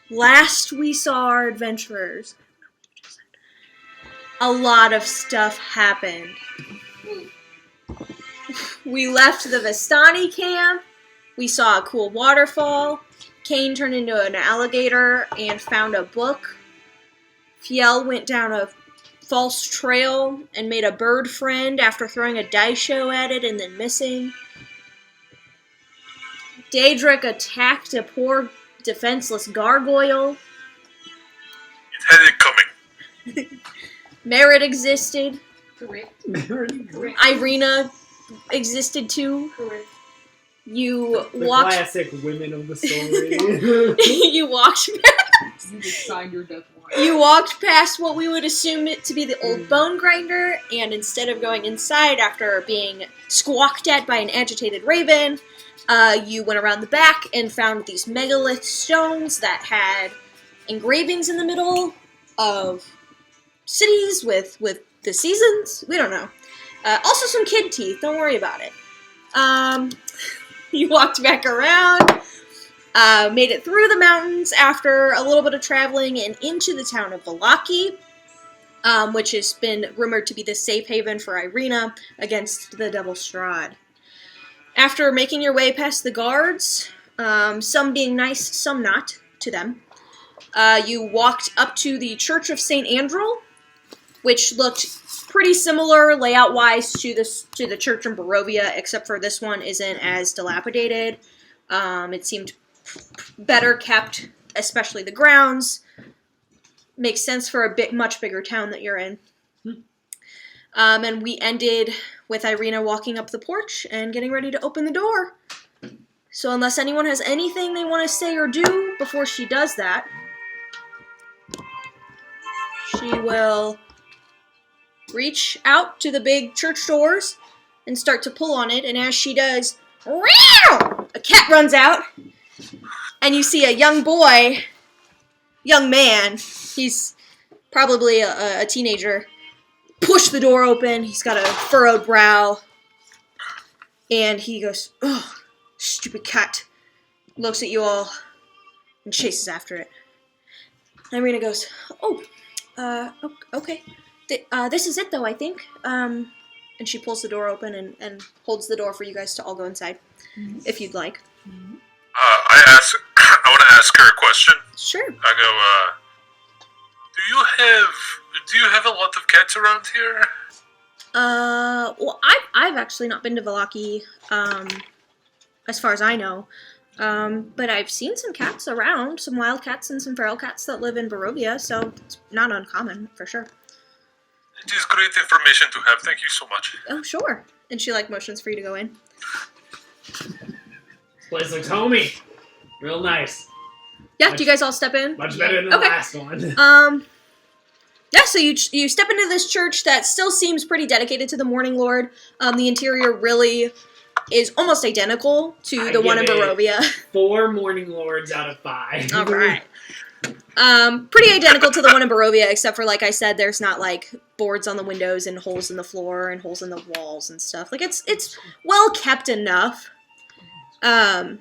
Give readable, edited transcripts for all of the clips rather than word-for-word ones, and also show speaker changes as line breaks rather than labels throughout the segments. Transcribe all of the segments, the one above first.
last we saw our adventurers, a lot of stuff happened. We left the Vistani camp. We saw a cool waterfall. Kane turned into an alligator and found a book. Fiel went down a false trail and made a bird friend after throwing a dice show at it and then missing. Daedric attacked a poor defenseless gargoyle.
It had it coming.
Merritt existed.
Correct.
Irina existed too.
Correct.
You
The
walked.
classic women of the story.
You walked.
You just signed your death warrant.
You walked past what we would assume it to be the old bone grinder, and instead of going inside after being squawked at by an agitated raven, you went around the back and found these megalith stones that had engravings in the middle of cities with the seasons. We don't know. Also some kid teeth. Don't worry about it. You walked back around, made it through the mountains after a little bit of traveling and into the town of Vallaki, which has been rumored to be the safe haven for Irina against the Devil Strahd. After making your way past the guards, some being nice, some not, to them, you walked up to the Church of St. Andrew, which looked pretty similar layout-wise to the church in Barovia, except for this one isn't as dilapidated. It seemed better kept, especially the grounds. Makes sense for a much bigger town that you're in. And we ended with Irina walking up the porch and getting ready to open the door. So unless anyone has anything they want to say or do before she does that, she will reach out to the big church doors and start to pull on it, and as she does, a cat runs out, and you see a young man, he's probably a teenager, push the door open. He's got a furrowed brow, and he goes, "Oh, stupid cat," looks at you all, and chases after it. Irina goes, "Oh, okay. This is it, though, I think." And she pulls the door open and holds the door for you guys to all go inside, if you'd like.
I want to ask her a question.
Sure.
I go, do you have a lot of cats around here?
Well, I've actually not been to Vallaki, as far as I know. But I've seen some cats around, some wild cats and some feral cats that live in Barovia, so it's not uncommon, for sure.
It is great information to have. Thank you so much.
Oh, sure. And she, motions for you to go in.
This place looks homey. Real nice.
Yeah, do you guys all step in?
Much better than the last one.
Yeah, so you step into this church that still seems pretty dedicated to the Morning Lord. The interior really is almost identical to the one in Barovia.
4 Morning Lords out of 5.
All right. Pretty identical to the one in Barovia, except for, like I said, there's not, boards on the windows and holes in the floor and holes in the walls and stuff. It's well kept enough. And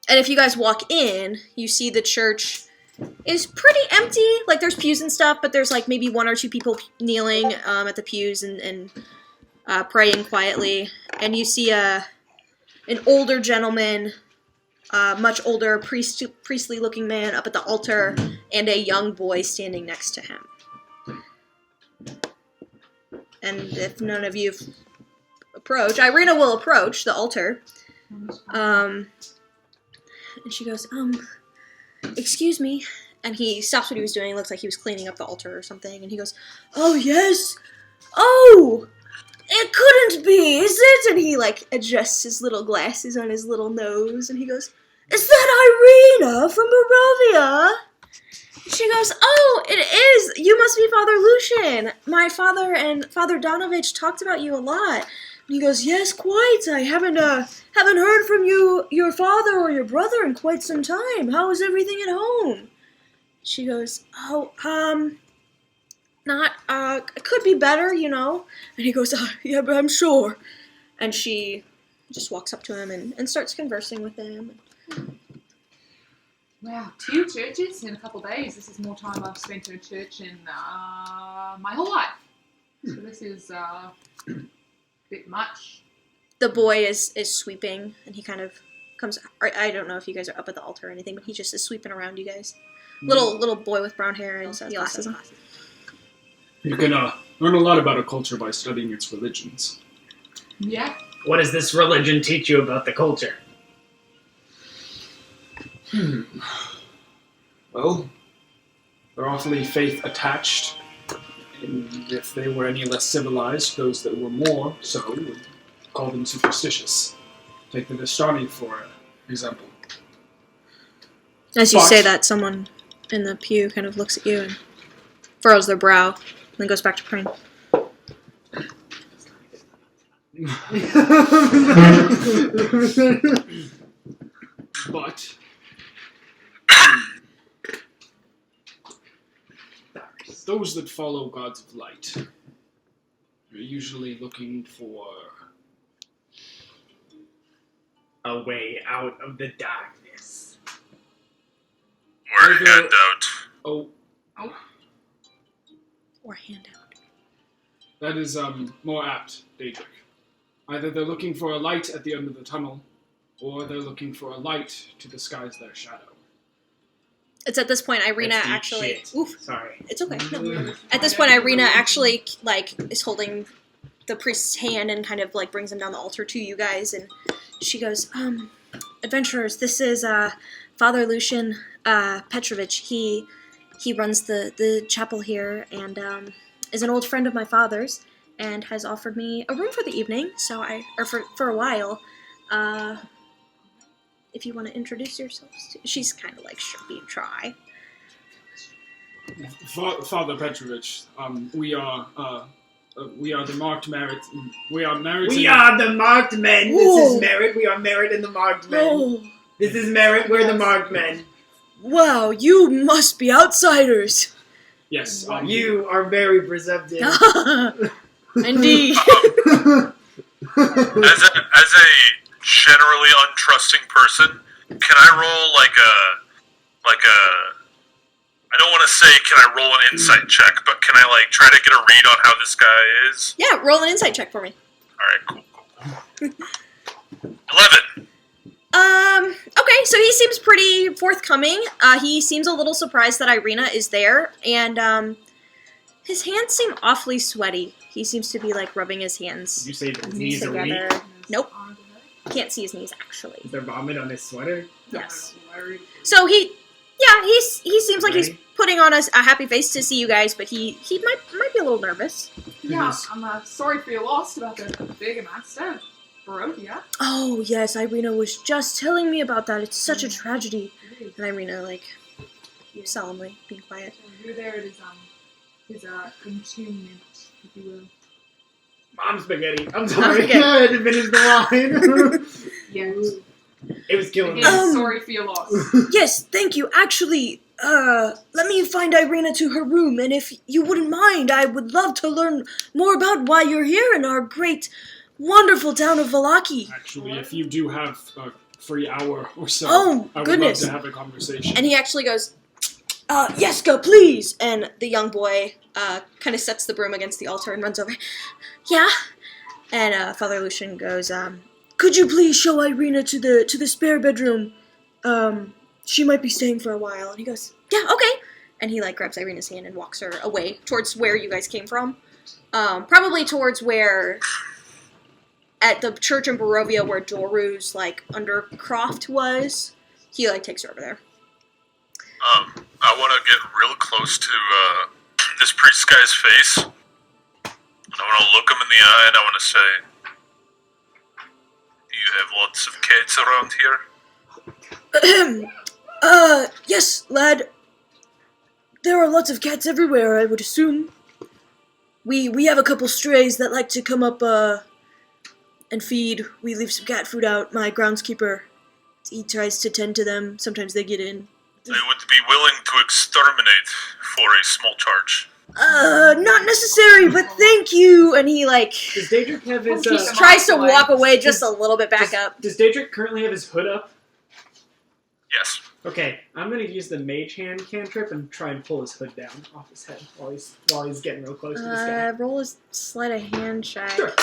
if you guys walk in, you see the church is pretty empty. There's pews and stuff, but there's, maybe 1 or 2 people kneeling at the pews and praying quietly. And you see an older gentleman, much older, priestly-looking man up at the altar, and a young boy standing next to him. And if none of you approach, Irina will approach the altar. And she goes, excuse me. And he stops what he was doing. It looks like he was cleaning up the altar or something. And he goes, "Oh, yes. Oh, it couldn't be, is it?" And he, adjusts his little glasses on his little nose. And he goes, "Is that Irina from Barovia?" She goes, "Oh, it is. You must be Father Lucian. My father and Father Donovich talked about you a lot." And he goes, "Yes, quite. I haven't heard from your father or your brother in quite some time. How is everything at home?" She goes, "Oh, it could be better, you know." And he goes, "Yeah, but I'm sure." And she just walks up to him and starts conversing with him.
Wow, 2 churches in a couple of days. This is more time I've spent in a church in my whole life. So this is a bit much.
The boy is sweeping, and he kind of comes. I don't know if you guys are up at the altar or anything, but he just is sweeping around you guys. Little boy with brown hair and glasses.
You can learn a lot about a culture by studying its religions.
Yeah.
What does this religion teach you about the culture?
Well, they're awfully faith attached, and if they were any less civilized, those that were more so would call them superstitious. Take the Vistani for example.
As you
But-
say that, someone in the pew kind of looks at you and furrows their brow, and then goes back to praying.
But those that follow gods of light are usually looking for
A way out of the darkness.
Or
Either-
handout.
oh,
Or handout.
that is more apt, Daedric. Either they're looking for a light at the end of the tunnel, or they're looking for a light to disguise their shadow.
It's at this point Irina
That's deep
actually.
shit.
Oof,
Sorry.
it's okay. No. At this point, Irina actually is holding the priest's hand and kind of brings him down the altar to you guys, and she goes, "Adventurers, this is Father Lucian Petrovich. He runs the chapel here and is an old friend of my father's, and has offered me a room for the evening. So for a while. If you want to introduce yourselves, she's kind of being shy.
Father Petrovich, we are the marked merit. We are married.
We are the marked men. This
Whoa.
is Merit. We are Merit and the marked men.
Oh,
This is Merit. We're the marked men.
wow! You must be outsiders.
Yes.
You are very presumptive.
Indeed.
As a generally untrusting person, can I roll I don't want to say can I roll an insight check, but can I try to get a read on how this guy is?
Yeah, roll an insight check for me.
Alright, cool. 11.
Okay, so he seems pretty forthcoming. He seems a little surprised that Irina is there, and his hands seem awfully sweaty. He seems to be rubbing his hands
Did you say that his knees are weak?
together. Nope, can't see his knees actually.
Is there vomit on his sweater?
Yes. So he seems like he's putting on a happy face to see you guys, but he might be a little nervous.
Yeah, I'm sorry for your loss about the big master. Barovia.
Oh yes, Irina was just telling me about that. It's such a tragedy.
It is.
And Irina
Yeah.
solemnly being quiet.
So you're there at his entombment, if you will.
Mom spaghetti. I'm sorry.
Okay.
I had to finish the line.
Yes.
It was killing me.
Again, sorry for your loss.
Yes, thank you. Actually, let me find Irina to her room, and if you wouldn't mind, I would love to learn more about why you're here in our great, wonderful town of Valaki.
Actually, if you do have a free hour or so,
Oh,
I would
goodness.
love to have a conversation.
And he actually goes, Yeska, please! And the young boy kind of sets the broom against the altar and runs over. Yeah? And Father Lucian goes, could you please show Irina to the spare bedroom? She might be staying for a while. And he goes, yeah, okay. And he grabs Irina's hand and walks her away towards where you guys came from. Probably towards where, at the church in Barovia where Doru's undercroft was. He takes her over there.
I want to get real close to this priest guy's face. I want to look him in the eye and I want to say, do you have lots of cats around here?
Yes, lad. There are lots of cats everywhere, I would assume. We have a couple strays that like to come up, and feed. We leave some cat food out. My groundskeeper, he tries to tend to them. Sometimes they get in.
I would be willing to exterminate for a small charge.
Not necessary, but thank you. And he
Does Daedric have his...
He
tries to walk away just a little bit back up.
Does Daedric currently have his hood up?
Yes.
Okay, I'm gonna use the mage hand cantrip and try and pull his hood down off his head while he's getting real close to this guy.
Roll a sleight of hand check.
Sure.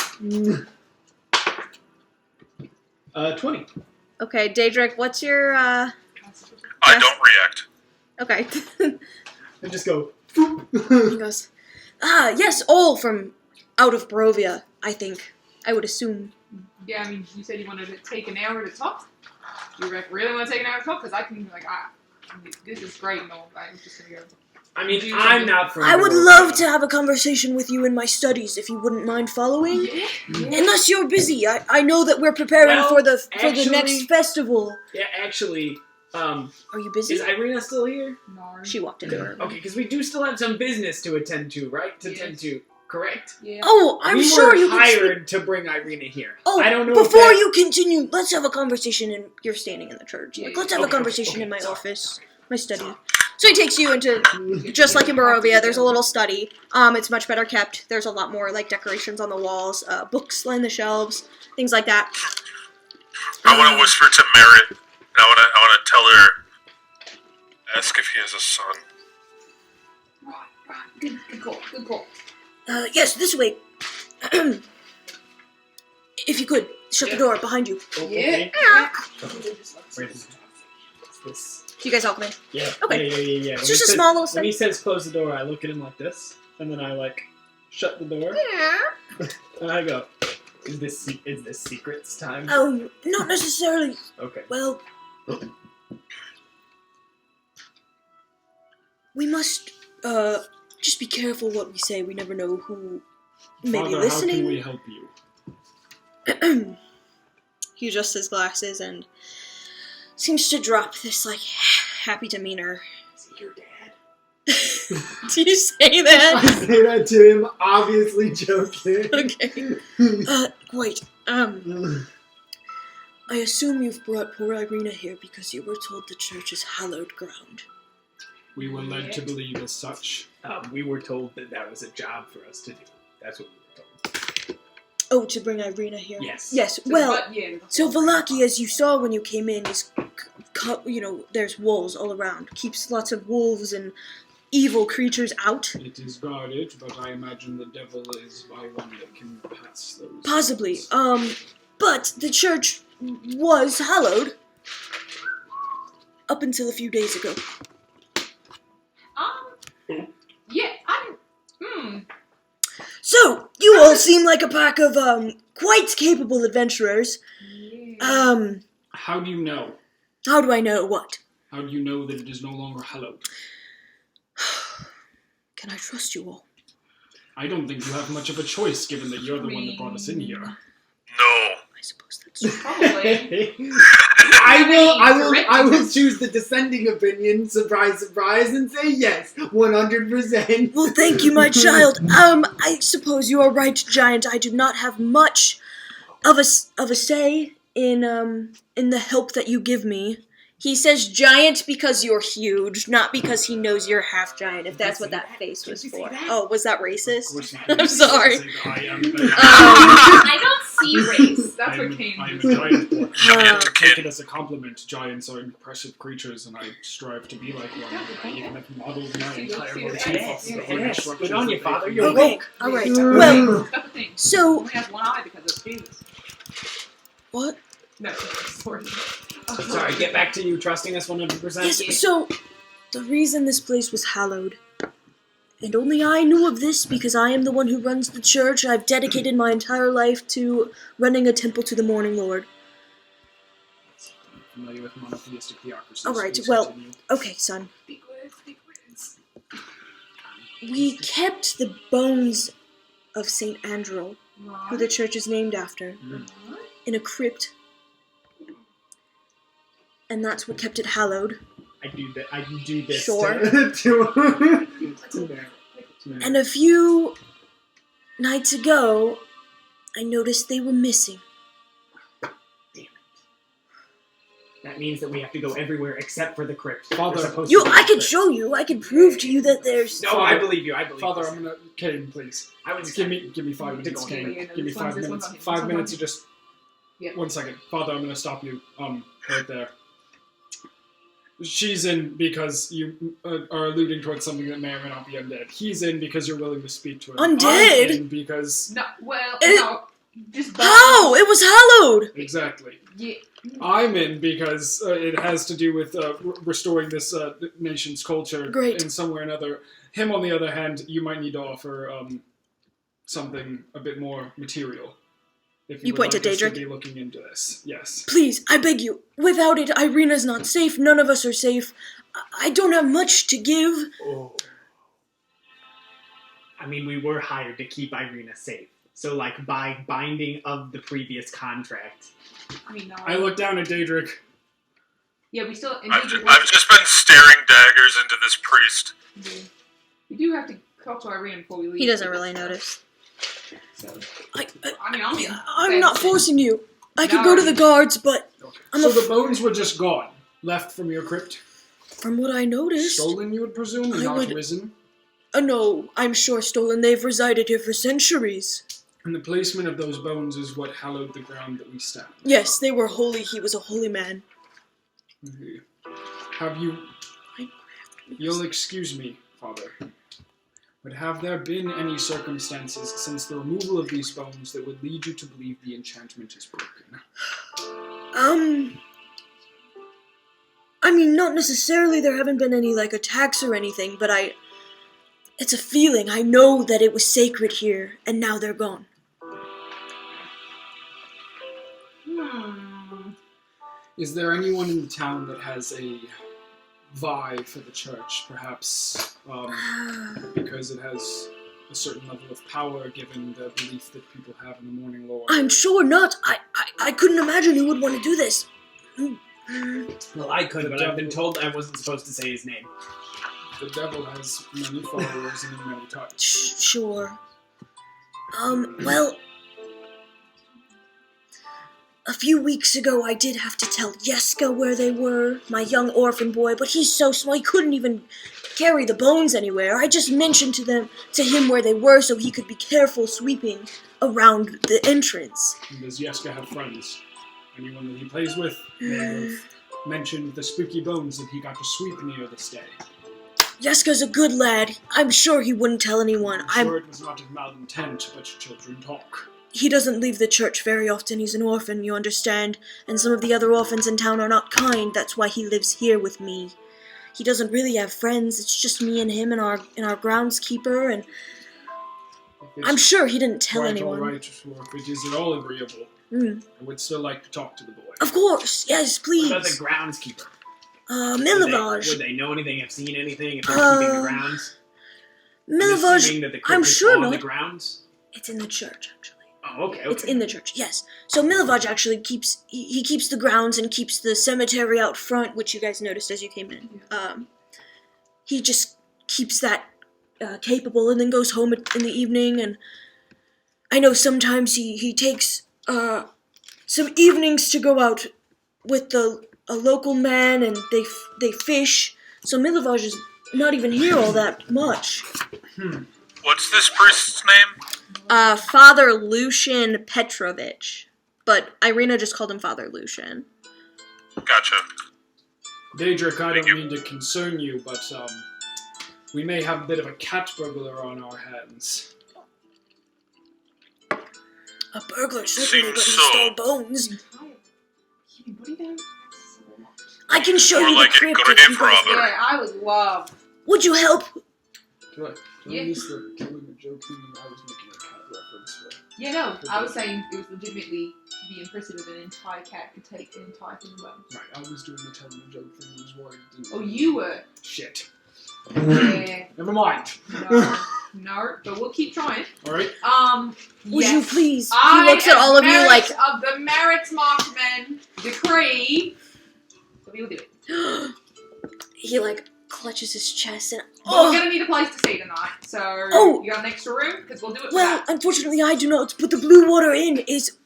20.
Okay, Daedric, what's your
I don't react.
Okay.
And just go.
He goes, yes, all from out of Barovia, I think. I would assume.
Yeah, I mean, you said you wanted to take an hour to talk. Do you really want to take an hour to talk? Because I can, this is great and all, but I'm just going to go.
I mean, I'm not from
I would love to have a conversation with you in my studies, if you wouldn't mind following.
Yeah.
Unless you're busy. I know that we're preparing for the
actually-
next festival.
Yeah, actually,
Are you busy?
is Irina still here?
No.
She walked into her room.
Okay, because we do still have some business to attend to, right? Tend to, correct?
Yeah.
Oh, I'm
we
sure
were
you can speak.
hired to bring Irina here.
Oh,
I don't know
before
if that...
you continue, let's have a conversation in... You're standing in the church.
Yeah,
Like, let's have a
okay,
conversation
okay,
in my
sorry,
office. My study. So he takes you into, just like in Barovia, there's a little study. It's much better kept. There's a lot more, like, decorations on the walls, books line the shelves, things like that.
I want to whisper to Merritt. I want to tell her. Ask if he has a son.
Right. Good call.
Yes, this way. If you could, shut the door behind you.
Okay.
Yeah.
What's this?
You guys all come in.
Yeah.
Okay.
Yeah.
It's just a small little
When
study.
he says close the door, I look at him like this, and then I shut the door, and I go, "Is this secrets time?"
Oh, not necessarily.
Okay.
Well, we must, just be careful what we say. We never know who may be
Father,
listening.
how can we help you?
He adjusts his glasses and seems to drop this, like, happy demeanor.
Is he your dad?
Do you say that?
I say that to him, obviously joking.
Okay. Wait, I assume you've brought poor Irina here because you were told the church is hallowed ground.
We were led to believe as such.
We were told that was a job for us to do. That's what we were told.
Oh, to bring Irina here?
Yes.
Yes, well,
Yeah,
so Valaki, as you saw when you came in, is, there's wolves all around. Keeps lots of wolves and evil creatures out.
It is guarded, but I imagine the devil is by one that can pass those.
Possibly.
gates.
But the church was hallowed up until a few days ago.
Yeah,
So, you all seem like a pack of, quite capable adventurers.
Yeah.
How do you know?
How do I know what?
How do you know that it is no longer hallowed?
Can I trust you all?
I don't think you have much of a choice, given that you're the one that brought us in here.
No.
I suppose that's true.
Probably.
I will choose the descending opinion, surprise, and say yes, 100%.
Well, thank you, my child. I suppose you are right, Giant. I do not have much of a say in the help that you give me. He says giant because you're huge, not because he knows you're half giant, if that's what that face was for. Oh, was that racist? I'm sorry.
I don't see race. That's what came.
I am a
to
giant boy.
Giant
Take
kid.
it as a compliment. Giants are impressive creatures, and I strive to be like one. I even have modeled my entire motif off the very
Yes.
structures
Good on you,
that
Father.
they
You're
Okay,
woke.
alright. Well,
That's the thing.
so...
Only has one eye because of penis.
What?
No, sorry.
Sorry, get back to you trusting us 100%.
Yes, so, the reason this place was hallowed, and only I knew of this because I am the one who runs the church. I've dedicated my entire life to running a temple to the Morning Lord.
familiar with monotheistic theocracies.
Alright,
Please
well,
continue.
okay, son.
Big words.
We kept the bones of St. Andrew, who the church is named after, in a crypt. And that's what kept it hallowed.
I do this.
Sure.
To-
And a few nights ago, I noticed they were missing.
That means that we have to go everywhere except for the crypt.
Father,
We're supposed
You,
to go
I
to the
could
crypt.
show you. I could prove to you that there's...
No, I believe you. I believe
Father,
you.
I'm gonna... Caden, please.
I was
Give me 5 minutes,
It's
Caden.
okay.
Give me
This one's
5 minutes.
on him.
5
This
minutes,
one's
you just...
Yep.
1 second. Father, I'm gonna stop you. Right there. She's in because you are alluding towards something that may or may not be undead. He's in because you're willing to speak to him.
Undead?
I'm in because...
No, well,
It-
no. Just
How? It was hallowed!
Exactly.
Yeah.
I'm in because it has to do with restoring this nation's culture
Great.
in some way or another. Him, on the other hand, you might need to offer something a bit more material. If
You
would
point to
like us
Daedric?
be looking into this. Yes.
Please, I beg you. Without it, Irina's not safe. None of us are safe. I don't have much to give.
Oh. I mean, we were hired to keep Irina safe. So, like, by binding of the previous contract.
I mean, no.
I look down at Daedric.
Yeah, we still.
I've just been staring daggers into this priest.
We do have to talk to Irene before we leave.
He doesn't really notice.
So,
I,
I mean,
I'm not forcing you. I could
No.
go to the guards, but
Okay.
I'm
So
a
the bones were just gone, left from your crypt.
from what I noticed...
Stolen, you would presume, and
I
not
would-
risen.
No, I'm sure stolen. They've resided here for centuries.
And the placement of those bones is what hallowed the ground that we stand.
Yes, they were holy. He was a holy man.
Okay. Have you... You'll excuse me, Father. But have there been any circumstances since the removal of these bones that would lead you to believe the enchantment is broken?
I mean, not necessarily. There haven't been any, like, attacks or anything, but it's a feeling. I know that it was sacred here, and now they're gone.
Is there anyone in the town that has a vibe for the church, perhaps because it has a certain level of power given the belief that people have in the Morning Lord?
I'm sure not. I couldn't imagine who would want to do this.
Well, I could, but I've been told I wasn't supposed to say his name.
The devil has many followers and in many types.
Sure. Well, a few weeks ago I did have to tell Yeska where they were, my young orphan boy, but he's so small he couldn't even carry the bones anywhere. I just mentioned to him where they were so he could be careful sweeping around the entrance.
And does Yeska have friends? Anyone that he plays with may have mentioned the spooky bones that he got to sweep near this day.
Yeska's a good lad. I'm sure he wouldn't tell anyone.
I'm sure it was not of malintent, but children talk.
He doesn't leave the church very often. He's an orphan, you understand, and some of the other orphans in town are not kind. That's why he lives here with me. He doesn't really have friends. It's just me and him and our groundskeeper, and I'm sure he didn't tell anyone.
All right, or if it is at all agreeable, I would still like to talk to the boy.
Of course, yes, please.
What about the groundskeeper?
Milavage.
Would they know anything, have seen anything, if they're keeping the grounds?
Milavage,
Assuming that the crypt
I'm
is
sure
on
not.
the grounds?
It's in the church, actually.
Oh, okay.
It's in the church, yes. So Milavage actually keeps he keeps the grounds and keeps the cemetery out front, which you guys noticed as you came in. He just keeps that capable and then goes home in the evening. And I know sometimes he takes some evenings to go out with a local man and they fish. So Milavage is not even here all that much.
What's this priest's name?
Father Lucian Petrovich. But Irina just called him Father Lucian.
Gotcha.
Daedric, I
Thank
don't
you.
mean to concern you, but we may have a bit of a cat burglar on our hands.
A burglar, certainly,
Seems
but he
so.
stole bones.
Keeping body down?
I can show
More
you
like
the
a
crypt
grave
if you guys...
robber.
Yeah, I would love.
Would you help?
Can I
Yeah.
use the killing a joke thing? I was making a cat reference for...
Yeah, no, I was saying it was legitimately the impressive of an entire cat could take an entire thing away.
Right, I was doing the telling a joke thing. I was worried it didn't...
Oh, you were?
Shit.
Yeah.
Never mind.
No, but we'll keep trying.
Alright?
Would you please?
I,
He looks at all of you like...
of the Merits Markman decree. So we will do it.
He, like, clutches his chest and...
But we're
Oh,
gonna need a place to stay tonight, so
Oh.
you got an extra room? Because we'll do it for
well,
that.
unfortunately I do not, but the Blue Water Inn is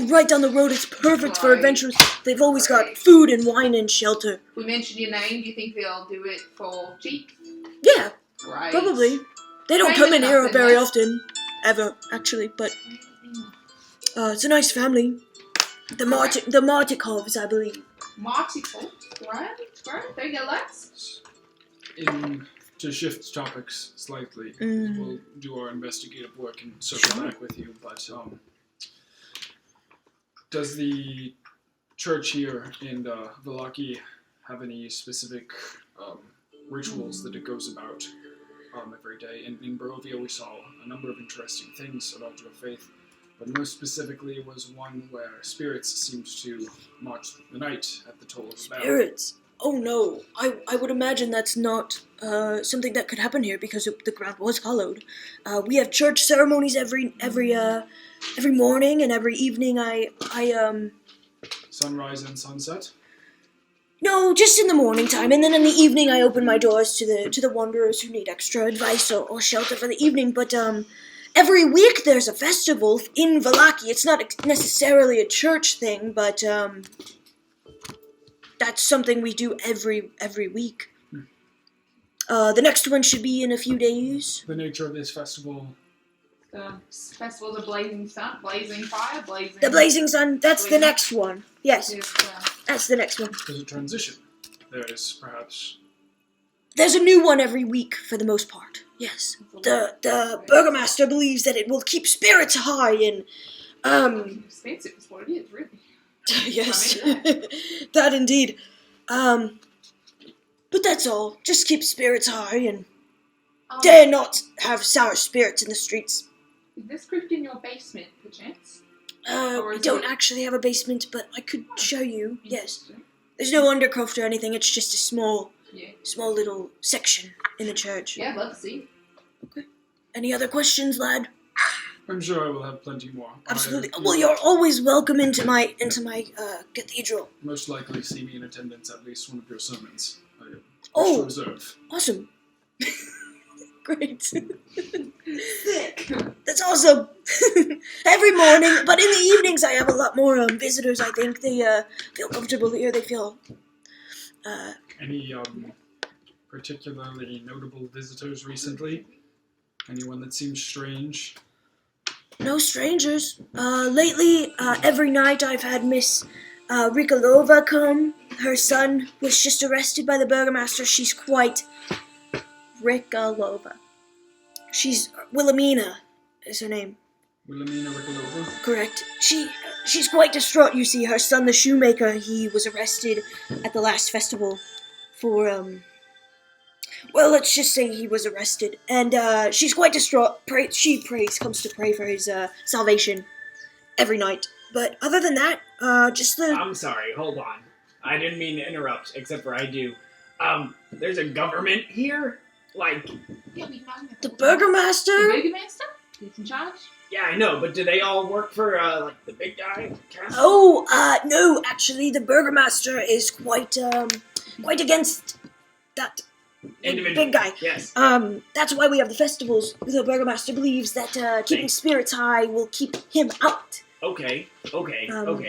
right down the road. It's perfect for
Right.
adventurers. They've always got
Right.
food and wine and shelter.
We mentioned your name. Do you think they'll do it for cheap?
Yeah,
Right.
probably. They don't
Right,
come in here
nothing,
very
yeah.
often. Ever, actually, but... it's a nice family. The Martikovs, I believe.
Multiple. Right? There you go, Lex.
To shift topics slightly,
Mm.
we'll do our investigative work and circle back with you. But does the church here in Vallaki have any specific rituals that it goes about every day? In Barovia, we saw a number of interesting things about your faith, but most specifically was one where spirits seemed to march the night at the toll of the bell.
Spirits? Oh no, I would imagine that's not something that could happen here because the ground was hollowed. We have church ceremonies every morning and every evening.
Sunrise and sunset?
No, just in the morning time, and then in the evening I open my doors to the wanderers who need extra advice or shelter for the evening. But every week there's a festival in Vallaki. It's not necessarily a church thing, but that's something we do every week. The next one should be in a few days.
The nature of this festival.
Festival of the Blazing Sun, Blazing Fire, Blazing...
The Blazing Sun, that's the next one. Yes,
Is,
that's the next one.
There's a transition. There is perhaps.
There's a new one every week for the most part. Yes. The burgomaster believes that it will keep spirits high and
expensive is what it is, really.
yes.
I mean,
That indeed. But that's all. Just keep spirits high and dare not have sour spirits in the streets.
Is this crypt in your basement, perchance? Or
We
is
don't
it-
actually have a basement, but I could show you. Yes.
Interesting.
There's no undercroft or anything, it's just a small
Yeah.
little section in the church.
Yeah, I'd love to see.
Any other questions, lad?
I'm sure I will have plenty more.
Absolutely.
I
Well, you're always welcome into my cathedral.
most likely see me in attendance at least one of your sermons. I wish
Oh.
to observe.
Awesome. Great.
Sick.
That's awesome. Every morning, but in the evenings I have a lot more visitors. I think they feel comfortable here. They feel.
Any particularly notable visitors recently? Anyone that seems strange?
No strangers. Lately, every night I've had Miss Rikolova come. Her son was just arrested by the burgomaster. She's quite Rikolova. She's Wilhelmina is her name.
Wilhelmina Rikolova?
Correct. She's quite distraught. You see, her son, the shoemaker, he was arrested at the last festival for well, let's just say he was arrested, and she's quite distraught. She comes to pray for his salvation every night. But other than that, just the.
I'm sorry, hold on. I didn't mean to interrupt, except for I do. There's a government here? Like,
Yeah, we found
The burgomaster?
The burgomaster? He's in charge?
yeah, I know, but do they all work for, like, the big guy? Castle?
Oh, no, actually, the burgomaster is quite against that
Individual.
big guy.
Yes.
That's why we have the festivals. The burgomaster believes that keeping spirits high will keep him out.
Okay.
Um,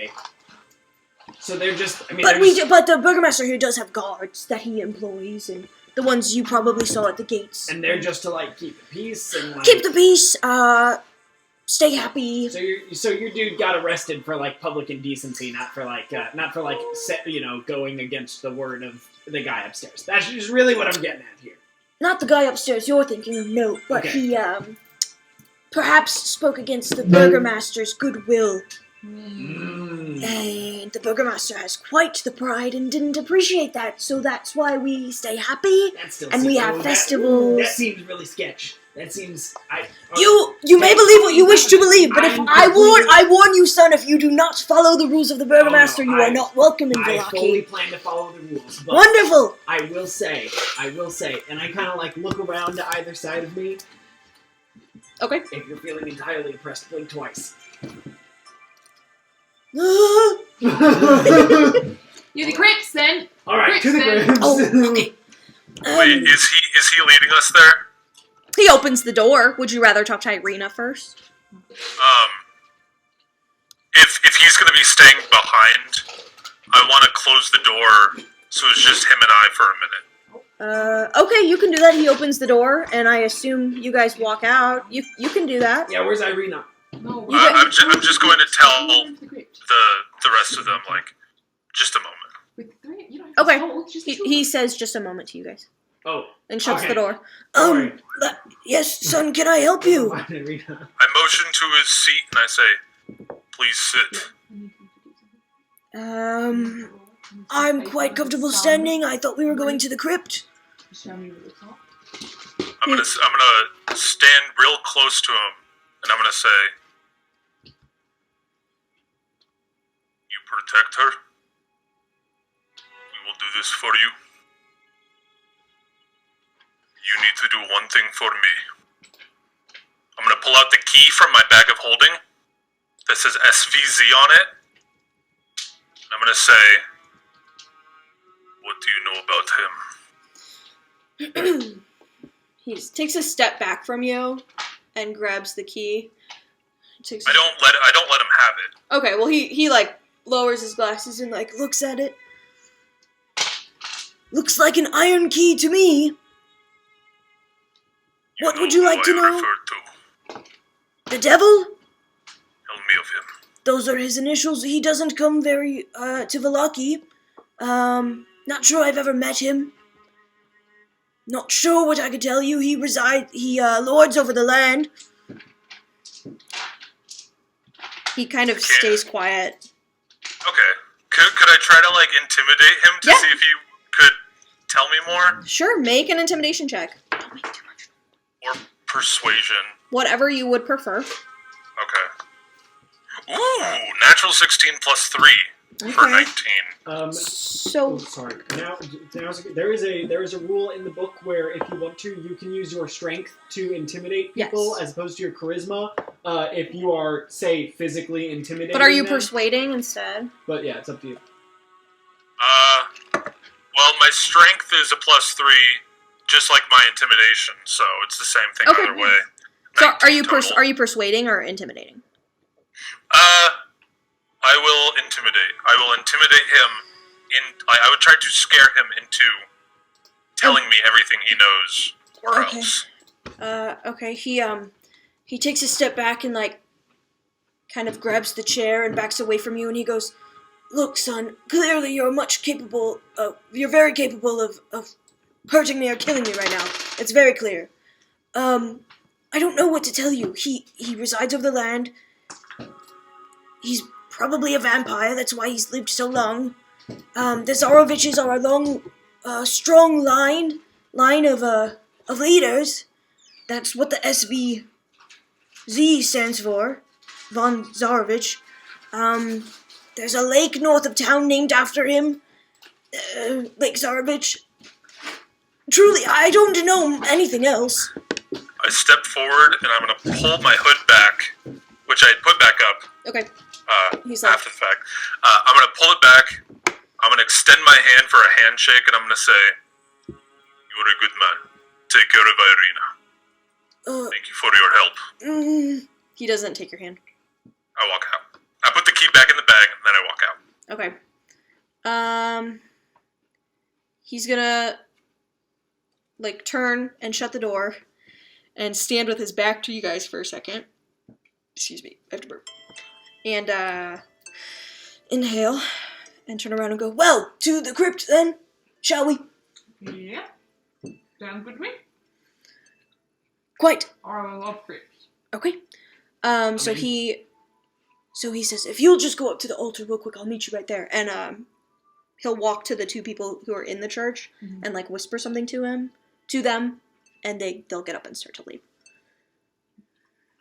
So they're just, I mean,
But the burgomaster here does have guards that he employs, and the ones you probably saw at the gates.
and they're just to, like, keep the peace and, like...
Keep the peace, stay happy.
So your dude got arrested for, like, public indecency, not for, going against the word of the guy upstairs. That's just really what I'm getting at here.
Not the guy upstairs you're thinking of, no, but
Okay.
he, perhaps spoke against the burgomaster's goodwill. And the burgomaster has quite the pride and didn't appreciate that, so that's why we stay happy.
That still
And we
seems-
have festivals.
That seems really sketch. That seems...
You may believe what you wish to believe, but if I warn you, son, if you do not follow the rules of the burgomaster, you are not welcome in
I fully
Vallaki.
plan to follow the rules, but
Wonderful!
I will say, and I kind of like look around to either side of me.
Okay.
If you're feeling entirely oppressed, blink twice.
You're the Crips, then.
All right,
Crips, then.
Oh, okay.
Wait, is he leading us there?
He opens the door. Would you rather talk to Irina first?
If he's gonna be staying behind, I want to close the door so it's just him and I for a minute.
Okay, you can do that. He opens the door, and I assume you guys walk out. You can do that.
Yeah, where's Irina?
No,
I'm just going to tell
the crypt.
the rest of them, like, just a moment.
With
Okay.
Oh, it's just
He says just a moment to you guys
Oh.
and shuts
Okay.
the door.
Sorry.
Yes, son, can I help you?
Never mind, Irina.
I motion to his seat and I say, please sit.
I'm quite comfortable standing. I thought we were going to the crypt.
Show me where it's at.
I'm gonna stand real close to him and I'm gonna say, you protect her. We will do this for you. You need to do one thing for me. I'm gonna pull out the key from my bag of holding that says SVZ on it. And I'm gonna say, what do you know about him?
He takes a step back from you and grabs the key.
I don't let him have it.
Okay, well he like lowers his glasses and like
Looks at it. Looks like an iron key to me. What would you like to
who I
know?
refer to.
The devil?
Tell me of him.
Those are his initials. He doesn't come very, to Vallaki. Not sure I've ever met him. Not sure what I could tell you. He lords over the land.
he kind of stays quiet.
Okay. Could I try to like intimidate him to
Yeah.
see if he could tell me more?
Sure, make an intimidation check. Don't make too much.
Or persuasion?
Whatever you would prefer.
Okay. Ooh, natural 16 plus 3 for
Okay.
19.
So
Oh, sorry. Now, there is a rule in the book where if you want to, you can use your strength to intimidate people
Yes.
as opposed to your charisma. If you are, say, physically intimidating.
but are you
them.
persuading instead?
But yeah, it's up to you.
Well, my strength is a plus 3, just like my intimidation, so it's the same thing
Okay.
either way.
So
19
are you
total.
persuading or intimidating?
I will intimidate. I will intimidate him. I would try to scare him into telling me everything he knows, or
Okay.
else.
Okay. He takes a step back and like kind of grabs the chair and backs away from you and he goes,
Look, son, clearly you're you're very capable of hurting me or killing me right now. It's very clear. I don't know what to tell you. He resides over the land. He's probably a vampire, that's why he's lived so long. The Zaroviches are a long, strong line of leaders. That's what the SVZ stands for. Von Zarovich. There's a lake north of town named after him. Lake Zarovich. Truly, I don't know anything else.
I step forward and I'm going to pull my hood back, which I had put back up
okay. He's like,
after the fact. I'm going to pull it back. I'm going to extend my hand for a handshake and I'm going to say, "You're a good man. Take care of Irina. Thank you for your help."
he doesn't take your hand.
I walk out. I put the key back in the bag and then I walk out.
Okay. He's gonna like turn and shut the door and stand with his back to you guys for a second. Excuse me, I have to burp. And
Inhale and turn around and go, well, to the crypt then, shall we?
Yeah. Sounds good to me.
Quite.
I love crypts.
okay.
So he says, if you'll just go up to the altar real quick, I'll meet you right there.
And he'll walk to the two people who are in the church and like whisper something to them, and they'll get up and start to leave.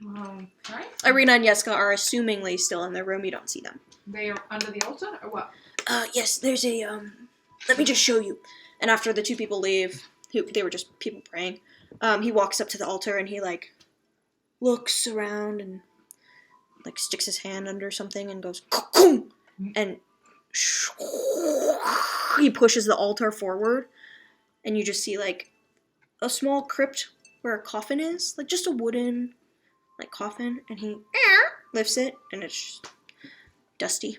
Okay.
Irina and Yeska are assumingly still in their room. You don't see them.
They are under the altar, or what?
Yes, there's a, let me just show you.
And after the two people leave, they were just people praying, he walks up to the altar and he like looks around and like sticks his hand under something and goes "Cocoon!" and he pushes the altar forward and you just see like a small crypt where a coffin is, like just a wooden like coffin, and he lifts it and it's just dusty,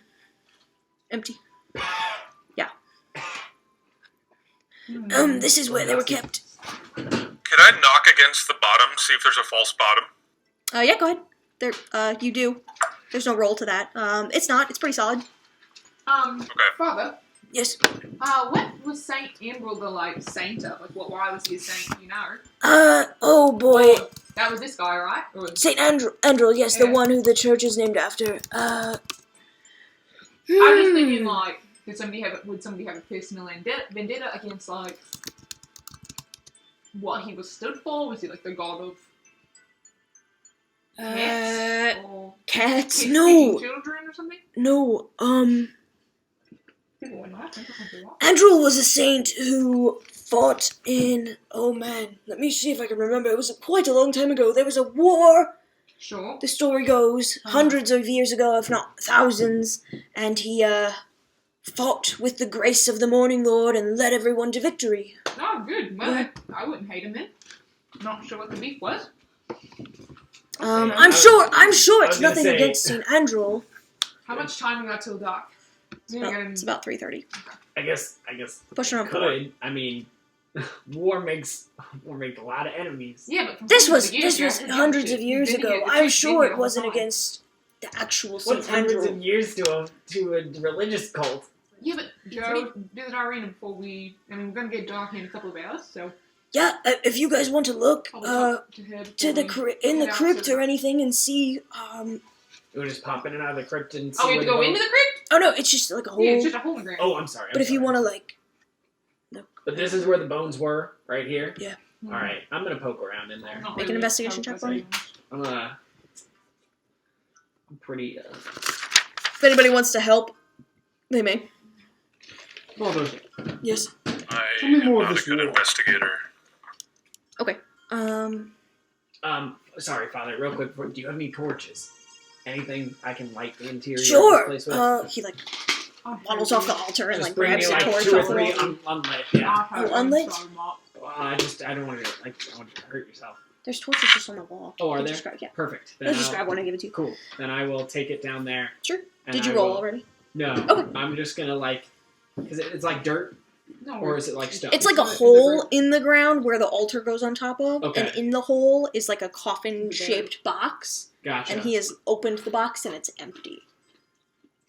empty. Yeah.
This is where they were kept.
Can I knock against the bottom, see if there's a false bottom?
Yeah, go ahead. There, you do. There's no roll to that. It's not. It's pretty solid.
Father,
Yes.
What was Saint Ambril the saint of? Why was he a saint? You know?
Oh boy.
That was this guy, right? Or was...
Saint Andrew, yes, the
Yeah.
one who the church is named after.
I was just thinking, would somebody have a personal vendetta against, what he was stood for? Was he, the god of cats? Or
Cats?
picking
No.
children or something?
No,
People would not think of that.
Andrew was a saint who fought in, oh man, let me see if I can remember. It was quite a long time ago. There was a war,
Sure.
the story goes, hundreds of years ago, if not thousands, and he, fought with the grace of the Morning Lord and led everyone to victory.
Oh, good. Well,
Yeah.
I wouldn't hate him then. Not sure what the beef was.
I'm sure it's
gonna
nothing
say-
against Saint Andrew.
How much time we got till dark?
It's about 3:30.
I guess
Pushing on 4.
could. I mean, war makes a lot of enemies.
Yeah, but from
This
hundreds
was
of years ago,
hundreds of
you've
years
been
ago.
here, the
I'm
chief's
sure
been here
it
the whole
wasn't
time.
against the actual Saint
What's hundreds
Andrew.
of years to a religious cult?
Yeah, but Joe, do the arena before we. I mean, we're gonna get dark in a couple of hours, so.
Yeah, if you guys want to look
I'll talk to her
to the
before we
in the
head out
crypt
to-
or anything and see.
We'll just pop in and out of the crypt and see
Oh, we have
where
to go
the
into
boat-
the crypt?
Oh no, it's just like a hole.
Yeah, it's just a hole in the ground.
Oh, I'm sorry.
But if you want to
But this is where the bones were, right here.
Yeah.
All right, I'm gonna poke around in there.
Not
Make an
really.
investigation
I
check
would
for me.
say-
I'm pretty.
If anybody wants to help, they may.
Father,
yes.
I
Tell me
am
more of
not a
this
good
war.
investigator.
Sorry, Father. Real quick, do you have any torches? Anything I can light the interior
Sure.
of this place with?
He
I'll
waddles
tell
off the
you.
altar and
Just bring
grabs
me
a
like
torch
2 or
off the
3
wall.
unlit. Yeah.
I'll have them
unlit?
start 'em up.
Well, I don't want to I don't want you to hurt yourself.
There's torches just on the wall.
Oh, are
You
there?
just grab- yeah.
Perfect. Then
Let's just
I'll-
grab one and give it to you.
Cool. Then I will take it down there.
Sure.
and
Did you
I
roll
will-
already?
No.
Okay.
I'm just gonna is it's like dirt
No,
or is it like stone?
It's like a
Is it-
hole in the ground where the altar goes on top of,
Okay.
and in the hole is like a coffin-shaped box,
Gotcha.
and he has opened the box and it's empty.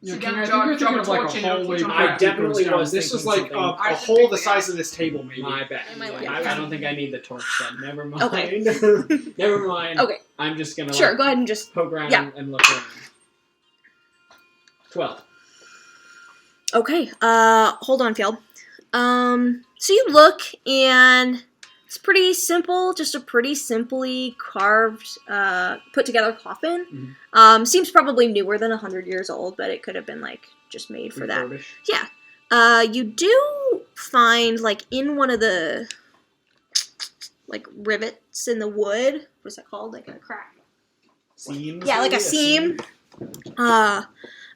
Yeah,
So
King,
then
I
drop-
think you're
drop
thinking
a
of like
torch
a
in, a
hallway.
torch on
I
that
definitely
goes down.
was
This was
thinking
like
something-
I
a
should
hole
think
the
that-
size of this table, maybe.
My bad.
I might
like
I
that.
don't think I need the torch then. Never mind.
Okay.
Never mind.
Okay.
I'm just gonna
Sure, go ahead and just...
poke around
Yeah.
and look around. 12.
Okay, hold on, Fjeld. So you look, and it's pretty simple, just a pretty simply carved, put together coffin. Seems probably newer than 100 years old, but it could have been, just made for that.
Refurbish.
Yeah. You do find, in one of the, rivets in the wood, what's that called? Like a crack.
Seams.
Yeah, like a
maybe?
seam.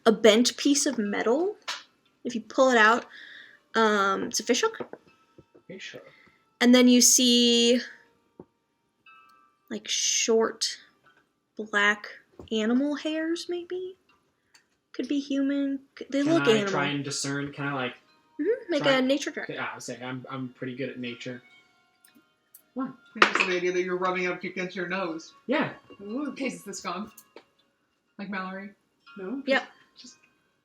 A bent piece of metal. If you pull it out, it's a fishhook.
Okay, sure.
And then you see, short, black animal hairs, maybe? Could be human. They
Can
look
I
animal.
try and discern? Can I
Make
try-
a nature check.
Okay, I was saying I'm pretty good at nature.
I think it's the idea that you're rubbing up against your nose.
Yeah.
Ooh, in case it's the skunk. Like Mallory. No?
Yep.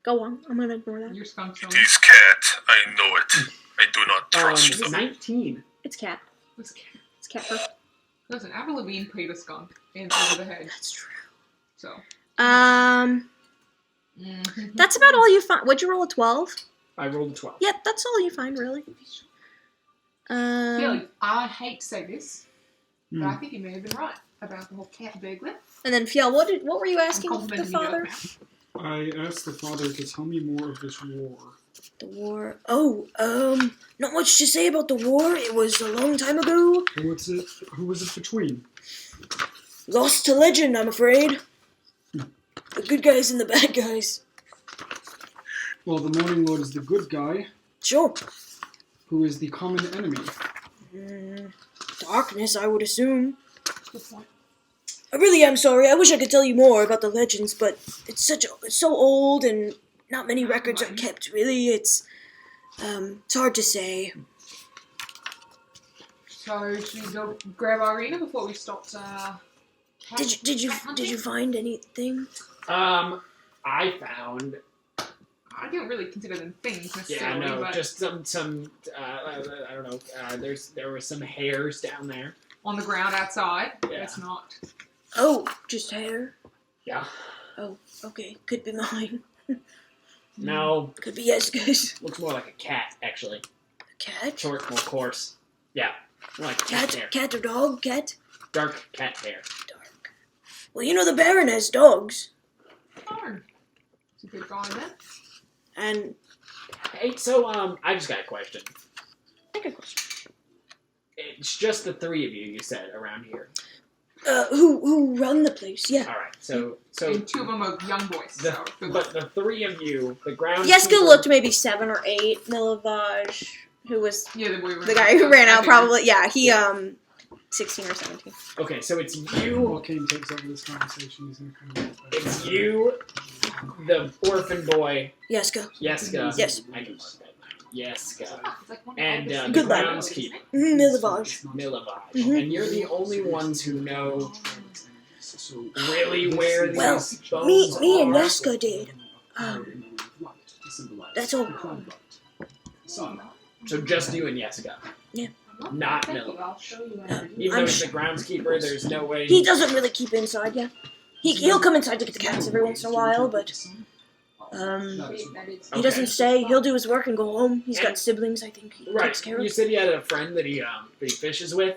Go on. I'm gonna ignore that.
Your skunk's on.
This cat, I know it. I do not trust them.
19.
It's cat.
This cat.
It's cat fur.
Listen, Avril Lavigne paid a skunk in over the head.
That's true.
So.
That's about all you find. What'd you roll, a 12?
I rolled a 12.
Yep, that's all you find, really.
Felix, I hate to say this, but I
Hmm.
think you may have been right about the whole cat burglar.
And then, Fiel, what were you
I'm
asking the
complimenting
father?
you now.
I asked the father to tell me more of this war.
The war. Oh, not much to say about the war. It was a long time ago.
Who was it between?
Lost to legend, I'm afraid. The good guys and the bad guys.
Well, the Morning Lord is the good guy,
Sure.
who is the common enemy.
Darkness, I would assume.
Good point.
I really am sorry. I wish I could tell you more about the legends, but it's so old and not many records are kept. Really, it's hard to say.
So, should we go grab Irina before we stop?
Did you find anything?
I found
I don't really consider them things
Yeah,
necessarily.
no,
but
just some. I don't know. There were some hairs down there.
on the ground outside.
Yeah.
That's not.
Oh, just hair.
Yeah.
Oh, okay. Could be mine.
No,
Could be Yeska's.
looks more like a cat actually.
A cat?
Short, more coarse. Yeah, more like cat hair.
Cat or dog? Cat?
Dark cat hair.
Dark. Well, you know the Baron has dogs.
Oh, it's a good guy then.
And
Hey, so I just got a question.
I got a question.
It's just the three of you said around here.
Who run the place? Yeah.
All right, so
And two of them are young boys. So good luck.
but the three of you, the ground.
Yeska looked maybe 7 or 8. Milovage, who was
Yeah,
the guy who ran out, probably. Yeah, he 16 or 17.
Okay, so it's you.
While Kane takes over this conversation, he's going to come back.
It's you, the orphan boy,
Yeska.
Yeska.
Yes.
I can mark that now. Yeska.
It's like one
And
of
the
Good luck.
groundskeeper,
Milovage.
Milovage.
Mhm.
And you're the only ones who know really where these
Well,
bones
me and
are.
Yeska did. That's all.
So just you and Yeska. Not
Thank you,
Miller.
I'll show you how to do
Even
I'm
though he's the groundskeeper, there's no way.
He doesn't really keep inside, yeah. He'll come inside to get the cats every once in a while, but
it.
he doesn't stay. He'll do his work and go home. He's got siblings, I think he
Right.
takes care
You
of.
said you had a friend that he fishes with.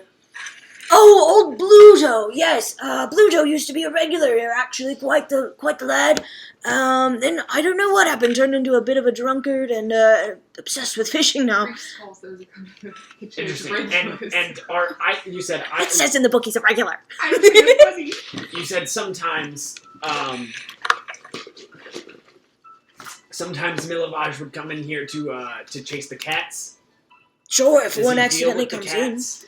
Oh, old Bluto, yes. Bluto used to be a regular here, actually, quite the lad. Then I don't know what happened. Turned into a bit of a drunkard and obsessed with fishing now.
Reese calls those a kind of
Interesting.
regulars.
And you said
It says in the book he's a regular.
I was gonna fuzzy.
you said sometimes Milovage would come in here to chase the cats.
Sure, if
Does
one
he deal
accidentally
with the
comes in.
cats?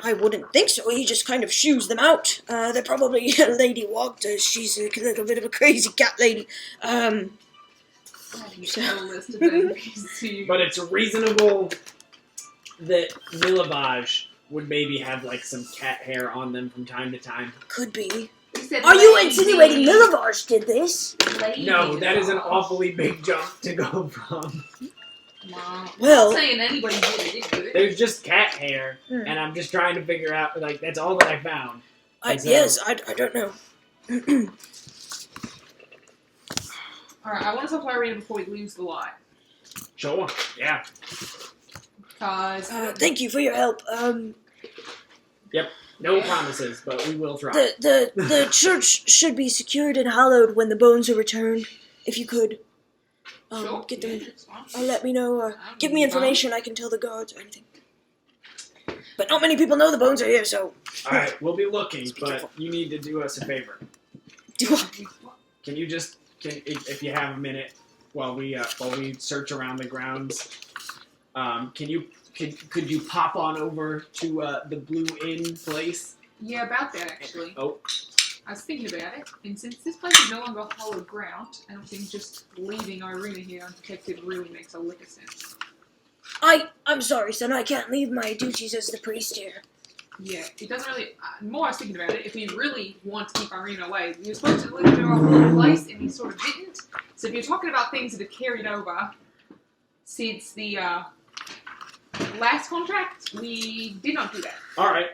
I wouldn't think so. He just kind of shoos them out. They're probably Lady Wagda. She's a little bit of a crazy cat lady.
But
But it's reasonable that Milovage would maybe have like some cat hair on them from time to time.
Could be. Are you insinuating Milovage did this?
No, that is an awfully big jump to go from.
Well,
I'm not saying anybody did it.
There's just cat hair,
Hmm.
and I'm just trying to figure out, like, that's all that I found.
I don't know.
Alright, I want to talk to Irina before we lose the light.
Sure, yeah.
Because
Thank you for your help.
No promises, but we will try.
The church should be secured and hallowed when the bones are returned. If you could,
sure,
get them.
yeah, it's fine.
Let me know. Give me information. I can tell the guards or anything. But not many people know the bones are here, so
Alright, we'll be looking,
Be
but
careful.
you need to do us a favor.
do I?
Can you just, if you have a minute, while we search around the grounds, could you pop on over to the Blue Inn place?
Yeah, about that actually.
Oh.
I was thinking about it, and since this place is no longer hollowed ground, I don't think just leaving Irina here undetected really makes a lick of sense.
I'm sorry, son. I can't leave my duties as the priest here.
Yeah, it doesn't really. More I was thinking about it, if we really want to keep Irina away, he was supposed to leave her all over the place, and he sort of didn't. So if you're talking about things that have carried over since the last contract, we did not do that.
Alright,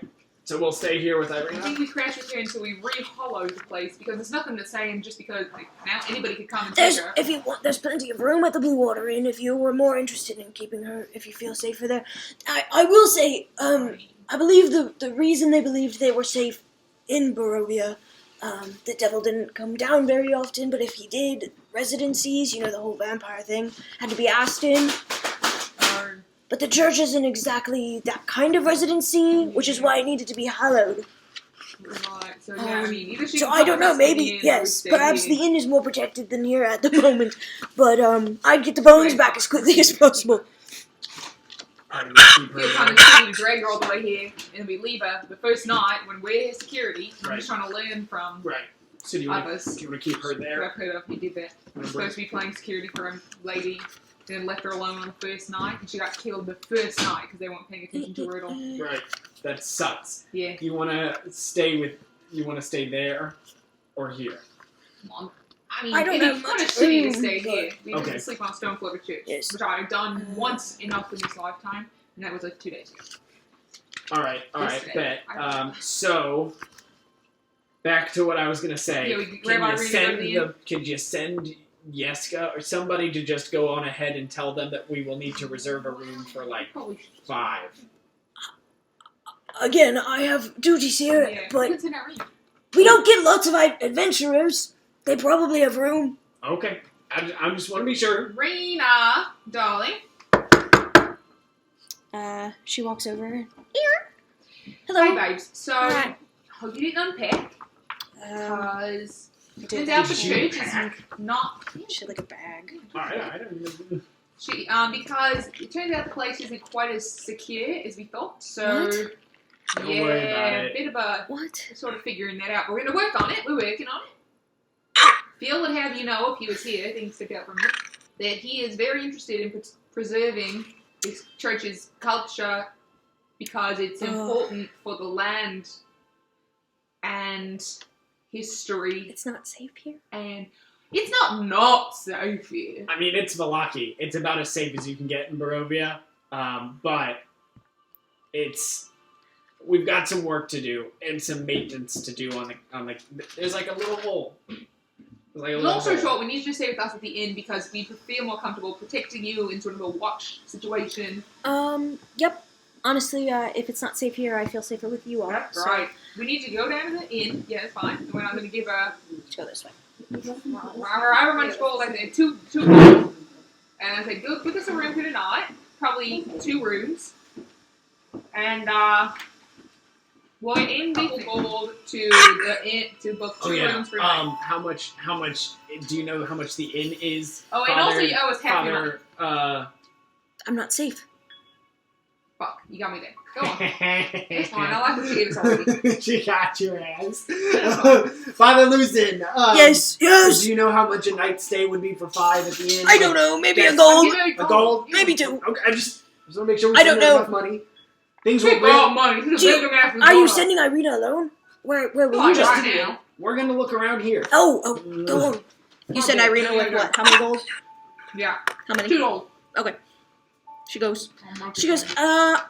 so we'll stay here with
I
Irina.
think we crashed with her until we re-hollowed the place, because there's nothing that's saying just because like, now anybody could come and take her.
If you want, there's plenty of room at the Blue Water Inn. If you were more interested in keeping her, if you feel safer there, I will say, I believe the reason they believed they were safe in Barovia, the devil didn't come down very often, but if he did, residencies, the whole vampire thing, had to be asked in. But the church isn't exactly that kind of residency, which is why it needed to be hallowed.
Right, so yeah, I mean, either she
So
can
I don't
come
know,
with us to the
maybe,
inn or
yes,
stay
perhaps
here.
the inn is more protected than here at the moment, but I'd get the bones back as quickly as possible.
Keep her
We're kind
there.
of silly to drag her all the way here, and we leave her the first night when we're security. We're just trying to learn from
Right. So do you want
others.
to keep her
Who
there?
I've heard of who did that. We're supposed to be playing security for a lady, then left her alone on the first night, and she got killed the first night because they weren't paying attention to her at all.
Right. That sucks.
Yeah.
You want to stay there or here?
Come on. I mean,
I don't
it'd
have
be kind of
much
shitty to
room,
stay
but-
here. We
Okay.
just sleep on a stone floor of church,
Yes.
which I've done once enough in this lifetime, and that was like 2 days ago.
All right,
Yesterday.
bet. So, back to what I was gonna say.
Yeah, we grab our reading over the end.
Could you send Yeska or somebody to just go on ahead and tell them that we will need to reserve a room for like
Probably
5?
Again, I have duties here,
yeah.
but
It's in our room.
we don't get lots of adventurers. They probably have room.
Okay, I just want to be sure.
Rena, darling.
She walks over. Here.
Hey,
Hello.
babes. So,
Hi.
hope you didn't unpack, because it turns
did
out the
you
church is
pack?
not.
She had like a bag.
All right, I don't.
Because it turns out the place isn't quite as secure as we thought. So,
What?
Don't worry about it.
a bit of a
What?
sort of figuring that out. We're going to work on it. We're working on it. Phil would have you know, if he was here, things stick out from it, that he is very interested in preserving this church's culture because it's important for the land and history,
It's not safe here.
and it's not safe here.
I mean, it's Valaki. It's about as safe as you can get in Barovia, but we've got some work to do and some maintenance to do on the. There's like a little hole. There's like a little
Long story
hole.
short, we need you to stay with us at the inn because we feel more comfortable protecting you in sort of a watch situation.
Yep. Honestly, if it's not safe here, I feel safer with you all.
That's
so
right. We need to go down to the inn. Yeah, that's fine. We're not going to give a
let's go this way.
however much gold I said, two gold. And I said, go book us a room for tonight. Probably 2 rooms. And we'll in the gold to the inn to book 2 rooms for tonight.
How much do you know how much the inn is?
Oh, and also you owe us half your money.
I'm not safe.
Fuck, you got me there. Go on. It's fine. I like what you gave us already.
She got your ass. Father Lucen.
Yes.
Do you know how much a night stay would be for 5 at the inn?
I don't know. Maybe
Yes.
a gold.
A gold?
Maybe 2.
Okay, I just want to make sure we
I don't
send
know.
enough money. Things
We
will
brought
bring.
money. This is
Do
a
you-
big enough
Are you sending Irina alone? Where will
Fine,
you just?
right now.
We're gonna look around here.
Oh, go on.
You said Irina with what? How many gold?
Yeah.
How many?
2 gold.
She goes. I'm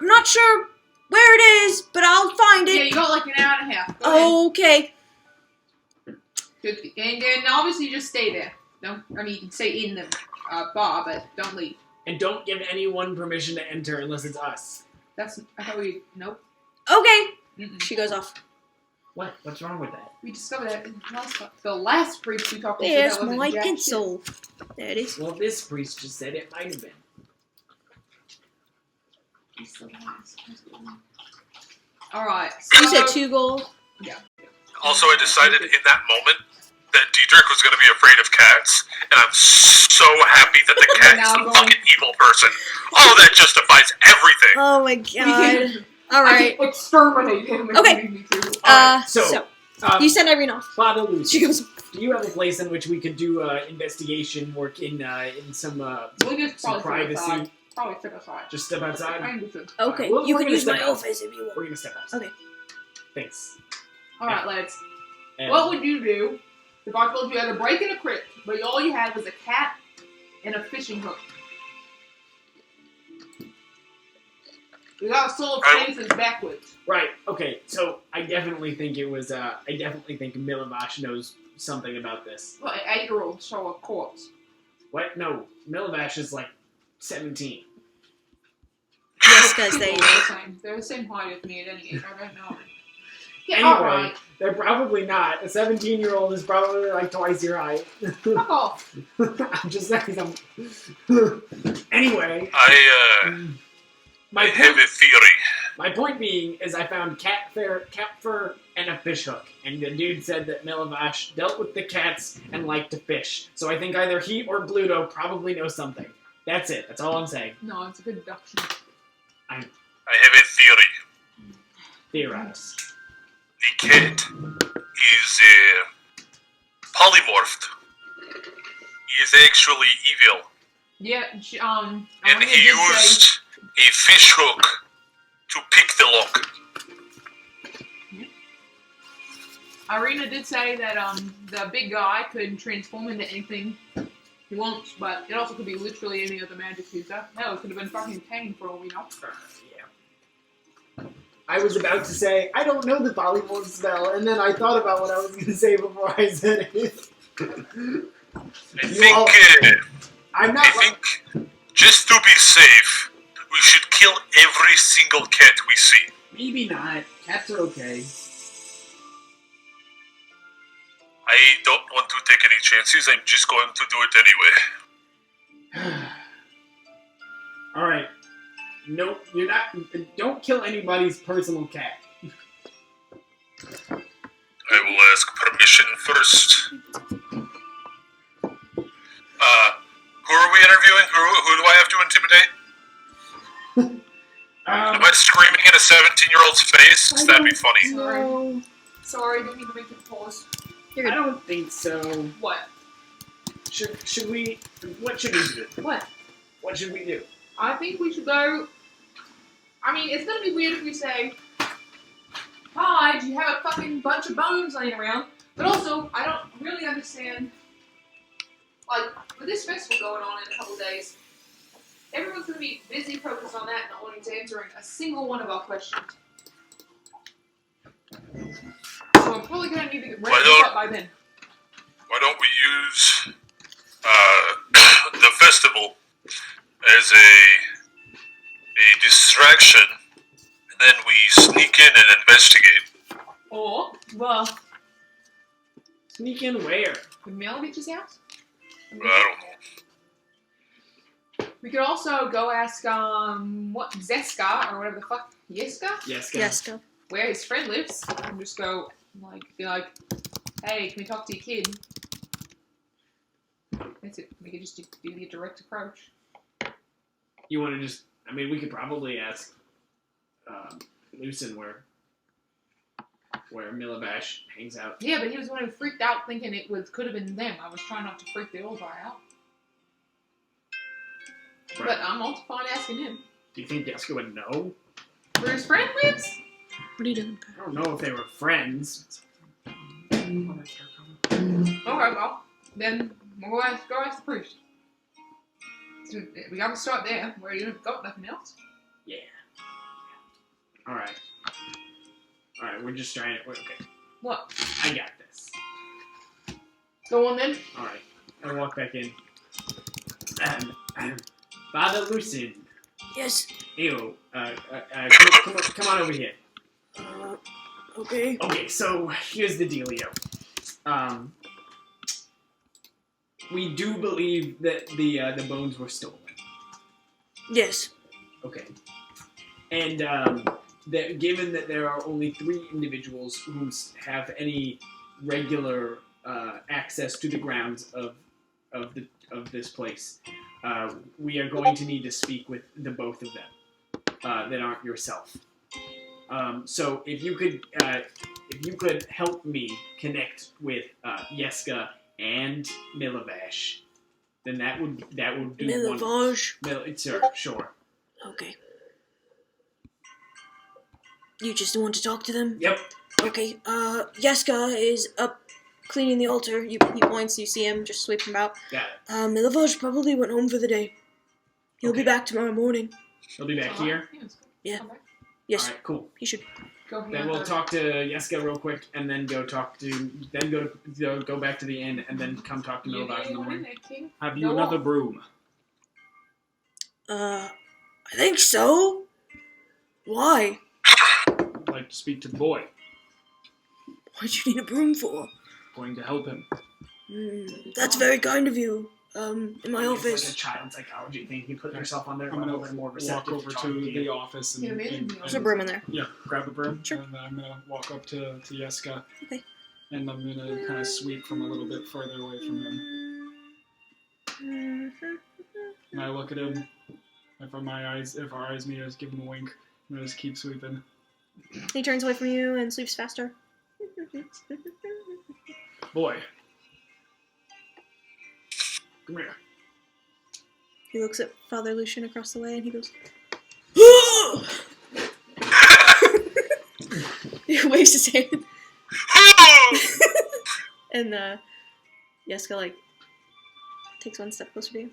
not sure where it is, but I'll find
Yeah,
it.
you got like an hour and a half. Go ahead.
Okay.
Good. And then obviously just stay there. No, I mean you can stay in the bar, but don't leave.
And don't give anyone permission to enter unless it's us.
That's I thought we nope.
Okay.
Mm-mm.
She goes off.
What? What's wrong with that?
We discovered that in the last priest we talked to.
There's
that wasn't
my
jack
pencil. There it is.
Well, this priest just said it might have been.
shit. All right. So,
You said 2 gold.
Also, I decided in that moment that Diedrich was going to be afraid of cats, and I'm so happy that the cat is
Now
the
going-
fucking evil person. Oh, that justifies everything.
Oh my
We
god.
can,
All
I
right.
can exterminate him. if
Okay.
we need to.
Alright,
So
so
you send Irina off.
Father
She
Lucy,
goes.
do you have a place in which we could do investigation work in some
We'll just
some
probably step
privacy?
aside. Probably step aside.
Just step outside.
I understand.
Okay.
Well,
You
we're
can
gonna
use my
step out.
office if you want.
We're gonna step outside.
Okay.
Thanks.
All right, lads.
And
What would you do if I told you how to break in a crypt, but all you had was a cat and a fishing hook? We gotta solve things backwards.
right, okay, so I definitely think it was I definitely think Milivash knows something about this.
Well, an 8-year-old saw a corpse.
What? No, Milivash is like 17.
Yes, because they.
They're the same height as me at any age. I don't know. Yeah,
Anyway,
alright.
they're probably not. A 17-year-old is probably like twice your height.
Fuck off.
I'm just saying. Anyway,
I have a theory.
my point being is I found cat fur, and a fish hook, and the dude said that Milivash dealt with the cats and liked to fish. So I think either he or Bluto probably know something. That's it. That's all I'm saying.
No, it's a good deduction.
I have a theory.
Theorize.
The cat is polymorphed. He is actually evil,
Yeah,
and he used a fish hook to pick the lock.
Irina did say that the big guy could transform into anything he wants, but it also could be literally any other magic user. Hell, it could have been fucking Kane for all we know.
Yeah. I was about to say, I don't know the polymorph spell, and then I thought about what I was going to say before I said it.
I think, just to be safe, we should kill every single cat we see.
Maybe not. Cats are okay.
I don't want to take any chances. I'm just going to do it anyway.
Alright. No, you're not. Don't kill anybody's personal cat.
I will ask permission first. Who are we interviewing? Who do I have to intimidate? Am I screaming in a 17-year-old's face? That'd be funny.
Sorry, didn't mean to make you pause.
I don't think so.
What?
Should we? What should we do?
What?
What should we do?
I think we should go. I mean, it's gonna be weird if we say, "Hi, do you have a fucking bunch of bones laying around?" But also, I don't really understand. Like, with this festival going on in a couple days, everyone's gonna be busy focused on that, not wanting to answering a single one of our questions. So I'm probably gonna need to get ready up by then.
Why don't we use the festival as a distraction, and then we sneak in and investigate?
Or, well,
Sneak in where?
the mail bitch's house?
I don't know.
We could also go ask, Zeska, or whatever the fuck, Yeska?
Yes,
Yes, go.
Where his friend lives, and just go, be like, hey, can we talk to your kid? That's it. We could just do the direct approach.
You want to just? I mean, we could probably ask Lucin where Milabash hangs out.
Yeah, but he was the one who freaked out thinking could have been them. I was trying not to freak the old guy out.
Right.
But I'm also fine asking him.
Do you think Yeska would know?
Where his friend lives?
What are you doing?
I don't know if they were friends.
Okay, well, then we'll go ask the priest. So we gotta start there, where you have got nothing else.
Yeah. Alright, we're just trying to... Okay.
What?
I got this.
Go on then.
Alright, I walk back in. Father Lucin.
Yes.
Ew. Come on over here.
Okay.
Okay, so here's the dealio. We do believe that the bones were stolen.
Yes.
Okay. And that given that there are only 3 individuals who have any regular access to the grounds of this place, we are going to need to speak with the both of them that aren't yourself. So if you could help me connect with Yeska and Milavash, then that would do
Milavage?
Sure.
Okay. You just want to talk to them?
Yep.
Okay, Yeska is up cleaning the altar. He points, you see him just sweeping about.
Got it.
Milavage probably went home for the day. He'll be back tomorrow morning.
He'll be back here?
Yeah.
Come back.
Yes,
Alright, cool.
he should.
Go here.
Then we'll talk to Yeska real quick, and then go back to the inn, and then come talk to Milavash in the morning.
Have you
Go
another
on.
broom?
I think so. Why?
I'd like to speak to the boy.
What'd you need a broom for?
Going to help him.
That's very kind of you. In my
It's
office.
like a child psychology thing. You put yourself on their
I'm
level,
gonna
they're more
walk
receptive
over
talking
to
you.
the office and,
Yeah, imagine
and-
the
There's a broom in there.
yeah, grab a broom.
Sure.
And then I'm gonna walk up to Yeska.
Okay.
And I'm gonna kind of sweep from a little bit further away from him. And I look at him. If our eyes meet, I just give him a wink. And I just keep sweeping.
He turns away from you and sweeps faster.
Boy. Come here.
He looks at Father Lucian across the way and he goes, he waves his hand. And Yeska like takes one step closer to you.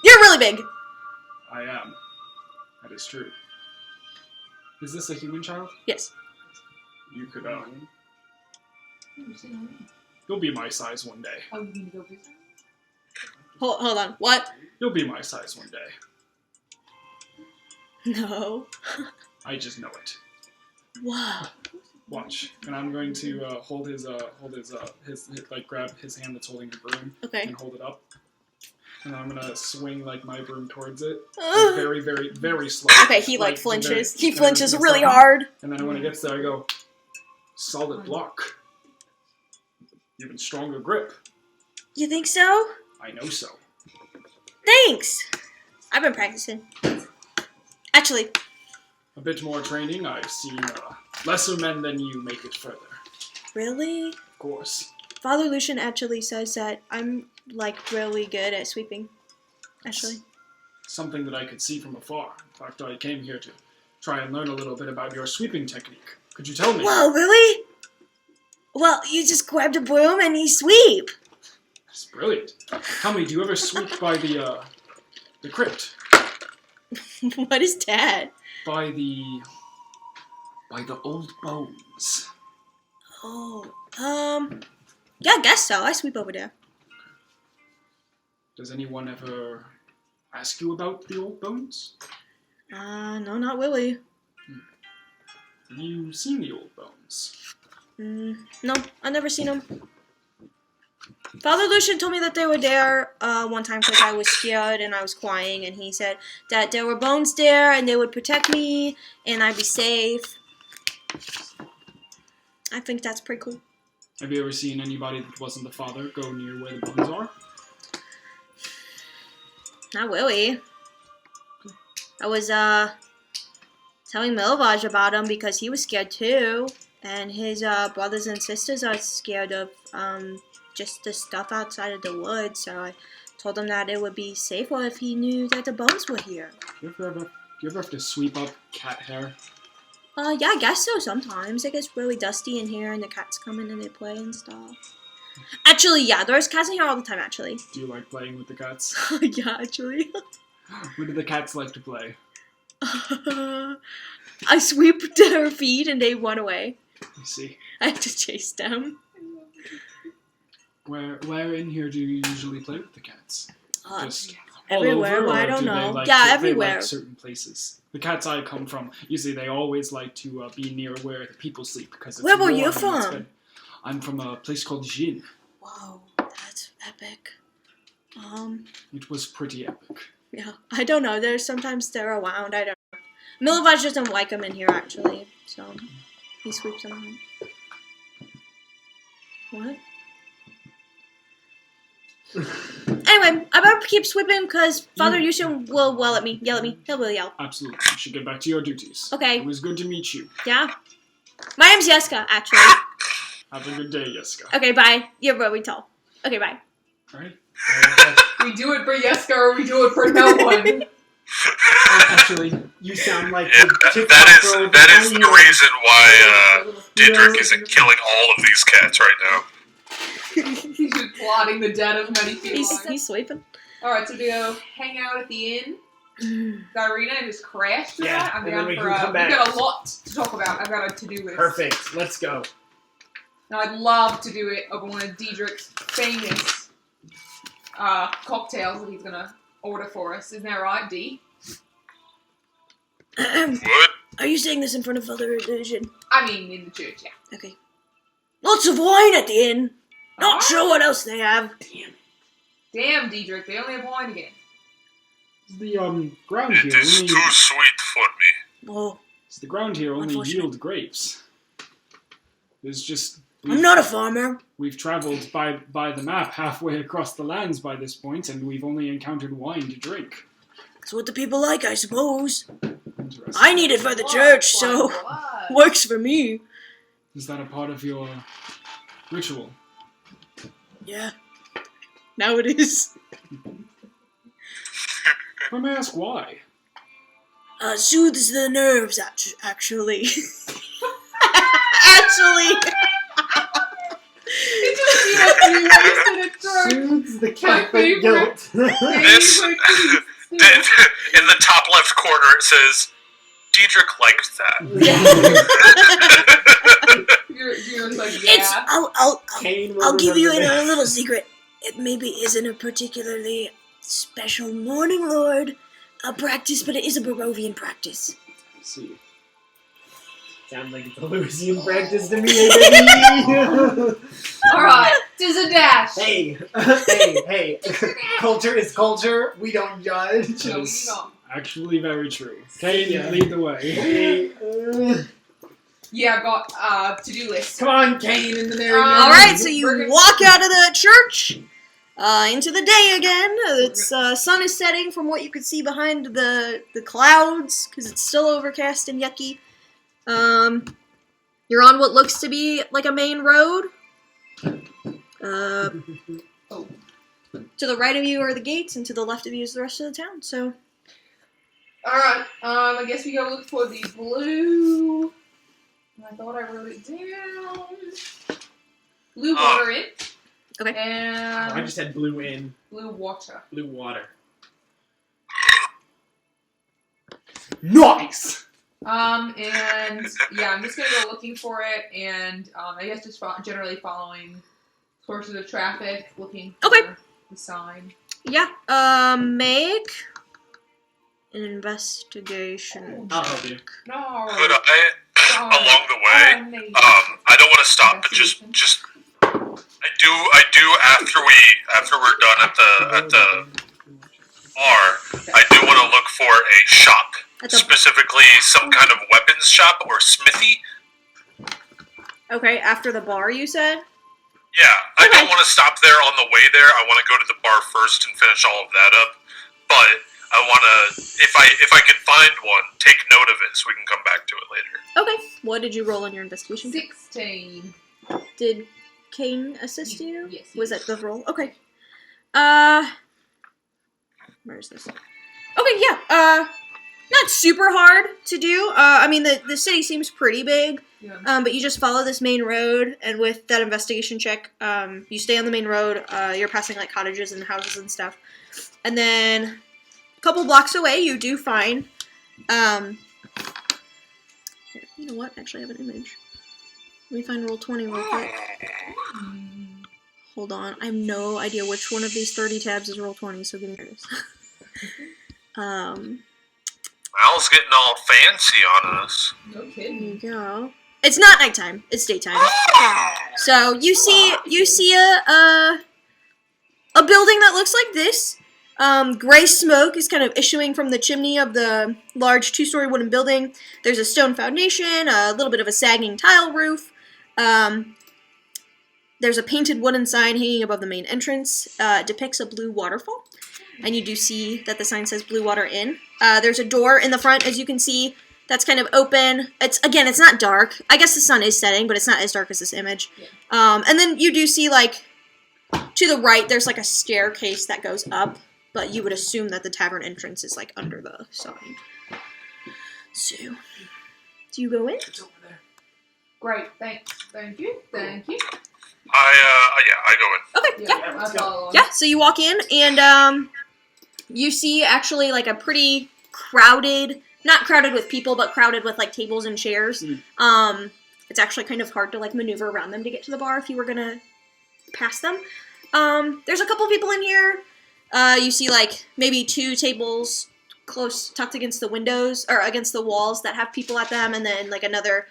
You're really big.
I am. That is true. Is this a human child?
Yes.
You could, you'll be my size one day.
Oh, you need to go visit?
Hold on. What?
You'll be my size one day.
No.
I just know it.
Wow.
Watch. And I'm going to hold his like grab his hand that's holding the broom
Okay.
and hold it up. And I'm gonna swing like my broom towards it.
Ugh.
Very, very, very slow.
Okay, he like flinches. He
and
flinches
then
really
stop.
hard.
And then when it gets there, I go, solid block. Even stronger grip.
You think so?
I know so.
Thanks. I've been practicing. Actually,
A bit more training, I've seen lesser men than you make it further.
really?
Of course.
Father Lucian actually says that I'm like really good at sweeping. Actually.
Something that I could see from afar. In fact, I came here to try and learn a little bit about your sweeping technique. Could you tell me?
Whoa, really? Well, you just grabbed a broom and you sweep.
That's brilliant. Tell me, do you ever sweep by the crypt?
What is that?
By the old bones.
Oh, yeah, I guess so. I sweep over there.
Does anyone ever ask you about the old bones?
No, not really.
Have you seen the old bones?
No, I've never seen them. Father Lucian told me that they were there one time because I was scared and I was crying, and he said that there were bones there and they would protect me and I'd be safe. I think that's pretty cool.
Have you ever seen anybody that wasn't the father go near where the bones are?
Not really. I was telling Milvaj about him because he was scared too, and his brothers and sisters are scared of just the stuff outside of the woods. So I told him that it would be safer if he knew that the bones were here.
Do you ever have to sweep up cat hair?
Yeah, I guess so. Sometimes it gets really dusty in here, and the cats come in and they play and stuff. Actually, yeah, there's cats in here all the time. Actually,
Do you like playing with the cats?
yeah, actually.
What do the cats like to play?
I sweep their feet and they run away.
I see.
I have to chase them.
Where in here do you usually play with the cats? Just all
everywhere,
over,
but I
or
don't
do they
know.
like
Yeah,
they
everywhere.
like certain places. The cats I come from, usually they always like to be near where the people sleep because it's
Where were you
warm and it's
from?
good. I'm from a place called Jin.
Whoa, that's epic.
It was pretty epic.
Yeah, I don't know. Sometimes they're around. I don't know. Milivoj doesn't like them in here actually, so he sweeps them out. What? Anyway, I better keep sweeping because Father Yushin will yell at me. He'll really yell.
Absolutely. You should get back to your duties.
Okay.
It was good to meet you.
Yeah. My name's Yeska, actually.
Have a good day, Yeska.
Okay, bye. You're really tall. Okay, bye.
Alright.
We do it for Yeska or we do it for no one.
Actually, you sound like
Yeah,
the TikTok girl with
that is the
onion.
reason why Didrik isn't killing all of these cats right now.
He's just plotting the death of many felines.
He's sleeping.
Alright, so we go hang out at the inn. The arena and just crash through
Yeah,
that. I'm
and
down
then we
for
can come
we've
back.
got a lot to talk about. I've got a to-do list.
Perfect. Let's go.
Now I'd love to do it over one of Diedrich's famous cocktails that he's gonna order for us. Isn't that right, D?
What?
Are you saying this in front of Father Illusion?
I mean, in the church, yeah.
Okay. Lots of wine at the inn. Not
Alright.
sure what else they have.
Damn, Diedrich, they only have wine again.
The ground
It
here
is
only
too sweet for me.
Oh,
the ground here only
Unfortunate.
yield grapes. There's just
I'm not a farmer.
we've traveled by the map halfway across the lands by this point, and we've only encountered wine to drink.
That's what the people like, I suppose.
Interesting.
I need it for the church, so
What?
works for me.
Is that a part of your ritual?
Yeah.
Now it is.
I may ask why.
soothes the nerves, actually.
Actually,
It just feels worse than a drug.
Soothes the
My
Catholic
favorite.
guilt.
This-
Favorite
In the top left corner, it says, Diedrich liked that.
You're like,
It's.
yeah.
Cain will
I'll give you
remember
a
this.
little secret. It maybe isn't a particularly special Morning Lord practice, but it is a Barovian practice.
See. Sounds like it's a Lucian practice to me, baby.
Alright, tis a dash.
Hey, hey. Culture is culture. We don't judge.
No, you
Yes.
don't.
Actually, very true. Kane,
Yeah.
lead the way.
Hey,
Yeah, I've got to-do list.
come on, Cain, in the merry
all right. So you walk out of the church into the day again. It's sun is setting from what you could see behind the clouds because it's still overcast and yucky. You're on what looks to be like a main road. To the right of you are the gates, and to the left of you is the rest of the town. So,
Alright, I guess we go look for the blue. I thought I wrote it down. Blue water in.
Okay.
And
I just had blue in,
blue water.
blue water. Nice!
And yeah, I'm just gonna go looking for it, and I guess just generally following courses of traffic, looking for
Okay.
the sign.
yeah. Make an investigation.
I'll help you.
No.
Could I, along the way, I don't want to stop, but just I do after we're done at the bar, I do want to look for a shop,
At the-
specifically some kind of weapons shop or smithy.
Okay, after the bar, you said.
Yeah, I
Okay.
don't want to stop there on the way there. I want to go to the bar first and finish all of that up. But I want to, if I can find one, take note of it so we can come back to it later.
Okay. What did you roll on your investigation?
16.
Did Kane assist you?
Yes.
Was that the roll? Okay. Where is this? Okay, yeah. Not super hard to do. I mean, the city seems pretty big.
Yeah.
But you just follow this main road, and with that investigation check, you stay on the main road. You're passing like cottages and houses and stuff, and then a couple blocks away, you do find. Here, you know what? Actually, I have an image. Let me find Roll20 real quick. Hold on, I have no idea which one of these 30 tabs is Roll20, so give me this.
Mal's getting all fancy on us.
No
There
kidding.
you go. It's not nighttime; it's daytime. So you see a building that looks like this. Gray smoke is kind of issuing from the chimney of the large 2-story wooden building. There's a stone foundation, a little bit of a sagging tile roof. There's a painted wooden sign hanging above the main entrance. It depicts a blue waterfall, and you do see that the sign says Blue Water Inn. There's a door in the front, as you can see, that's kind of open. It's not dark. I guess the sun is setting, but it's not as dark as this image.
Yeah.
And then you do see, like, to the right, there's like a staircase that goes up, but you would assume that the tavern entrance is like under the sign. So, do you go in?
It's over there.
Great. Thanks. Thank you. Thank you.
I go in.
Okay,
Yeah,
yeah.
I follow.
Yeah, so you walk in, and you see actually like a pretty crowded, not crowded with people, but crowded with like tables and chairs. It's actually kind of hard to like maneuver around them to get to the bar if you were gonna pass them. There's a couple people in here. You see like maybe 2 tables close, tucked against the windows, or against the walls that have people at them, and then like another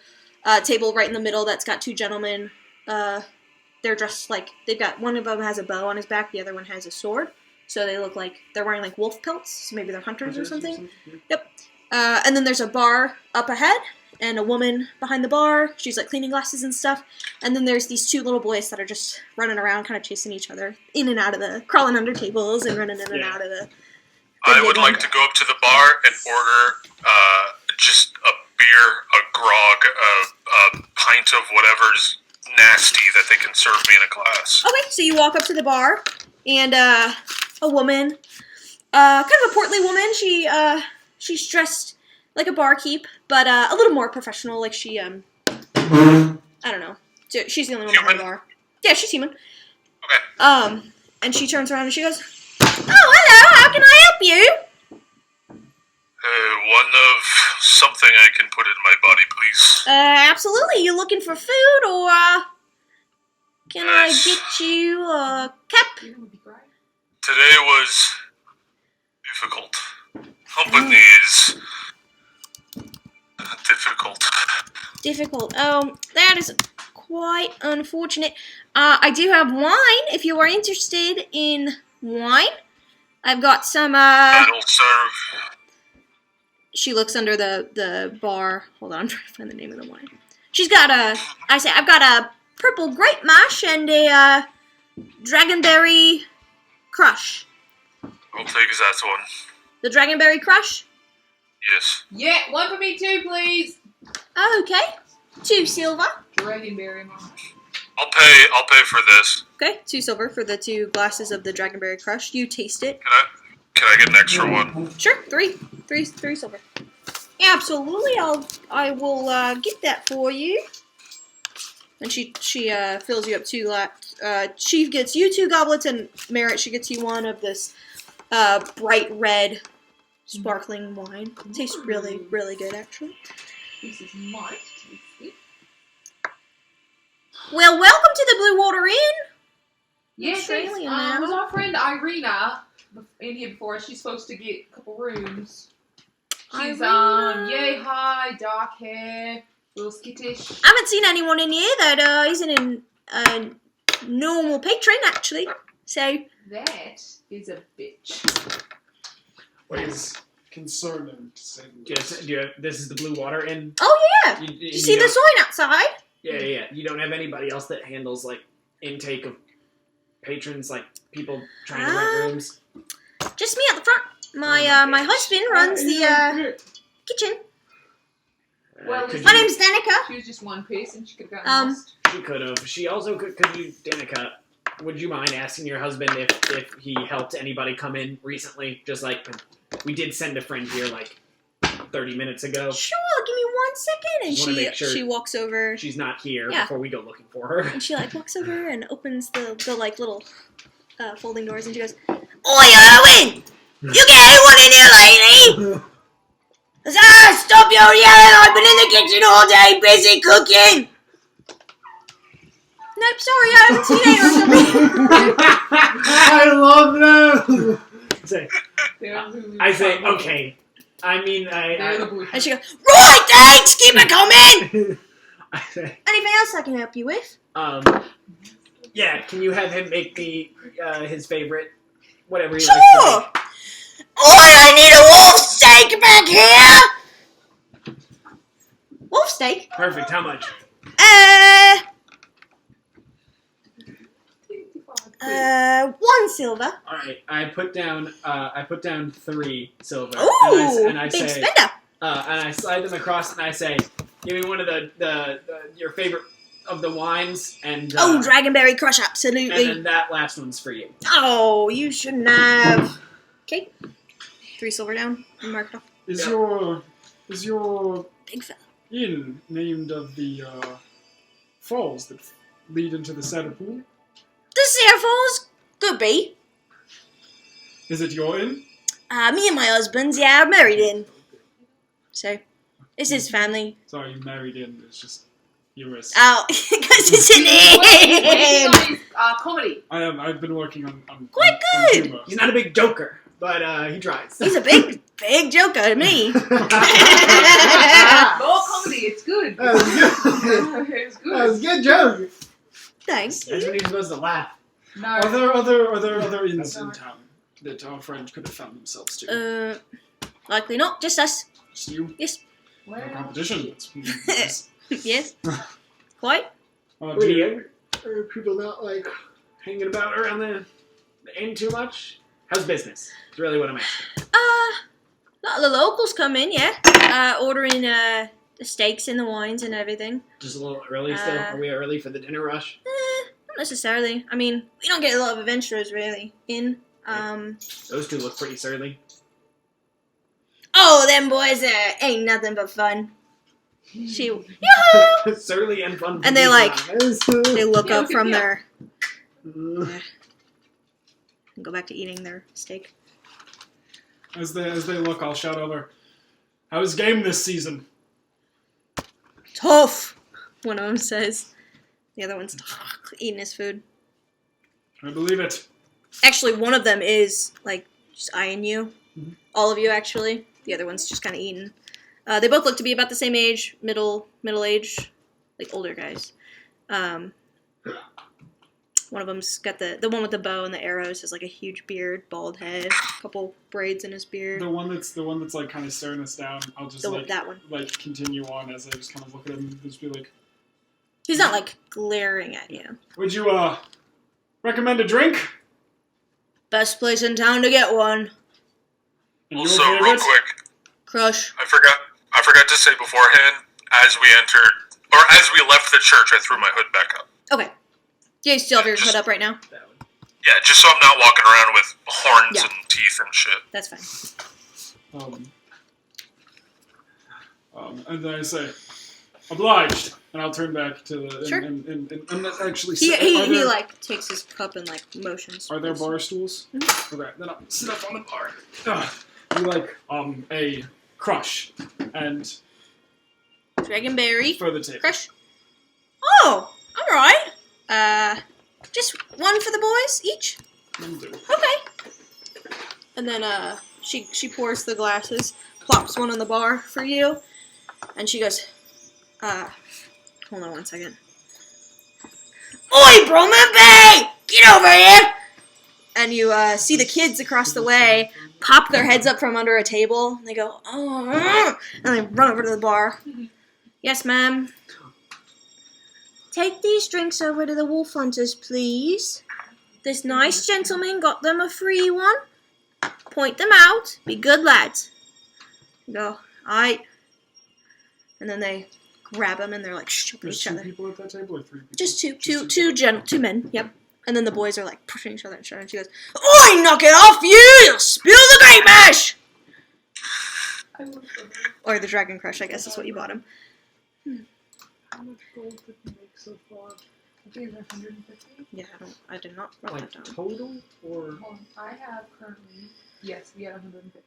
table right in the middle that's got 2 gentlemen. They're dressed like, they've got, one of them has a bow on his back, the other one has a sword. So they look like they're wearing like wolf pelts, so maybe they're hunters or something. Yep. And then there's a bar up ahead, and a woman behind the bar. She's like cleaning glasses and stuff. And then there's these 2 little boys that are just running around, kind of chasing each other in and out of the, crawling under tables and running in and out of the.
I would like to go up to the bar and order just a beer, a grog, a pint of whatever's nasty that they can serve me in a glass.
Okay, so you walk up to the bar, and a woman, kind of a portly woman. She's dressed like a barkeep, but a little more professional. Like she, I don't know. She's the only one behind the bar. Yeah, she's human.
Okay.
And she turns around and she goes, "Oh, hello. How can I help you?"
One of something I can put in my body, please.
Absolutely. You looking for food, or can I
Nice.
get you a cap?
That would be great.
Today was difficult. Company is difficult.
Difficult. Oh, that is quite unfortunate. I do have wine if you are interested in wine. I've got some,
That'll serve.
She looks under the bar. Hold on, I'm trying to find the name of the wine. She's got I've got a purple grape mash and a, dragonberry crush.
I'll take that one.
The dragonberry crush?
Yes.
Yeah, one for me too, please.
Okay. 2 silver.
Dragonberry mash.
I'll pay for this.
Okay, 2 silver for the 2 glasses of the dragonberry crush. You taste it.
Can I get an extra one?
Sure, 3 silver. Absolutely, I will get that for you. And she fills you up 2 she gets you 2 goblets, and Merritt, she gets you 1 of this bright red sparkling wine. It tastes really, really good, actually.
This is might tasty.
Well, welcome to the Blue Water Inn.
Yeah,
Australian
thanks.
now.
Was our friend Irina in here before? She's supposed to get a couple rooms. She's
Irina.
yay high, dark hair, a little skittish.
I haven't seen anyone in here that isn't a normal patron, actually. So,
That is a bitch.
What is concerning to say the least.
This is the Blue Water Inn.
oh yeah,
You,
you see the sign outside?
Yeah. You don't have anybody else that handles like intake of patrons, like people trying to rent rooms.
Just me at the front. My husband runs the kitchen.
Well,
Could
My
you-
name's Danica.
She was just one piece and she could have gotten lost.
She could have. She also could you, Danica, would you mind asking your husband if he helped anybody come in recently? Just like, we did send a friend here like 30 minutes ago.
Sure, give me 1 second. And
Just wanna make sure
she walks over.
She's not here
Yeah.
before we go looking for her.
And she like walks over and opens the like little folding doors, and she goes, "Oi, Owen! You get anyone in here lately?" Stop your yelling! I've been in the kitchen all day, busy cooking. Nope, sorry, I haven't seen it or something.
I love them.
They're who-
I say, okay. I mean,
They're the
I,
blue.
And she goes, "Right, thanks, keep it coming."
I say,
Anything else I can help you with?
yeah. Can you have him make me his favorite, whatever he
Sure.
likes to make?
I need a wolf steak back here. Wolf steak?
Perfect. How much?
1 silver.
All right. I put down 3 silver.
Ooh,
and I
big
say,
spender.
and I slide them across, and I say, give me one of the your favorite of the wines, and
Dragonberry Crush,
and
absolutely.
then that last one's for you.
Oh, you shouldn't have. Okay. 3 silver down. Mark it off.
Is
Yeah.
your
Big fella.
inn named of the falls that lead into the Saddle Pool?
The Sierra Falls? Could be.
Is it your inn?
Me and my husband's, yeah, married in. So, it's his family.
Sorry, you married in. It's just humorous.
Oh, because it's an
What's
inn.
his comedy?
I've been working on
Quite
on
good.
humor.
He's not a big joker, but he tries.
He's a big joker to me.
More comedy, it's good. It's good.
That was a good joke.
Thanks.
That's when you're supposed to laugh.
No.
Are there other inns in town that our friend could have found themselves to?
Likely not. Just us.
Just you?
Yes.
No
Well,
competition. That's
Yes. Quite.
do you-
Really? Are people not like hanging about around the inn too much? How's business? That's really what I'm asking.
A lot of the locals come in, yeah. Ordering the steaks and the wines and everything.
Just a little early still. Are we early for the dinner rush?
Not necessarily. I mean, we don't get a lot of adventurers really in.
Those two look pretty surly.
Oh, them boys ain't nothing but fun. She,
Surly and fun.
And they, like,
Yes.
they look
Yeah,
up
okay,
from
yeah.
their, and go back to eating their steak.
As they look, I'll shout over. How's game this season?
Tough, one of them says. The other one's eating his food.
I believe it.
Actually, one of them is, like, just eyeing you.
Mhm.
All of you, actually. The other one's just kind of eating. They both look to be about the same age, middle age, like older guys. One of them's got the one with the bow and the arrows has like a huge beard, bald head, a couple braids in his beard.
The one that's like kind of staring us down. I'll just
That one.
like continue on as I just kind of look at him and just be like,
He's not like glaring at you.
would you recommend a drink?
Best place in town to get one.
And
Also,
your
real
favorite?
quick,
Crush.
I forgot to say beforehand, as we entered, or as we left the church, I threw my hood back up.
Okay. Yeah, you still have your hood up right now?
Yeah, just so I'm not walking around with horns
Yeah.
and teeth and shit.
That's fine.
And then I say, obliged, and I'll turn back to the.
Sure.
And that's actually.
He like takes his cup and like motions.
Are there bar stools?
Mm-hmm.
Okay, then I'll sit up on the bar. You like a crush and
Dragonberry.
for the table.
Crush. Oh, all right. Just one for the boys each.
Will do.
Okay. And then she pours the glasses, plops one on the bar for you, and she goes, hold on one second. Oi, Broman Bay! Get over here! And you see the kids across the way pop their heads up from under a table, and they go, oh, and they run over to the bar. Yes, ma'am. Take these drinks over to the Wolf Hunters, please. This nice gentleman got them a free one. Point them out. Be good lads. You go, alright. And then they grab them and they're like shoving
There's
each
two
other.
people at that table or 3 people?
Just two men. Yep. And then the boys are like pushing each other and shouting. And she goes, oi, knock it off, you! You'll spill the great mash! Or the Dragon Crush, I guess is what you bought him.
How much gold did we make so far?
I think it's 150.
Yeah, I did not write
Like
that down.
total or
I have currently, yes, we had 150.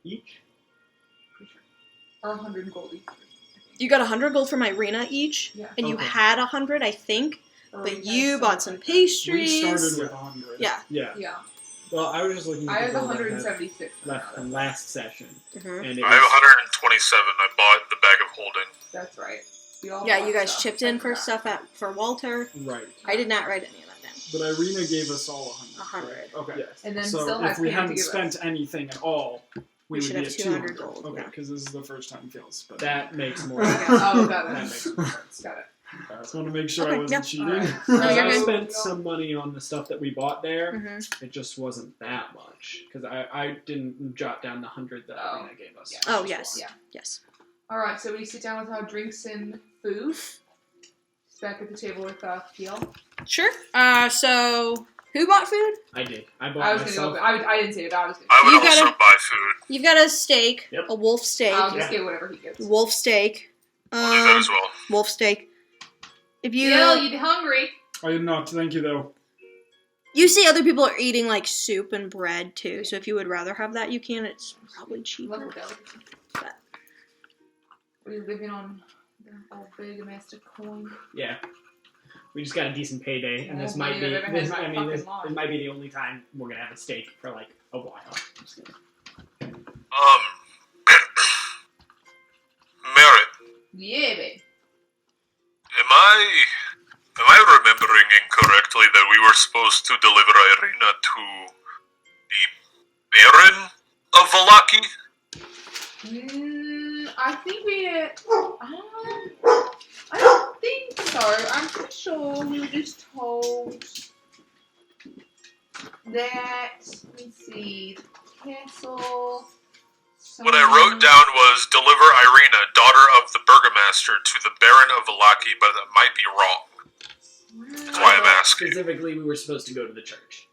each?
Pretty sure. Or 100 gold each. I think.
You got 100 gold from Irina each,
Yeah.
and you
Okay.
had 100, I think,
Or
but
we had
you
some
bought some
like that.
pastries.
We started with 100.
Yeah.
Yeah.
Yeah.
Well, I was just looking at
I
the
have
gold I had
176.
left from last session,
Mhm.
and it
I have
was
127. I bought the bag of holding.
That's right. We all
Yeah,
bought
you guys
stuff.
chipped in
I
for
forgot.
stuff for Walter.
right.
I did not write any of that down.
But Irina gave us all 100.
100.
Okay.
Yes.
And then
So
still
if
has
we
payment to
hadn't
give
spent
us.
anything at all, we
should
would
have
be at
200
200
gold,
Okay,
yeah.
because this is the first time Phil's. But
That makes more
Okay.
sense.
Oh, got
That
it.
makes more sense.
Got it.
I just want to make sure
Okay,
I wasn't
yeah.
cheating.
Alright.
No,
Because
you're
I
good.
spent some money on the stuff that we bought there.
Mm-hmm.
It just wasn't that much because I didn't jot down the 100 that
Oh.
Irina gave us.
Yeah.
Oh,
Which is
yes.
why.
Yeah.
Yes.
All right, so we sit down with our drinks and food. He's back at the table with Theo.
Sure. So, who bought food?
I did. I bought
I was
myself.
gonna go. I didn't say it. I was gonna.
I would
You
also
gotta-
buy food.
You've got a steak.
Yep.
A wolf steak.
I'll just
Yeah.
get whatever he gives.
Wolf steak.
I'll do that as well.
Wolf steak. If you
You hungry?
I am not. Thank you, though.
you see other people are eating like soup and bread too, so if you would rather have that, you can. It's probably cheaper.
Love the delicacy.
But-
Are you living on the old big domestic coin?
Yeah. We just got a decent payday, and
Well,
this might
money
be.
that I've
This,
had
I
in
mean,
my
this,
fucking
this might be the only time we're gonna have a steak for like a while.
Merritt,
Yeah, babe.
am I remembering incorrectly that we were supposed to deliver Irina to the Baron of Valaki?
I think I don't think so. I'm pretty sure we were just told that. Let me see. Castle.
What I wrote down was deliver Irina, daughter of the Burgomaster, to the Baron of Valaki, but that might be wrong. That's why I'm asking.
Specifically, we were supposed to go to the church.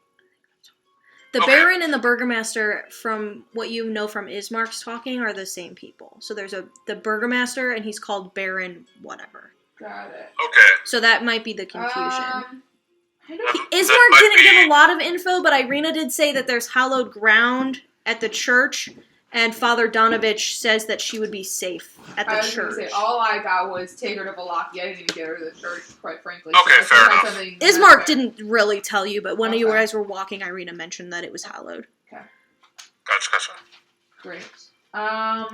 The
Okay.
Baron and the Burgomaster, from what you know from Ismark's talking, are the same people. So there's the Burgomaster, and he's called Baron whatever.
Got it.
Okay.
So that might be the confusion.
I don't.
That
Ismark
might
didn't
be-
give a lot of info, but Irina did say that there's hallowed ground at the church, and Father Donovich says that she would be safe at the
I was
church.
gonna say all I got was take her to Valaki. I didn't even get her to the church, quite frankly.
Okay,
So
fair
I had
enough.
something-
Ismark didn't really tell you, but when you
Okay.
guys were walking, Irina mentioned that it was hallowed.
Gotcha.
Great. All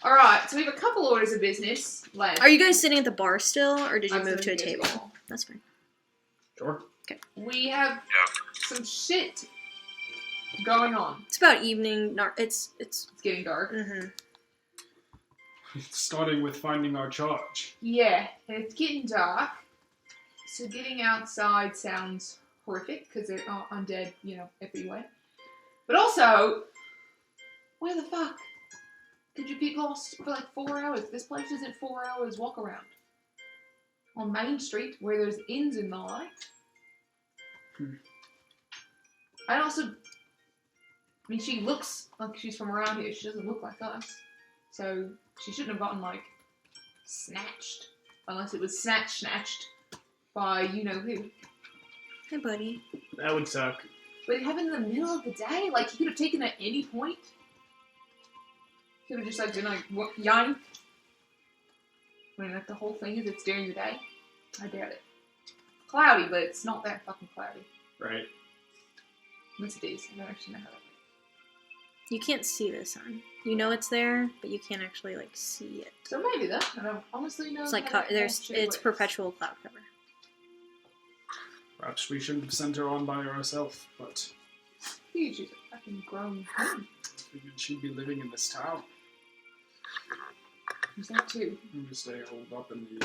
right. So we have a couple orders of business left.
Are you guys sitting at the bar still, or did you
I'm
move to a
sitting at the
table? That's fine.
Sure.
We have
Yeah.
some shit going on.
It's about evening. It's.
It's getting dark.
Mm-hmm.
Starting with finding our charge.
Yeah, and it's getting dark. So getting outside sounds horrific because there are undead, everywhere. But also, where the fuck did you get lost for like 4 hours? This place isn't 4 hours walk around. On Main Street, where there's inns and the like. And also, she looks like she's from around here. She doesn't look like us. So she shouldn't have gotten, snatched. Unless it was snatched by you-know-who.
Hey, buddy.
That would suck.
But it happened in the middle of the day? Like, he could have taken it at any point? Could have just, been yank? The whole thing is it's during the day? I doubt it. Cloudy, but it's not that fucking cloudy.
Right.
Unless it is. I don't actually know how that
You can't see the sun. You know it's there, but you can't actually see it.
So maybe that. I don't honestly know.
It's
how that shit
it's
works.
perpetual cloud cover.
Perhaps we shouldn't have sent her on by herself, but
Huge, she's a fucking grown woman.
figured she'd be living in this town.
Who's that too?
And we stay holed up in the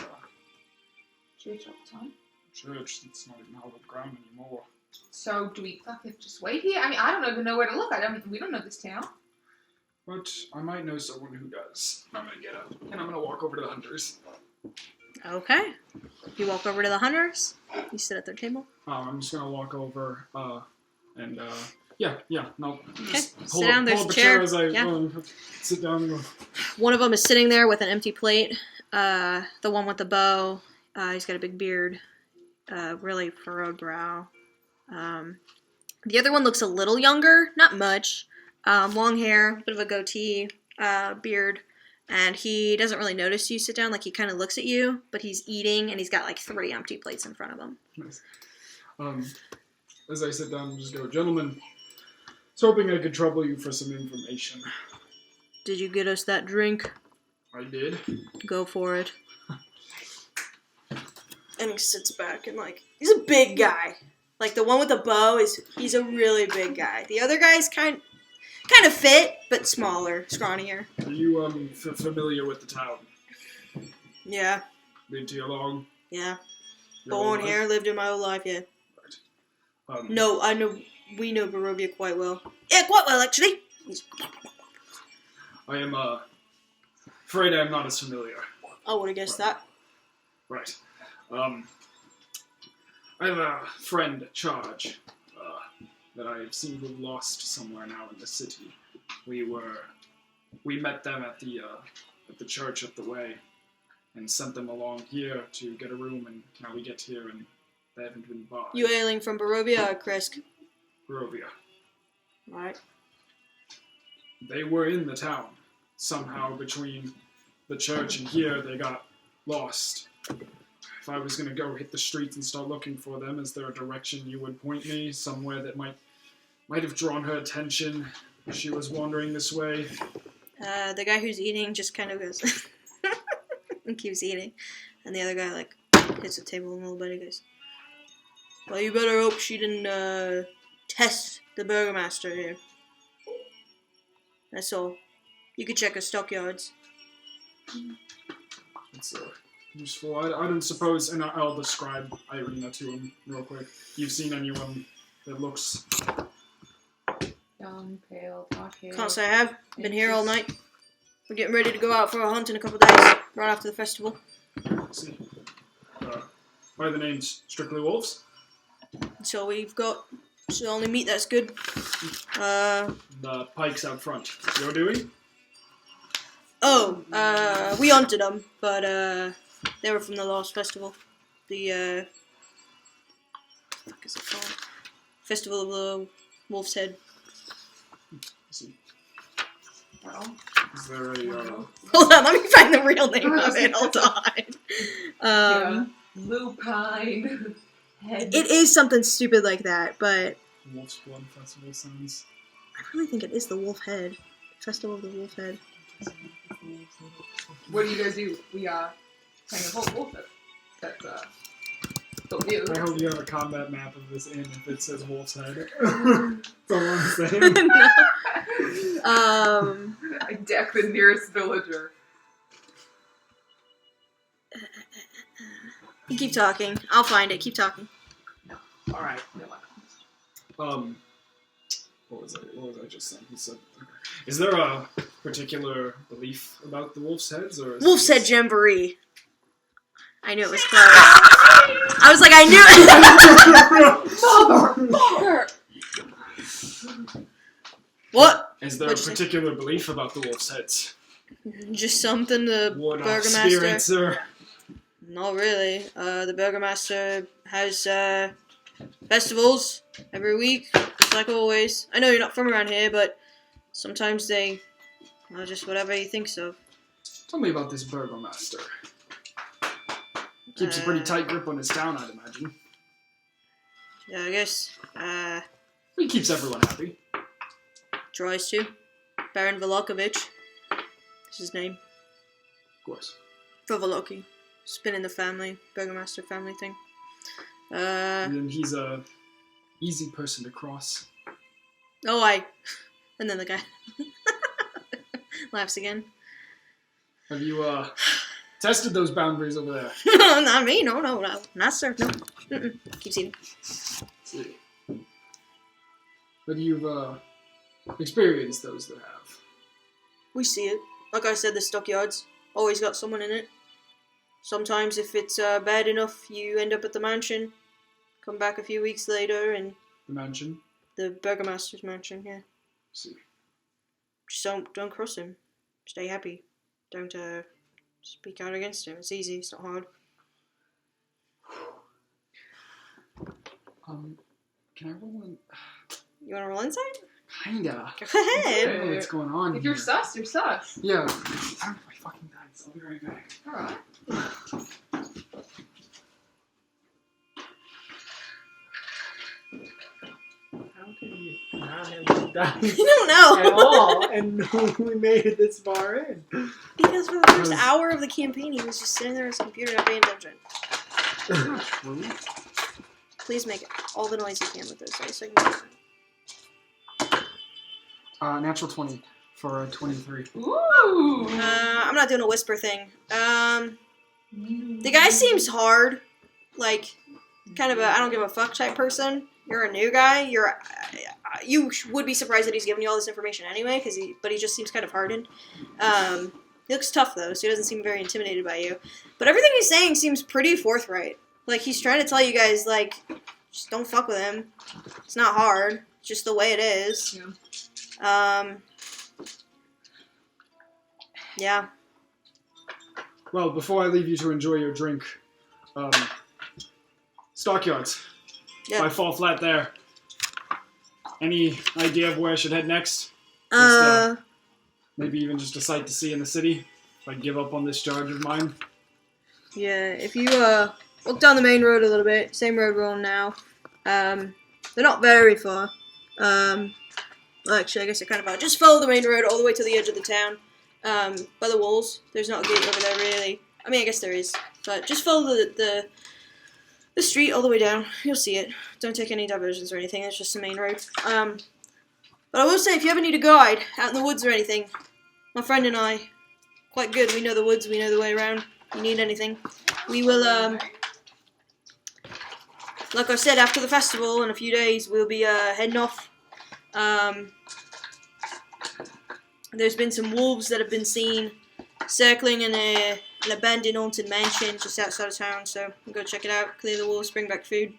Church all the time.
church that's not even hallowed ground anymore.
So do we fucking just wait here? I mean, I don't even know where to look. We don't know this town.
But I might know someone who does. I'm gonna get up and I'm gonna walk over to the hunters.
Okay. You walk over to the hunters. You sit at their table.
I'm just gonna walk over and no.
Okay. Sit down. There's a chair.
As I
Yeah.
sit down and go,
One of them is sitting there with an empty plate. The one with the bow. He's got a big beard. Really furrowed brow. The other one looks a little younger. Not much. Long hair. Bit of a goatee. Beard. And he doesn't really notice you sit down. He kind of looks at you. But he's eating. And he's got 3 empty plates in front of him.
nice. As I sit down and just go, gentlemen, I was hoping I could trouble you for some information.
Did you get us that drink?
I did.
Go for it.
And he sits back and he's a big guy. The one with the bow he's a really big guy. The other guy's kind of fit, but smaller, scrawnier.
Are you familiar with the town?
Yeah,
Been to you long?
yeah.
Your whole
Born
life?
here, lived here my whole life, yeah.
Right.
No, we know Barovia quite well. Yeah, quite well, actually.
I am afraid I'm not as familiar.
I would have guessed that.
Right. I have a friend at charge that I have seen who lost somewhere now in the city. We met them at the church up the way and sent them along here to get a room, and now we get here and they haven't been by.
You hailing from Barovia or Krisk?
Barovia.
Right.
They were in the town. Somehow between the church and here they got lost. If I was going to go hit the streets and start looking for them, is there a direction you would point me? Somewhere that might have drawn her attention if she was wandering this way?
The guy who's eating just kind of goes and keeps eating. And the other guy, hits the table a little bit and goes, well, you better hope she didn't, test the burgomaster here. That's all. You could check her stockyards.
It's useful. I don't suppose, and I'll describe Irina to him real quick. You've seen anyone that looks...
Young, pale, dark hair.
Can't say I have. Been here all night. We're getting ready to go out for a hunt in a couple of days, right after the festival.
See, by the names Strictly Wolves?
So we've got It's the only meat that's good.
The pikes out front. You're doing?
We hunted them, but they were from the last festival. The what the fuck is it called? Festival of the Wolf's Head.
See.
Well,
Is there a
Hold on, let me find the real name of it. Hold on.
yeah. Lupine head.
It is something stupid like that, but
Wolf's Blood Festival sounds?
I really think it is the Wolf Head. Festival of the Wolf Head.
What do you guys do? We hang a whole wolf that's so new.
I hope you have a combat map of this inn if it says Wolf's Head. That's all I'm saying.
I deck the nearest villager.
You keep talking. I'll find it. Keep talking.
Alright. What was I just saying? He said, is there a particular belief about the wolf's heads, or is
Wolf's
it
Head Jamboree. I knew it was close. I was like, I knew it!
Mother!
What?
Is there a
What'd you say?
particular belief about the wolf's heads?
Just something the
What
burgomaster...
spirits or...
Not really. The burgomaster has festivals every week, just like always. I know you're not from around here, but sometimes they are just whatever he thinks of.
Tell me about this burgomaster. Keeps a pretty tight grip on his town, I'd imagine.
Yeah, I guess.
He keeps everyone happy.
Tries to. Baron Volokovich is his name.
Of course.
Voloki. It's been in the family, burgomaster family thing.
And he's a easy person to cross.
And then the guy laughs again.
Have you, tested those boundaries over there?
Not me, no, not sir, no. Keep eating.
See. But you've, experienced those that have.
We see it. Like I said, the stockyards always got someone in it. Sometimes if it's bad enough, you end up at the mansion, come back a few weeks later, and...
The mansion?
The burgomaster's mansion, yeah.
See.
Just don't cross him. Stay happy. Don't speak out against him. It's easy, it's not hard.
Can I roll in?
You wanna roll inside?
Kinda.
Go
I
ahead.
don't know what's going on
If
here.
you're sus, you're sus.
Yeah. I don't have my fucking dice. I'll be right back.
Alright.
How can you not have dice
You don't know.
at all and know we made it this far in?
Because for the first hour of the campaign, he was just sitting there at his computer not paying attention.
Not true.
Please make all the noise you can with this dice so I can get it.
Natural 20 for 23.
Ooh!
I'm not doing a whisper thing. The guy seems hard. Like, kind of a I don't give a fuck type person. You're a new guy. You would be surprised that he's giving you all this information anyway, but he just seems kind of hardened. He looks tough though, so he doesn't seem very intimidated by you. But everything he's saying seems pretty forthright. Like he's trying to tell you guys, like, just don't fuck with him. It's not hard. It's just the way it is.
Yeah.
Yeah.
Well, before I leave you to enjoy your drink, stockyards.
Yeah.
If I fall flat there, any idea of where I should head next? Just, maybe even just a sight to see in the city. If I give up on this charge of mine.
Yeah, if you look down the main road a little bit, same road we're on now, they're not very far. Well, actually, I guess they're kind of far. Just follow the main road all the way to the edge of the town, by the walls. There's not a gate over there, really. I mean, I guess there is, but just follow the street all the way down. You'll see it. Don't take any diversions or anything. It's just the main road. But I will say, if you ever need a guide out in the woods or anything, my friend and I, quite good. We know the woods. We know the way around. If you need anything, we will, like I said, after the festival in a few days, we'll be heading off. There's been some wolves that have been seen circling in an abandoned haunted mansion just outside of town, so we'll go check it out, clear the wolves, bring back food.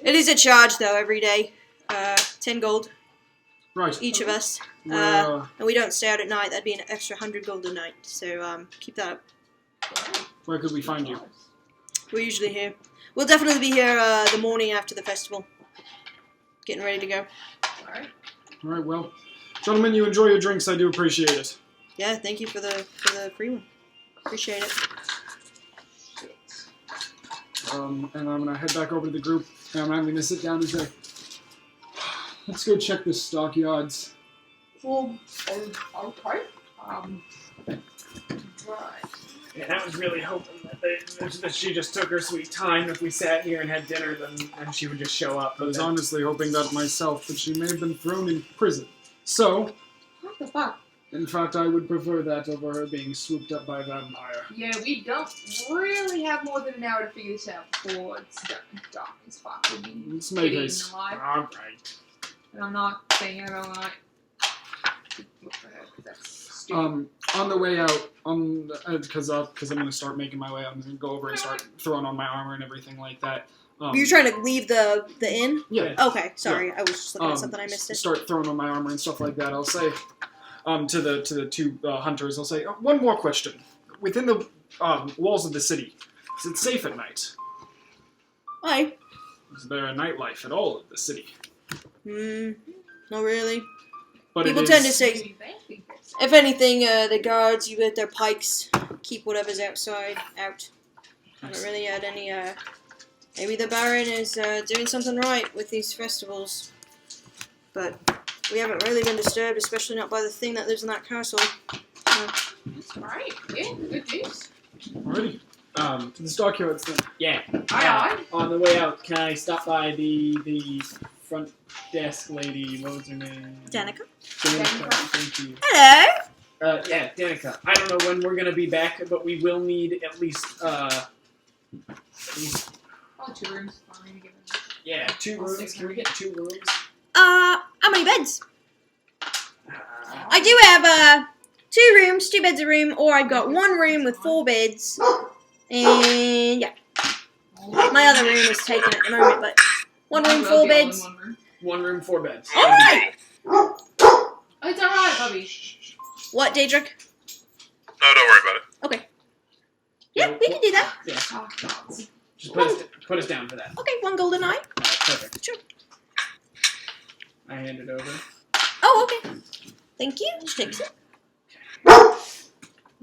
It is a charge, though, every day.
10 gold
Right.
each of us.
Where,
And we don't stay out at night. That'd be an extra 100 gold a night. So keep that up.
where could we find you?
We're usually here. We'll definitely be here the morning after the festival. Getting ready to go.
Alright.
All right, well, gentlemen, you enjoy your drinks. I do appreciate it.
Yeah, thank you for the free one. Appreciate it.
And I'm gonna head back over to the group, and I'm gonna sit down and say, "Let's go check the stockyards."
Well, okay. Right.
And I was really hoping that she just took her sweet time. If we sat here and had dinner, then she would just show up.
I was
But then-
honestly hoping that myself, but she may have been thrown in prison. So,
What the fuck?
in fact, I would prefer that over her being swooped up by a vampire.
Yeah, we don't really have more than an hour to figure this out before it's dark as fuck. We'll be
Let's make
getting
haste.
alive.
All right.
And I'm not staying out all night to look for her, 'cause that's stupid.
On the way out, because I'm gonna start making my way out, I'm gonna go over and start throwing on my armor and everything like that.
You're trying to leave the inn?
Yeah.
Okay, sorry. I was just looking at something. I missed it.
Start throwing on my armor and stuff like that. I'll say, to the two hunters, I'll say, one more question. Within the walls of the city, is it safe at night?
Why?
Is there a nightlife at all in the city?
Not really.
But
People
it
tend
is-
to say, if anything, the guards, you with their pikes, keep whatever's outside out. Haven't really had any, maybe the Baron is doing something right with these festivals. But we haven't really been disturbed, especially not by the thing that lives in that castle.
Alright, yeah, good news.
Alrighty. To the stockyards then.
Yeah.
Aye,
On the way out, can I stop by the front desk lady? What was her name?
Danica?
Danica. Thank you.
Hello!
Yeah, Danica. I don't know when we're gonna be back, but we will need at least
Oh, 2 rooms. Fine, give it.
yeah, 2 rooms. Can we get 2 rooms?
How many beds? I do have, 2 rooms, 2 beds a room, or I've got 1 room with 4 beds. And, yeah. My other room is taken at the moment, but 1 room, 4 beds.
1 room, 4 beds.
Alright!
Oh, it's alright, Bubby.
What, Daedric?
No, don't worry about it.
Okay. Yeah, we can do that.
Yeah,
Oh, God.
just put us down for that.
Okay, 1 golden eye.
Perfect.
Sure.
I hand it over.
Oh, okay. Thank you. Just takes it.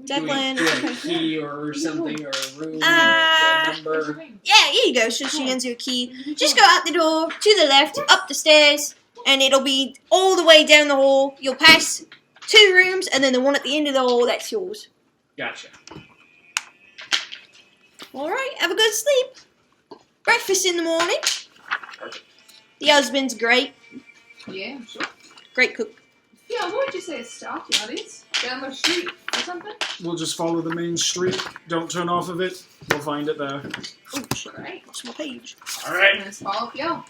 Declan.
Do we have a
Okay.
key or something or a room or
Uh,
a number?
Yeah, here you go. So she hands you a key. Just go out the door, to the left, up the stairs, and it'll be all the way down the hall. You'll pass 2 rooms, and then the one at the end of the hall, that's yours.
Gotcha.
Alright, have a good sleep. Breakfast in the morning. The husband's great.
Yeah, I'm sure.
Great cook.
Yeah, what would you say a stockyard is? Down the street or something?
We'll just follow the main street. Don't turn off of it. We'll find it there.
Oh, shit.
Alright.
Lost my page.
Alright.
Let's follow up, yo.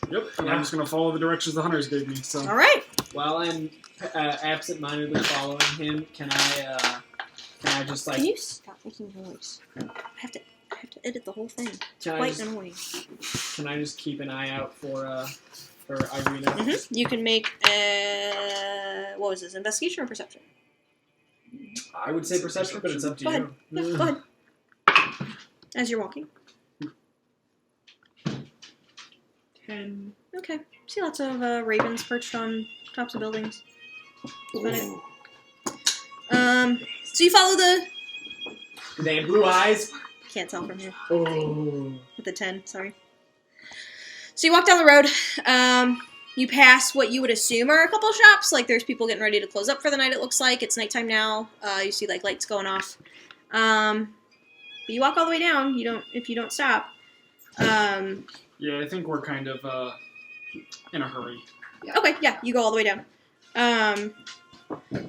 Yep. And I'm just gonna follow the directions the hunters gave me. So.
Alright.
While I'm absent-mindedly following him, can I just like
Can you stop making noise? I have to edit the whole thing. It's
can I
quite
just,
annoying.
can I just keep an eye out for Irina?
You can make what was this? Investigation or perception?
I would say perception, but it's up to
Go ahead.
you.
Yeah, go ahead. As you're walking.
10.
Okay. See lots of ravens perched on tops of buildings. That's about it. So you follow the.
Do they have blue eyes?
Can't tell from here.
Oh.
With the 10, sorry. So you walk down the road. You pass what you would assume are a couple shops. Like there's people getting ready to close up for the night. It looks like it's nighttime now. You see like lights going off. But you walk all the way down. If you don't stop.
Yeah, I think we're kind of in a hurry.
Okay, yeah, you go all the way down.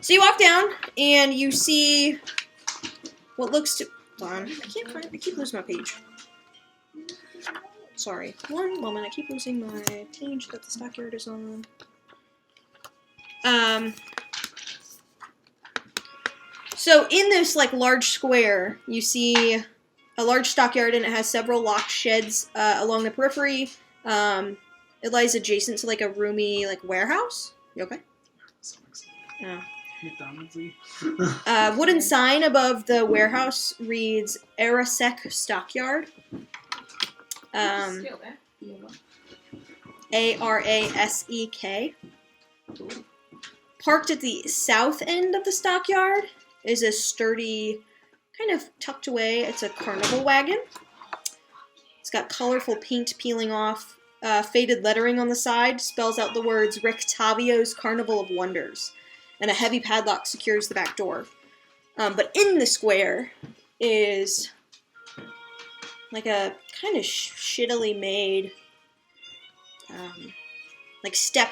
So you walk down and you see what looks to. Hold on, I keep losing my page. Sorry, one moment. I keep losing my page that the stockyard is on. So in this like large square, you see a large stockyard, and it has several locked sheds along the periphery. It lies adjacent to like a roomy like warehouse. You okay? Yeah. Wooden sign above the warehouse reads Arasek Stockyard.
Scale that.
Arasek. Parked at the south end of the stockyard is a sturdy, kind of tucked away, it's a carnival wagon. It's got colorful paint peeling off, faded lettering on the side, spells out the words Rictavio's Carnival of Wonders, and a heavy padlock secures the back door. But in the square is like a kind of shittily made like step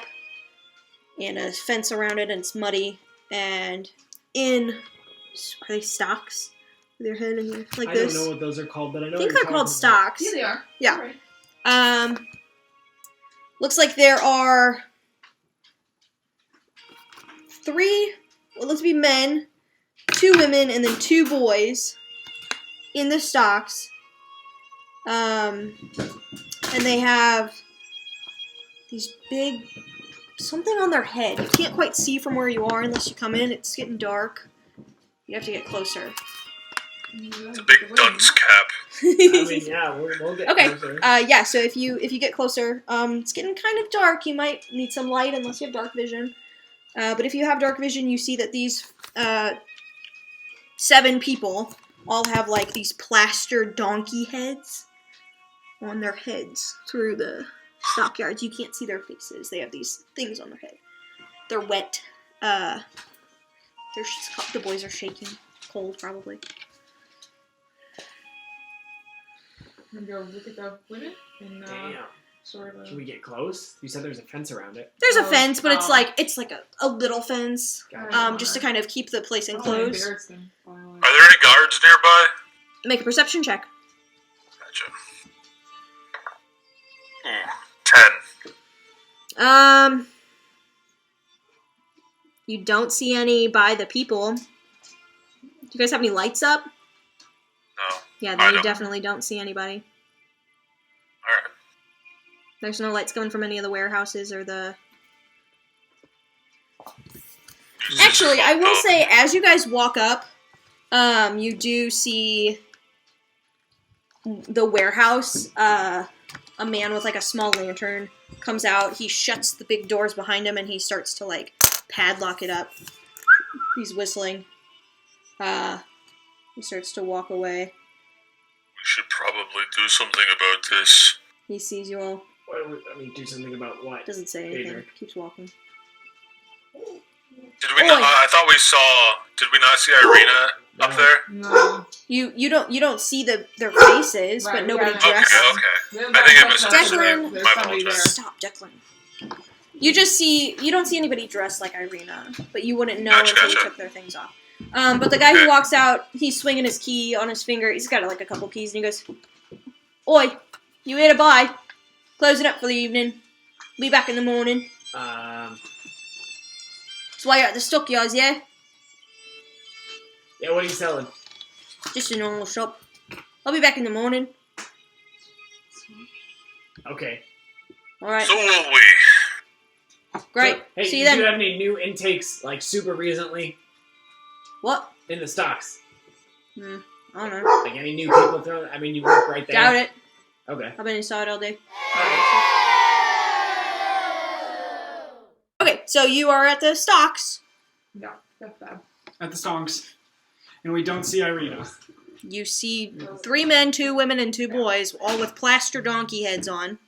and a fence around it, and it's muddy. And are they stocks? With your head in here, like this.
I don't know what those are called, but I know.
I think they're called stocks.
Yeah, they are.
Yeah.
Right.
Looks like there are 3, what looks to be men, 2 women, and then 2 boys in the stocks. And they have these big, something on their head. You can't quite see from where you are unless you come in. It's getting dark. You have to get closer.
It's a big dunce cap.
I mean, yeah, we'll get
Okay.
closer.
Yeah. So if you get closer, it's getting kind of dark. You might need some light unless you have dark vision. But if you have dark vision, you see that these 7 people all have like these plaster donkey heads on their heads through the stockyards. You can't see their faces. They have these things on their head. They're wet. The boys are shaking, cold probably.
I'm gonna go look at the women and
Damn.
sort of.
Should we get close? You said there's a fence around it.
There's a
Oh,
fence, but it's
oh.
like a little fence,
Gotcha.
just to kind of keep the place
I don't
enclosed.
embarrass them. Finally.
Are there any guards nearby?
Make a perception check.
Gotcha. 10.
You don't see any by the people. Do you guys have any lights up?
No.
Yeah,
I
then you
don't.
definitely don't see anybody.
Alright.
There's no lights coming from any of the warehouses or the... Actually, I will say, as you guys walk up, you do see the warehouse. A man with like a small lantern comes out. He shuts the big doors behind him and he starts to like padlock it up. He's whistling. He starts to walk away.
We should probably do something about this.
He sees you all.
Do something about what?
Doesn't say anything.
Either.
Keeps walking.
Did we
Oi.
not? I thought we saw. Did we not see Irina up there?
No.
You don't see their faces,
Right,
but
we
nobody
haven't-
dressed.
Okay.
There's
I think
no
I
question
misunderstood.
There's
My
somebody there.
apologies.
Stop, Declan. You don't see anybody dressed like Irina, but you wouldn't know
Gotcha,
until you
gotcha.
took their things off. But the guy who
Okay.
walks out, he's swinging his key on his finger. He's got like a couple keys, and he goes, "Oi, you here to buy? Closing up for the evening. Be back in the morning. That's why you're at the stockyards, yeah?
Yeah, what are you selling?
Just a normal shop. I'll be back in the morning.
Okay.
All right,
So will we.
great.
So, hey,
See you
do
then.
you have any new intakes, like super recently,
What?
in the stocks?
I don't know.
Like any new people thrown? I mean, you work right there.
Doubt it.
Okay.
I've been inside all day. Okay, so you are at the stocks.
No, that's bad.
At the stonks. And we don't see Irina.
You see 3 men, 2 women, and 2 boys, all with plaster donkey heads on.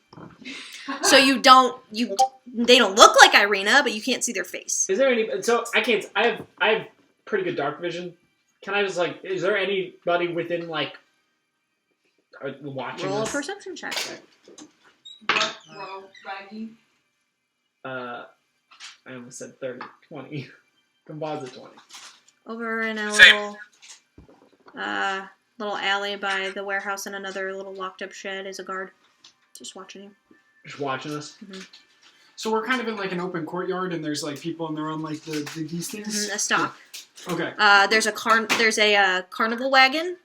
So they don't look like Irina, but you can't see their face.
Is there any? So I can't. I have pretty good dark vision. Can I just like? Is there anybody within like watching
Roll a
this?
perception check.
Roll, raggy.
I almost said 30. 20. Composite 20.
Over in a
Same.
little alley by the warehouse and another little locked up shed is a guard. Just watching you.
Just watching us.
So we're kind of in like an open courtyard, and there's like people, and they're on like these things.
A stock.
Okay.
There's a carnival wagon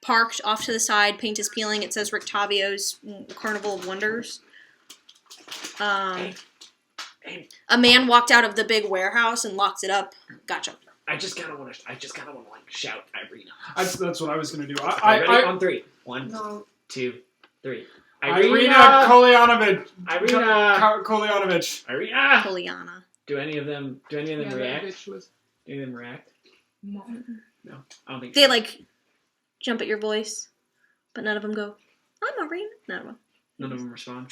parked off to the side. Paint is peeling. It says Rictavio's Carnival of Wonders. A man walked out of the big warehouse and locked it up. Gotcha.
I just kind of want to like shout Irina.
That's what I was gonna do.
Ready? On three. One,
No.
2, 3.
Irina Kolyanovich. Kolyanovich.
Irina.
Poliana.
Do any of them
Yeah,
react?
that bitch was.
Do any of them react?
No.
No, I don't think.
They
so.
like jump at your voice, but none of them go, I'm Irina. None of them.
None of them respond.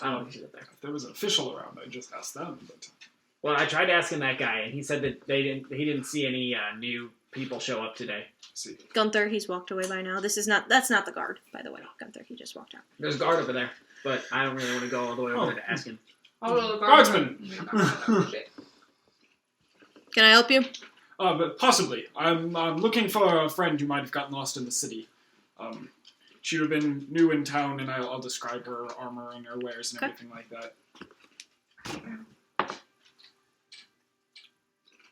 I don't think she's up there.
If there was an official around, I'd just ask them. But
Well, I tried asking that guy, and he said that he didn't see any new people show up today.
see,
Gunther, he's walked away by now. That's not the guard, by the way. Gunther, he just walked out.
There's a guard over there, but I don't really want to go all the way over there to ask him.
Oh, the
Guardsman.
Shit.
Can I help you?
but possibly, I'm looking for a friend who might have gotten lost in the city. She would have been new in town, and I'll describe her armor and her wares and
Okay.
everything like that.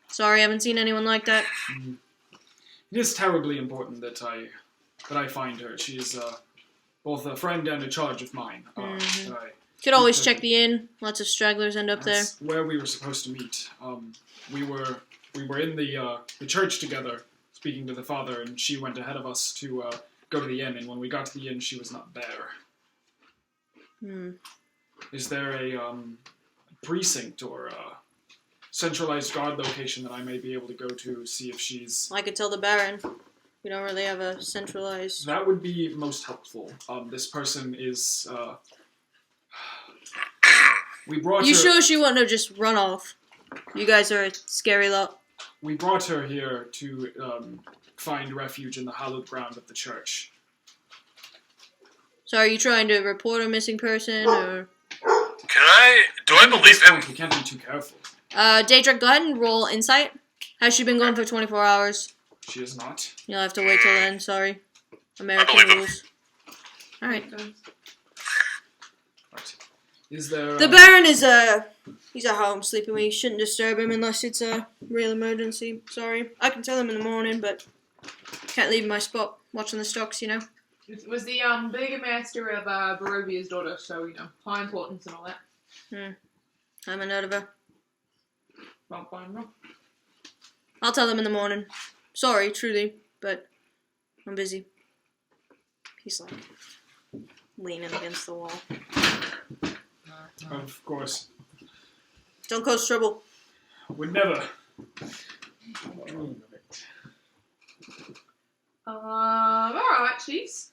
Sorry, I haven't seen anyone like that.
It is terribly important that I find her. She is both a friend and a charge of mine.
Could always check the inn. Lots of stragglers end up there.
That's where we were supposed to meet. We were in the church together, speaking to the father, and she went ahead of us to go to the inn. And when we got to the inn, she was not there. Is there a precinct or a centralized guard location that I may be able to go to see if she's...
I could tell the Baron. We don't really have a centralized...
That would be most helpful. This person is... we brought
You
her...
sure she wouldn't have just run off? You guys are a scary lot.
We brought her here to find refuge in the hallowed ground of the church.
So are you trying to report a missing person, or...
Do I believe him?
We can't be too careful.
Daedric, go ahead and roll Insight. Has she been going for 24 hours?
She is not.
You'll have to wait till then, sorry. American
believe him.
rules. Alright.
Right. Is there...
The Baron is, he's at home sleeping. We shouldn't disturb him unless it's a real emergency. Sorry. I can tell him in the morning, but can't leave my spot watching the stocks, you know.
It was the bigger master of Barovia's daughter, so high importance and all that.
I'm a note of her.
Well, fine, no.
I'll tell them in the morning. Sorry, truly, but I'm busy. He's like leaning against the wall.
Of course.
Don't cause trouble.
Would never.
Alright, chiefs.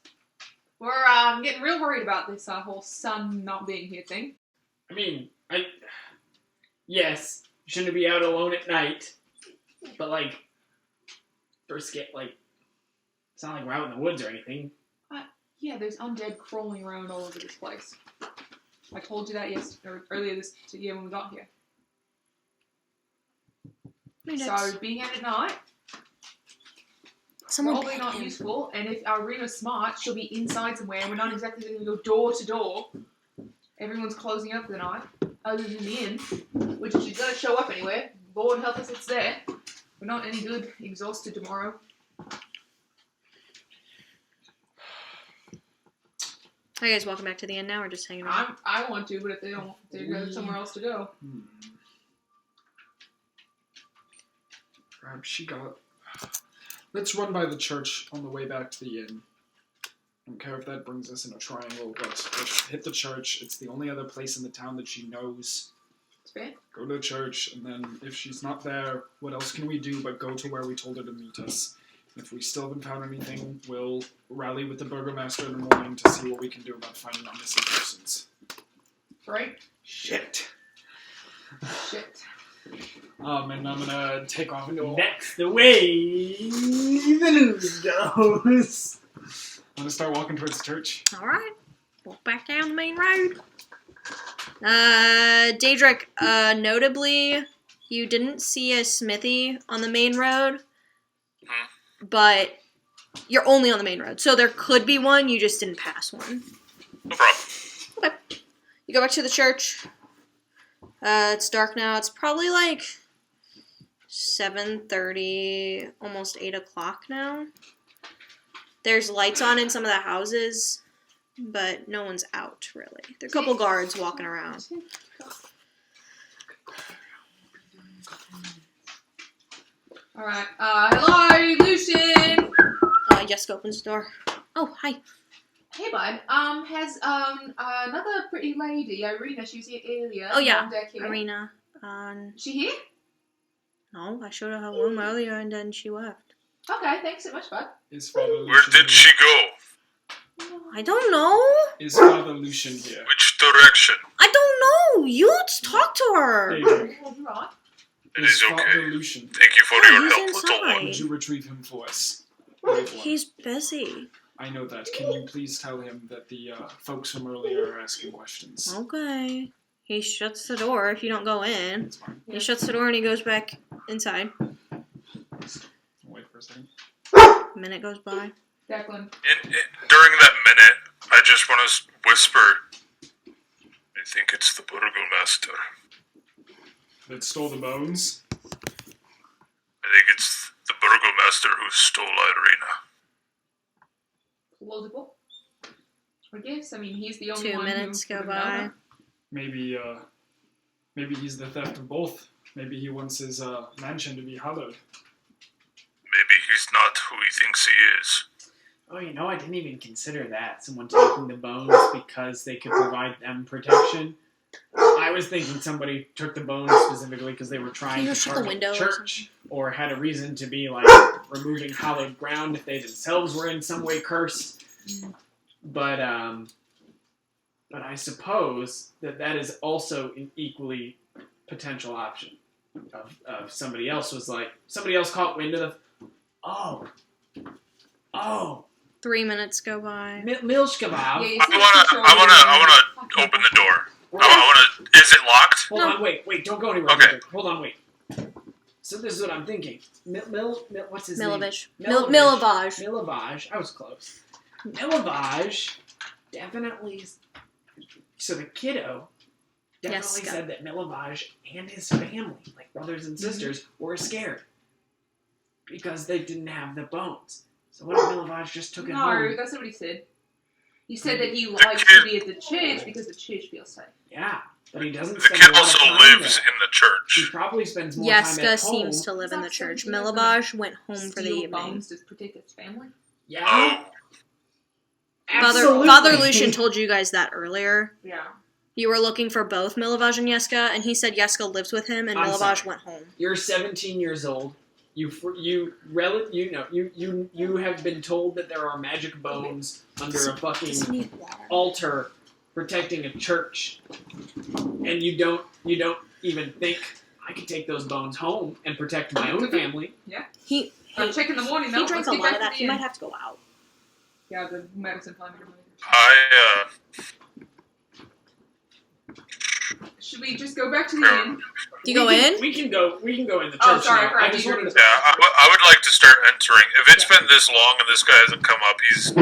We're getting real worried about this whole sun not being here thing.
I mean, yes, you shouldn't be out alone at night, but like, first it's not like we're out in the woods or anything.
Yeah, there's undead crawling around all over this place. I told you that earlier this year when we got here. So being out at night, probably not useful. And if Irina's smart, she'll be inside somewhere. We're not exactly going to go door to door. Everyone's closing up for the night, other than the inn, which she's going to show up anywhere. Lord help us, it's there. We're not any good. Exhausted tomorrow.
Are you guys walking back to the inn now, or just hanging around?
I want to, but if they don't, they go somewhere else to go.
Perhaps she got... Let's run by the church on the way back to the inn. I don't care if that brings us in a triangle, but let's hit the church. It's the only other place in the town that she knows.
It's fair.
Go to the church, and then if she's not there, what else can we do but go to where we told her to meet us? If we still haven't found anything, we'll rally with the burgomaster in the morning to see what we can do about finding our missing persons.
Right?
Shit.
Shit.
And I'm gonna take off and go.
That's the way the news goes.
I'm gonna start walking towards the church.
Alright. Walk back down the main road. Daedric, notably, you didn't see a smithy on the main road, but you're only on the main road. So there could be one, you just didn't pass one.
No problem.
Okay. You go back to the church. It's dark now. It's probably like 7:30, almost 8 o'clock now. There's lights on in some of the houses, but no one's out, really. There are a couple guards walking around.
Alright, hello, Lucian!
Jessica opens the door. Oh, hi.
Hey, bud. Has, another pretty lady, Irina, she was here earlier.
Oh, yeah.
on deck here.
Arena.
Is she here?
No, I showed her her room earlier and then she left.
Okay, thanks so much, bud.
Is Father Lucian
Where did she go?
I don't know.
Is Father Lucian here?
Which direction?
I don't know. You talk to her.
Daedric,
Right.
It is
Father
okay.
Lucian.
Thank you for
Yeah,
your
he's
help, little
inside.
one.
Would you retrieve him for us? Brave one.
He's busy.
I know that. Can you please tell him that the folks from earlier are asking questions?
Okay. He shuts the door if you don't go in.
That's fine.
He shuts the door and he goes back inside.
Wait for a second.
A minute goes by.
Declan.
During that minute, I just want to whisper. I think it's the burgomaster.
That stole the bones?
I think it's the burgomaster who stole Irina.
Plausible. I guess. I mean, he's the only
2
one
minutes
who
go
would know
by.
that.
Maybe he's the theft of both. Maybe he wants his mansion to be hallowed.
Maybe he's not who he thinks he is.
Oh, you know, I didn't even consider that. Someone taking the bones because they could provide them protection. I was thinking somebody took the bones specifically because they were trying
Can you
to
shut the
target
window or
church, or had a reason to be like removing hallowed ground if they themselves were in some way cursed. But I suppose that is also an equally potential option. Of somebody else was like somebody else caught wind of the. Oh,
3 minutes go by.
Milch kebab.
Yeah, you
I wanna open the door. Is it locked?
Hold on, wait, don't go anywhere.
Okay.
Hold on, wait. So this is what I'm thinking. What's his
Milovich.
name?
Milovage.
Milovage. I was close. Milovage definitely. So the kiddo definitely
Yes,
said that Milovage and his family, like brothers and sisters, were scared because they didn't have the bones. So what if Milovage just took it
No,
home?
that's not what he said. He said that he likes to be at the church because the church feels safe.
Yeah, but he doesn't
The
spend
kid
a lot
also
of time
lives
there.
in the
He
church.
probably spends more time
Yeska
at home.
seems to live in the
Is that
church.
something you're
Milovage went home for the
Steal
evening.
bones to protect his family?
Yeah.
Oh,
Absolutely.
Father Lucian told you guys that earlier.
Yeah.
You were looking for both Milovage and Yeska, and he said Yeska lives with him, and
I'm
Milovage
sorry.
went home.
You're 17 years old. You have been told that there are magic bones under a fucking altar protecting a church, and you don't even think I could take those bones home and protect my own family.
He
I'll check in the morning though.
he drank
Let's
a
get
lot
back
of
to
that.
the
He
inn.
might have to go out.
Yeah, the medicine plan. Should we just go back to the inn?
Do you go in?
We can go in the church
Oh, sorry,
now.
right,
I just
you're-
wanted to.
yeah, I would like to start entering. If it's been this long and this guy hasn't come up, he's.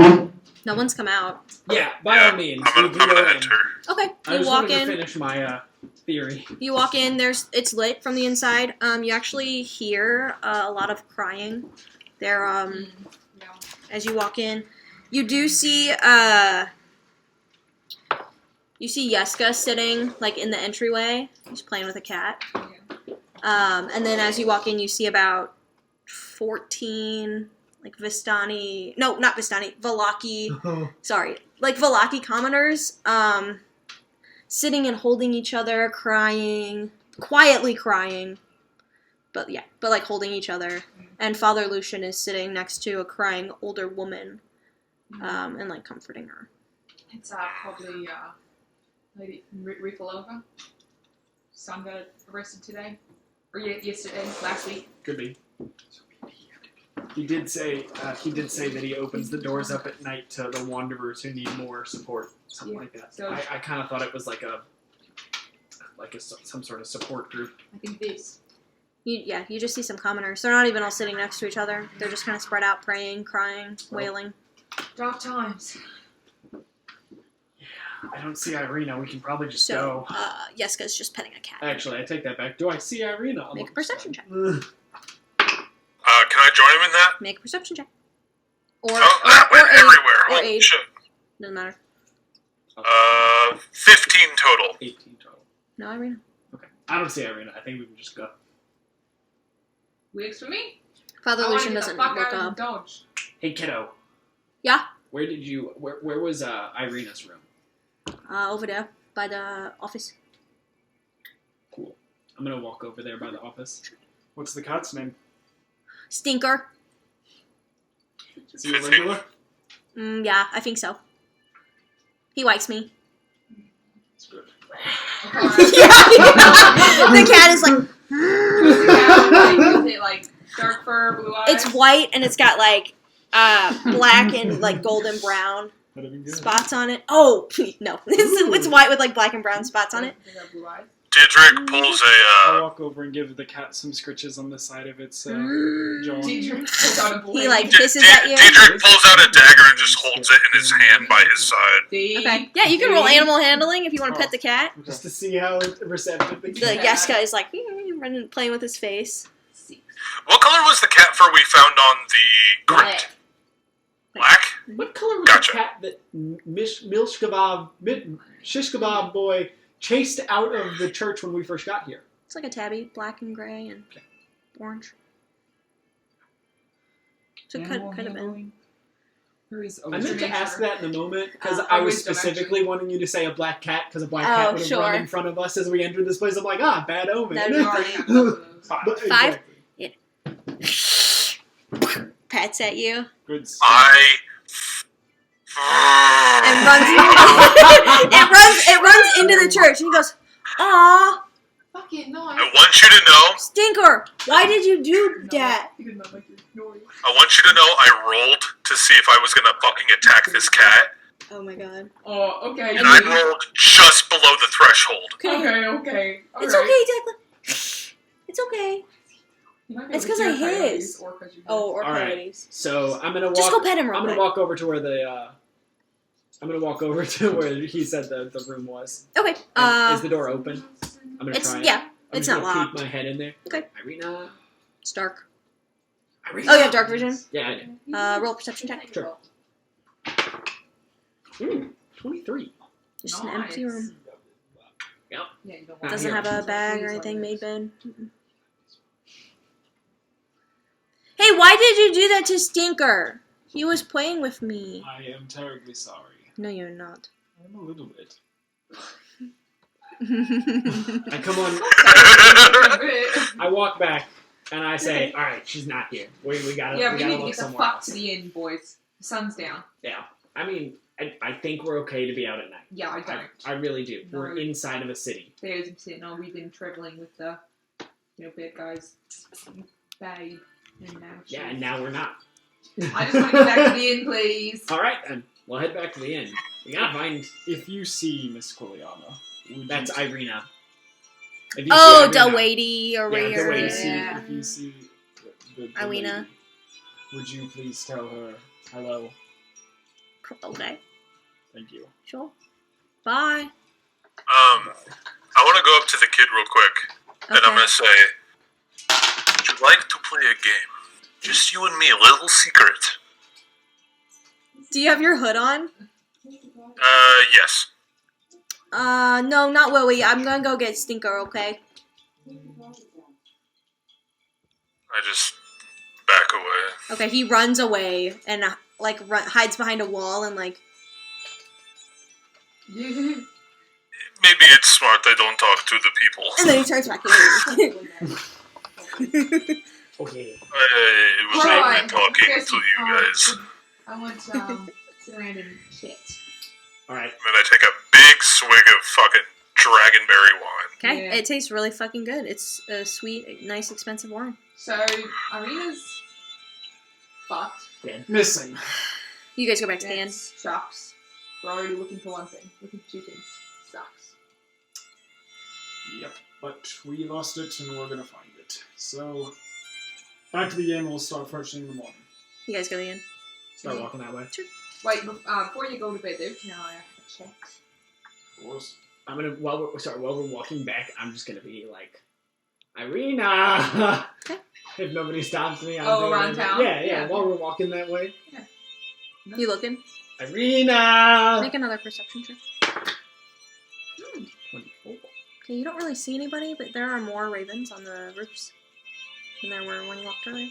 No one's come out.
Yeah, by
Yeah,
all means.
I'm gonna
go in.
enter.
Okay,
I
you
just
walk
wanted to
in.
finish my theory.
You walk in. It's lit from the inside. You actually hear a lot of crying. There,
No.
as you walk in, you do see you see Yeska sitting like in the entryway. He's playing with a cat. And then as you walk in, you see about 14 like Vistani. No, not Vistani. Velaki. Sorry, like Velaki commoners. Sitting and holding each other, crying, quietly crying. But like holding each other. And Father Lucian is sitting next to a crying older woman, and like comforting her.
It's probably Lady Rikolova. Son got arrested today, or yesterday, last week.
Could be. He did say that he opens the doors up at night to the wanderers who need more support, something
Yeah,
like that.
so-
I kind of thought it was like some sort of support group.
I think this.
You just see some commoners. They're not even all sitting next to each other. They're just kind of spread out, praying, crying, wailing.
Dark times.
I don't see Irina. We can probably just
So,
go.
Yeska's just petting a cat.
Actually, I take that back. Do I see Irina?
Make a perception check.
Can I join him in that?
Make a perception check. Or
Oh, that went
aid.
everywhere.
Or
Holy
aid.
shit.
Doesn't matter.
15 total.
18 total.
No, Irina.
Okay. I don't see Irina. I think we can just go.
Weeks for me.
Father
I wanna
Lucian
get the
doesn't
fuck
look
out of
up.
Dodge.
Hey, kiddo.
Yeah?
Where was Irina's room?
Over there by the office.
Cool. I'm gonna walk over there by the office.
What's the cat's name?
Stinker.
Is he a regular?
Yeah, I think so. He likes me.
That's good.
The cat is like.
Is it like dark fur, blue eyes?
It's white and it's got like black and like golden brown
That'd be good.
spots on it. Oh no, it's white with like black and brown spots on it.
They got blue eyes.
Didrik pulls
I'll
a,
walk over and give the cat some scritches on the side of its jaw.
Didrik pulls out a blade.
He like hisses at you.
Didrik pulls out a dagger and just holds it in his hand by his side.
Okay, yeah, you can roll animal handling if you want to pet the cat.
Just to see how receptive the
The
cat.
Yeska is like running, playing with his face.
What color was the cat fur we found on the crypt? Black?
What color was
Gotcha.
the cat that Shish Kebab boy chased out of the church when we first got here?
It's like a tabby, black and gray and orange. So it could have been.
I meant to ask that in the moment because
Oh,
I was
wisdom,
specifically wanting you to say a black cat because a black
Oh,
cat would have
sure.
run in front of us as we entered this place. I'm like, bad omen.
That'd be
Already
funny.
have enough of those.
But-
Five?
exactly.
Pats at you
Good stuff.
and runs. it runs into the church and he goes, "Aw,
Fucking no.
I want you to know,
Stinker, why did you do that?"
He did not like your noise.
I want you to know I rolled to see if I was gonna fucking attack this cat,
Oh my god.
Oh, okay.
and I rolled just below the threshold.
Okay.
It's
Alright.
okay, Declan. It's okay.
You might be
It's
able
'cause
to
I
hear coyotes
hiss.
or 'cause you
Oh, or
All right.
coyotes.
So I'm gonna walk.
Just go pet him real
I'm gonna
quick.
walk over to where the. I'm gonna walk over to where he said the room was.
Okay.
And is the door open? I'm gonna
It's
try it.
yeah.
I'm
It's
just
not
gonna
locked.
peek my head in there.
Okay.
Irina.
It's dark.
Irina.
Oh, you have dark vision.
Yeah, I do.
Roll a perception check.
Sure. 23.
Just an empty room.
Yeah, you don't
Not
want
Doesn't
here.
have a bag or anything made bed. Mm-mm. Hey, why did you do that to Stinker? He was playing with me.
I am terribly sorry.
No, you're not.
I'm a little bit.
I come on. I walk back and I say, "All right, she's not here. We gotta.
Yeah,
we
we
gotta
need to
look
get the
somewhere
fuck
else."
to the inn, boys. The sun's down.
Yeah. I mean, I think we're okay to be out at night.
Yeah, I don't.
I really do.
No.
We're inside of a city.
There's sitting on. We've been traveling with the, bad guys. Babe. And now she's...
Yeah, and now we're not.
I just want to get back to the inn, please.
All right, then. We'll head back to the inn. We gotta find.
If you see Miss Quiliana, would
That's
you,
Irina. If you
Oh,
see Irina-
Delwady or
Yeah,
where?
Delwady.
Yeah.
if you see the
Irina.
lady, would you please tell her hello?
Okay,
Thank you.
sure. Bye.
I want to go up to the kid real quick, and I'm
Okay.
gonna say, "Would you like to play a game? Just you and me, a little secret."
Do you have your hood on?
Yes.
No, not Willie. I'm gonna go get Stinker, okay?
I just back away.
Okay, he runs away and, hides behind a wall and,
Maybe it's smart I don't talk to the people.
and then he turns back in.
Okay.
It was
Alright,
only talking
guess
to you guys.
I want to sit around and shit.
All right.
Then I take a big swig of fucking dragonberry wine.
Okay,
Yeah.
it tastes really fucking good. It's a sweet, nice, expensive wine.
So, Irina's fucked.
Missing.
You guys go back to the inn.
That sucks. We're already looking for one thing. Looking for two things. Sucks.
Yep. But we lost it and we're gonna find it. So back to the inn. We'll start first thing in the morning.
You guys go to the inn.
Start walking that way.
Wait, before you go to bed though, can I check?
Of course.
I'm gonna while we're walking back, I'm just gonna be like, Irina.
Okay.
If nobody stops me, I'm
Oh,
doing
around
it.
town?
Yeah.
Yeah.
While we're walking that way,
You looking?
Irina.
Make another perception check.
24.
Okay, you don't really see anybody, but there are more ravens on the roofs than there were when you walked earlier.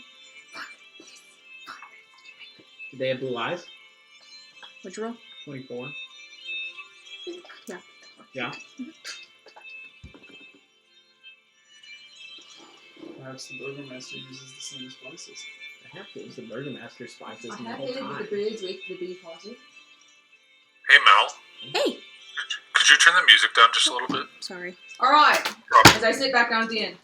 Do they have blue eyes?
What'd you roll?
24.
Yeah.
Yeah?
Perhaps the burgomaster uses the same spices.
I have to use the Burgomaster spices
I
the
have
whole
headed
time.
with the birds with the bee party.
Hey, Mal.
Hey!
Could you turn the music down just a little bit?
Sorry.
Alright,
Problem.
as I sit back down at the inn.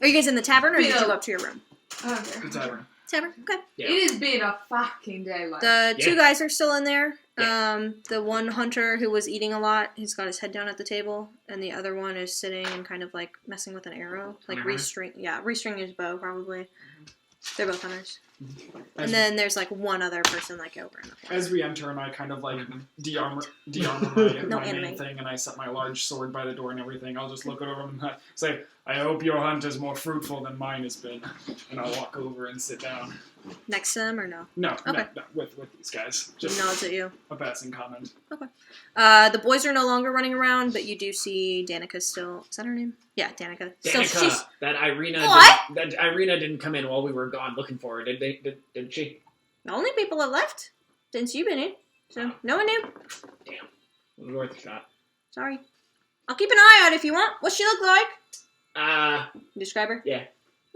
Are you guys in the tavern, or did you
No.
go up to your room?
Okay.
The tavern.
Tavern? Okay.
Yeah.
It has been a fucking day, like.
The two
Yeah.
guys are still in there.
Yeah.
The one hunter who was eating a lot, he's got his head down at the table, and the other one is sitting and kind of like messing with an arrow, like restringing his bow probably. They're both hunters. And then there's like one other person like over in the corner.
As we enter, and I kind of like de-armor
No
my
anime.
main thing, and I set my large sword by the door and everything. I'll just look over and say, "I hope your hunt is more fruitful than mine has been." And I'll walk over and sit down.
Next to them or no?
No,
Okay.
no, with these guys.
He
Just
nods at you.
a passing comment.
The boys are no longer running around, but you do see Danica still. Is that her name? Yeah, Danica. So
Danica,
she's
that Irina.
What?
That Irina didn't come in while we were gone looking for her, did they? Did she?
the only people that left since you've been in. So no one knew.
Damn, it was worth a shot.
Sorry. I'll keep an eye out if you want. What's she look like? Describe her?
Yeah.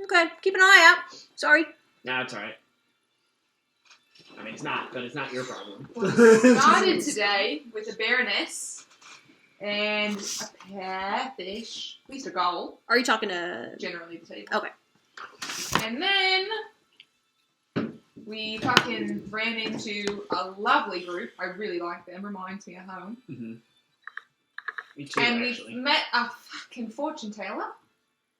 Okay, keep an eye out. Sorry.
No, it's alright. I mean, it's not, but it's not your problem.
Well, it started today with a baroness and a pair fish, at least a gull,
Are you talking to...
generally the table.
Okay.
And then we fucking ran into a lovely group. I really like them. Reminds me of home.
Mm-hmm. Me too,
And
actually.
we met a fucking fortune teller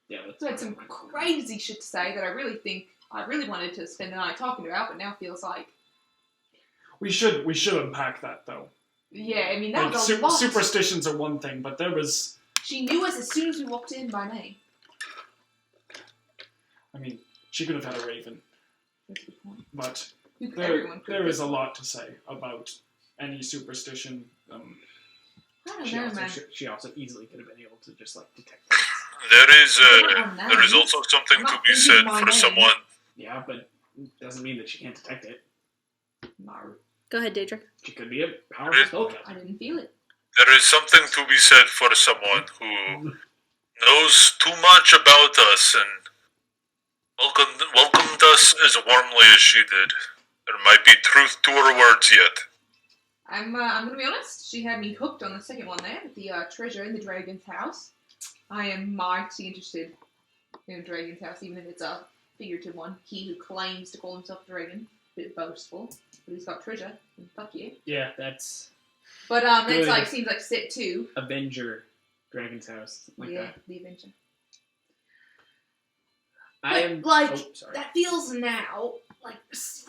Yeah,
who had some crazy shit to say that I really wanted to spend the night talking about, but now feels like,
We should unpack that though.
yeah, I mean, that
Like,
was a lot.
superstitions are one thing, but there was.
She knew us as soon as we walked in by name.
I mean, she could have had a raven,
That's a good point.
but
Everyone could.
there is a lot to say about any superstition.
I don't
She
know,
also,
man.
she also easily could have been able to just, like, detect things.
There is also something
I'm
to
not
be
thinking
said
my
for
name.
someone.
Yeah, but it doesn't mean that she can't detect it.
No,
Go ahead, Daedra.
She could be a powerful spellcaster.
I didn't feel it.
There is something to be said for someone who knows too much about us and welcomed us as warmly as she did. There might be truth to her words yet.
I'm gonna be honest. She had me hooked on the second one there, with the treasure in the dragon's house. I am mighty interested in a dragon's house, even if it's a figurative one. He who claims to call himself a dragon, a bit boastful, but he's got treasure. And fuck you.
Yeah, that's
But that's
Good.
like seems like set 2.
Avenger Dragon's House. Something like
Yeah,
that.
the adventure.
I
But,
am.
like,
Oh, sorry.
that feels now like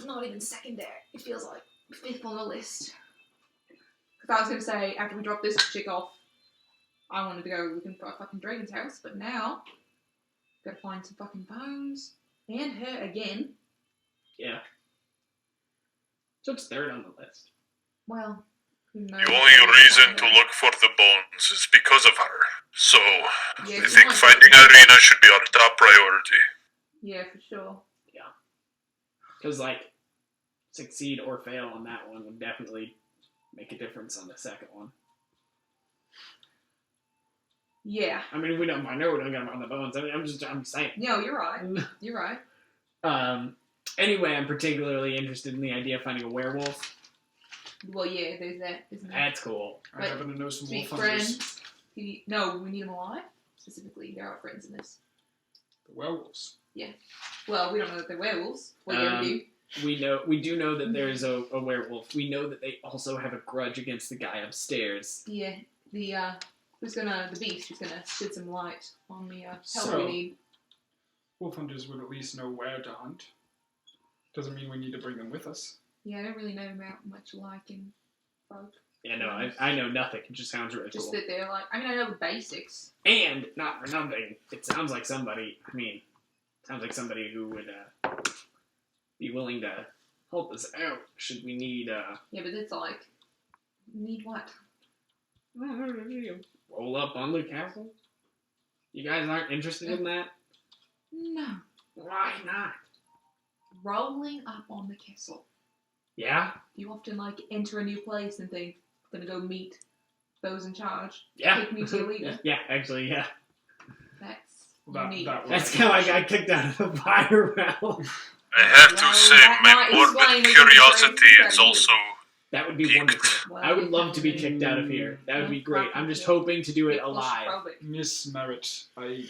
not even secondary. It feels like 5th on the list. Because I was going to say, after we drop this chick off, I wanted to go looking for a fucking dragon's house, but now, gotta find some fucking bones. And her again.
Yeah. So it's third on the list.
Well, who knows?
The only reason to look for the bones is because of her. So,
Yeah,
I think
might-
finding Irina should be our top priority.
Yeah, for sure.
Because, like, succeed or fail on that one would definitely make a difference on the second one.
Yeah.
I mean, we don't. I know we don't get them on the bones. I mean, I'm saying.
No, you're right. You're right.
Anyway, I'm particularly interested in the idea of finding a werewolf.
Well, yeah, there's that, isn't there?
That's cool.
I
But
happen to know some
Sweet
wolf hunters.
friends. No, we need them alive. Specifically, they're our friends in this.
The werewolves.
Well, we don't know that they're werewolves. What do we do?
We do know that there's a werewolf. We know that they also have a grudge against the guy upstairs.
Yeah, the beast who's gonna shed some light on the help
So-
we need.
Wolf hunters would at least know where to hunt. Doesn't mean we need to bring them with us.
Yeah, I don't really know about much liking folk.
Yeah, no, I know nothing. It just sounds really
Just
cool.
that they're like, I mean, I know the basics.
And, not for nothing, it sounds like somebody, who would be willing to help us out should we need,
Yeah, but it's like, need what?
Roll up on the castle? You guys aren't interested in that?
No.
Why not?
Rolling up on the castle.
Yeah?
You often, enter a new place and think, gonna go meet those in charge.
Yeah.
Take me to your leader.
Yeah, actually, yeah.
That's
That
unique.
was-
That's how I got kicked out of the fire realm.
I have to
Well,
say,
that
my
might
morbid
explain it.
curiosity is
Very
also.
That would be
Kicked.
wonderful.
Well,
I would love to be kicked out of here. That would be great. I'm just hoping to do it alive.
Miss Merritt, I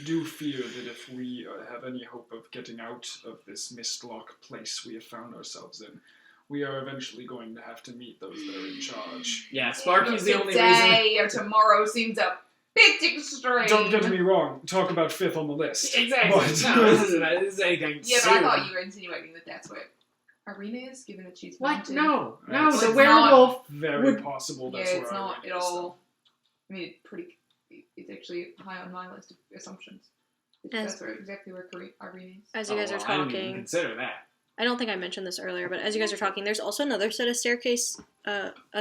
do fear that if we have any hope of getting out of this mistlock place we have found ourselves in, we are eventually going to have to meet those that are in charge.
Yeah, Sparky's the only reason.
Today or tomorrow seems a bit extreme.
Don't get me wrong, talk about fifth on the list.
Exactly.
But-
No, this is anything.
Yeah, but I
soon.
thought you were insinuating that that's where Irina is, given that she's
What?
wanted.
No,
Right.
the
It's
werewolf.
Very
Would-
possible
Yeah,
that's
it's
where
not
Irene
at
is,
all. I mean, it's actually high on my list of assumptions.
As-
That's exactly where Irina is.
As you guys are
I didn't even
talking,
consider that.
I don't think I mentioned this earlier, but as you guys are talking, there's also another set of a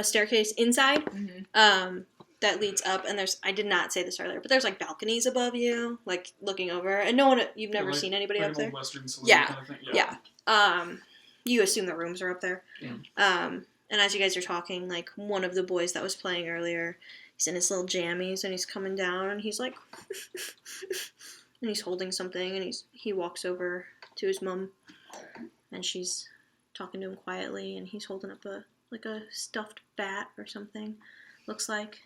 staircase inside,
Mm-hmm.
that leads up, and I did not say this earlier, but there's balconies above you, looking over, and no one, you've never
like-
seen anybody
Like
up
an
there.
old Western saloon
Yeah.
kind of thing.
Yeah. You assume the rooms are up there.
Yeah.
And as you guys are talking, one of the boys that was playing earlier, he's in his little jammies, and he's coming down, and he's like, and he's holding something, and he walks over to his mom, and she's talking to him quietly, and he's holding up a stuffed bat or something, looks like.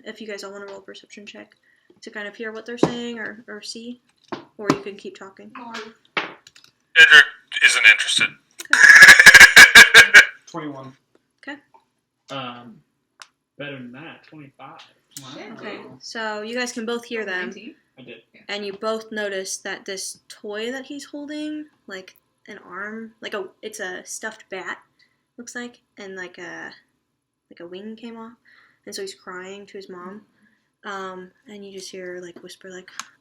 If you guys all want to roll a perception check to kind of hear what they're saying or see, or you can keep talking.
Edric isn't interested.
21.
Better than that. 25.
Wow.
Okay, so you guys can both hear them,
19.
I did.
and you both notice that this toy that he's holding, an arm, it's a stuffed bat, looks like, and a wing came off, and so he's crying to his mom, and you just hear whisper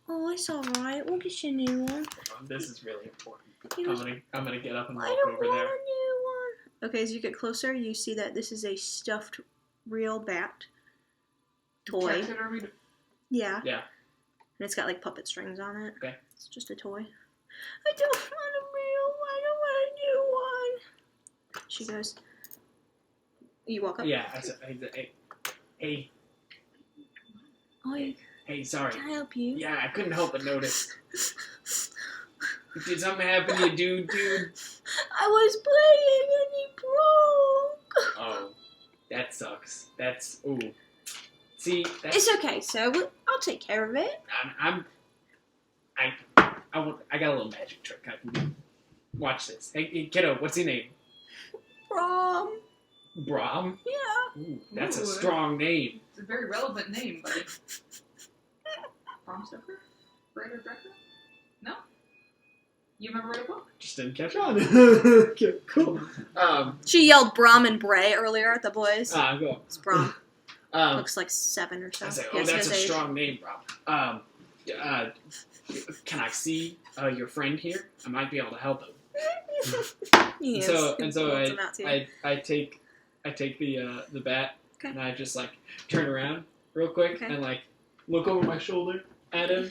oh, it's all right, we'll get you a new one.
This is really important.
He goes,
I'm gonna get up and
I
walk
don't
over
want
there.
a new one. Okay, as you get closer, you see that this is a stuffed real bat toy.
Check it or read it.
Yeah.
Yeah.
And it's got puppet strings on it.
Okay.
It's just a toy. I don't want a real one. I want a new one. She goes. You walk up.
Yeah. I said, hey,
Oi,
hey, sorry.
can I help you?
Yeah, I couldn't help but notice. Did something happen to you, dude?
I was playing and he broke.
Oh, that sucks. That's ooh. See, that's,
It's okay, sir. I'll take care of it.
I got a little magic trick I can do. Watch this. Hey, kiddo, what's your name?
Brom.
Brom?
Yeah.
Ooh, that's a
Ooh.
strong name.
It's a very relevant name, buddy. Bram Stoker? Writer director? No? You remember where to book?
Just didn't catch on. Okay, cool.
She yelled Brom and Bray earlier at the boys.
Go.
It's Brom.
Um,
Looks like 7 or so.
I say,
Yes,
that's a
his age.
strong name, Brom. Can I see your friend here? I might be able to help him.
Yes.
So
He holds him out to you.
I take the bat
Okay.
and I just turn around real quick
Okay.
and look over my shoulder at him,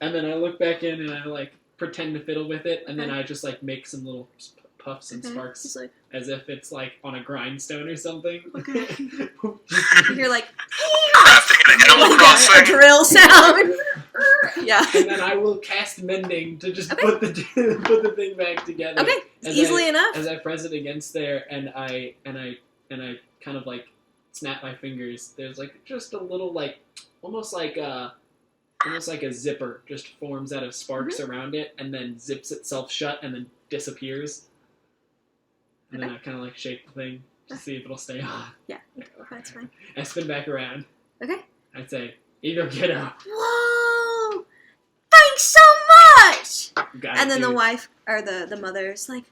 and then I look back in and I pretend to fiddle with it, and then
Okay.
I just make some little puffs and
Okay.
sparks
He's like,
as if it's on a grindstone or something.
Okay. you hear
Crafting an Animal
a
Crossing.
drill sound. Yeah.
And then I will cast mending to just
Okay.
put the thing back together.
Okay.
As
Easily enough.
As I press it against there, and I kind of snap my fingers. There's just a little almost like a zipper just forms out of sparks
Mm-hmm.
around it, and then zips itself shut, and then disappears. And then I kind of shake the thing to see if it'll stay on.
Yeah. That's fine.
I spin back around.
Okay.
I'd say, "Here you go, kiddo."
Whoa! Thanks so much!
You got
And
it,
then the
dude.
wife, or the mother's like,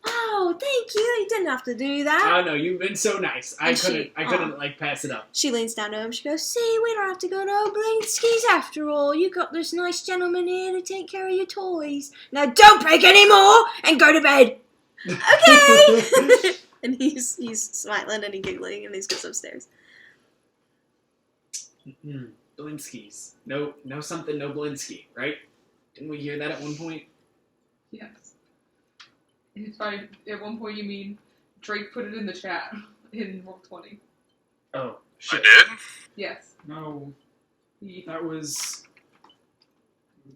oh, thank you. You didn't have to do that.
Oh no, you've been so nice. I
And she-
couldn't pass it up.
She leans down to him. She goes, see, we don't have to go to Oberlin skis after all. You got this nice gentleman here to take care of your toys. Now don't break any more and go to bed. Okay. And he's smiling and he's giggling and he goes upstairs.
Blinskis. No something, no Blinsky, right? Didn't we hear that at one point?
Yes. It's fine. At one point, you mean Drake put it in the chat in Roll 20.
Oh,
I
shit.
did?
Yes.
No,
He-
that was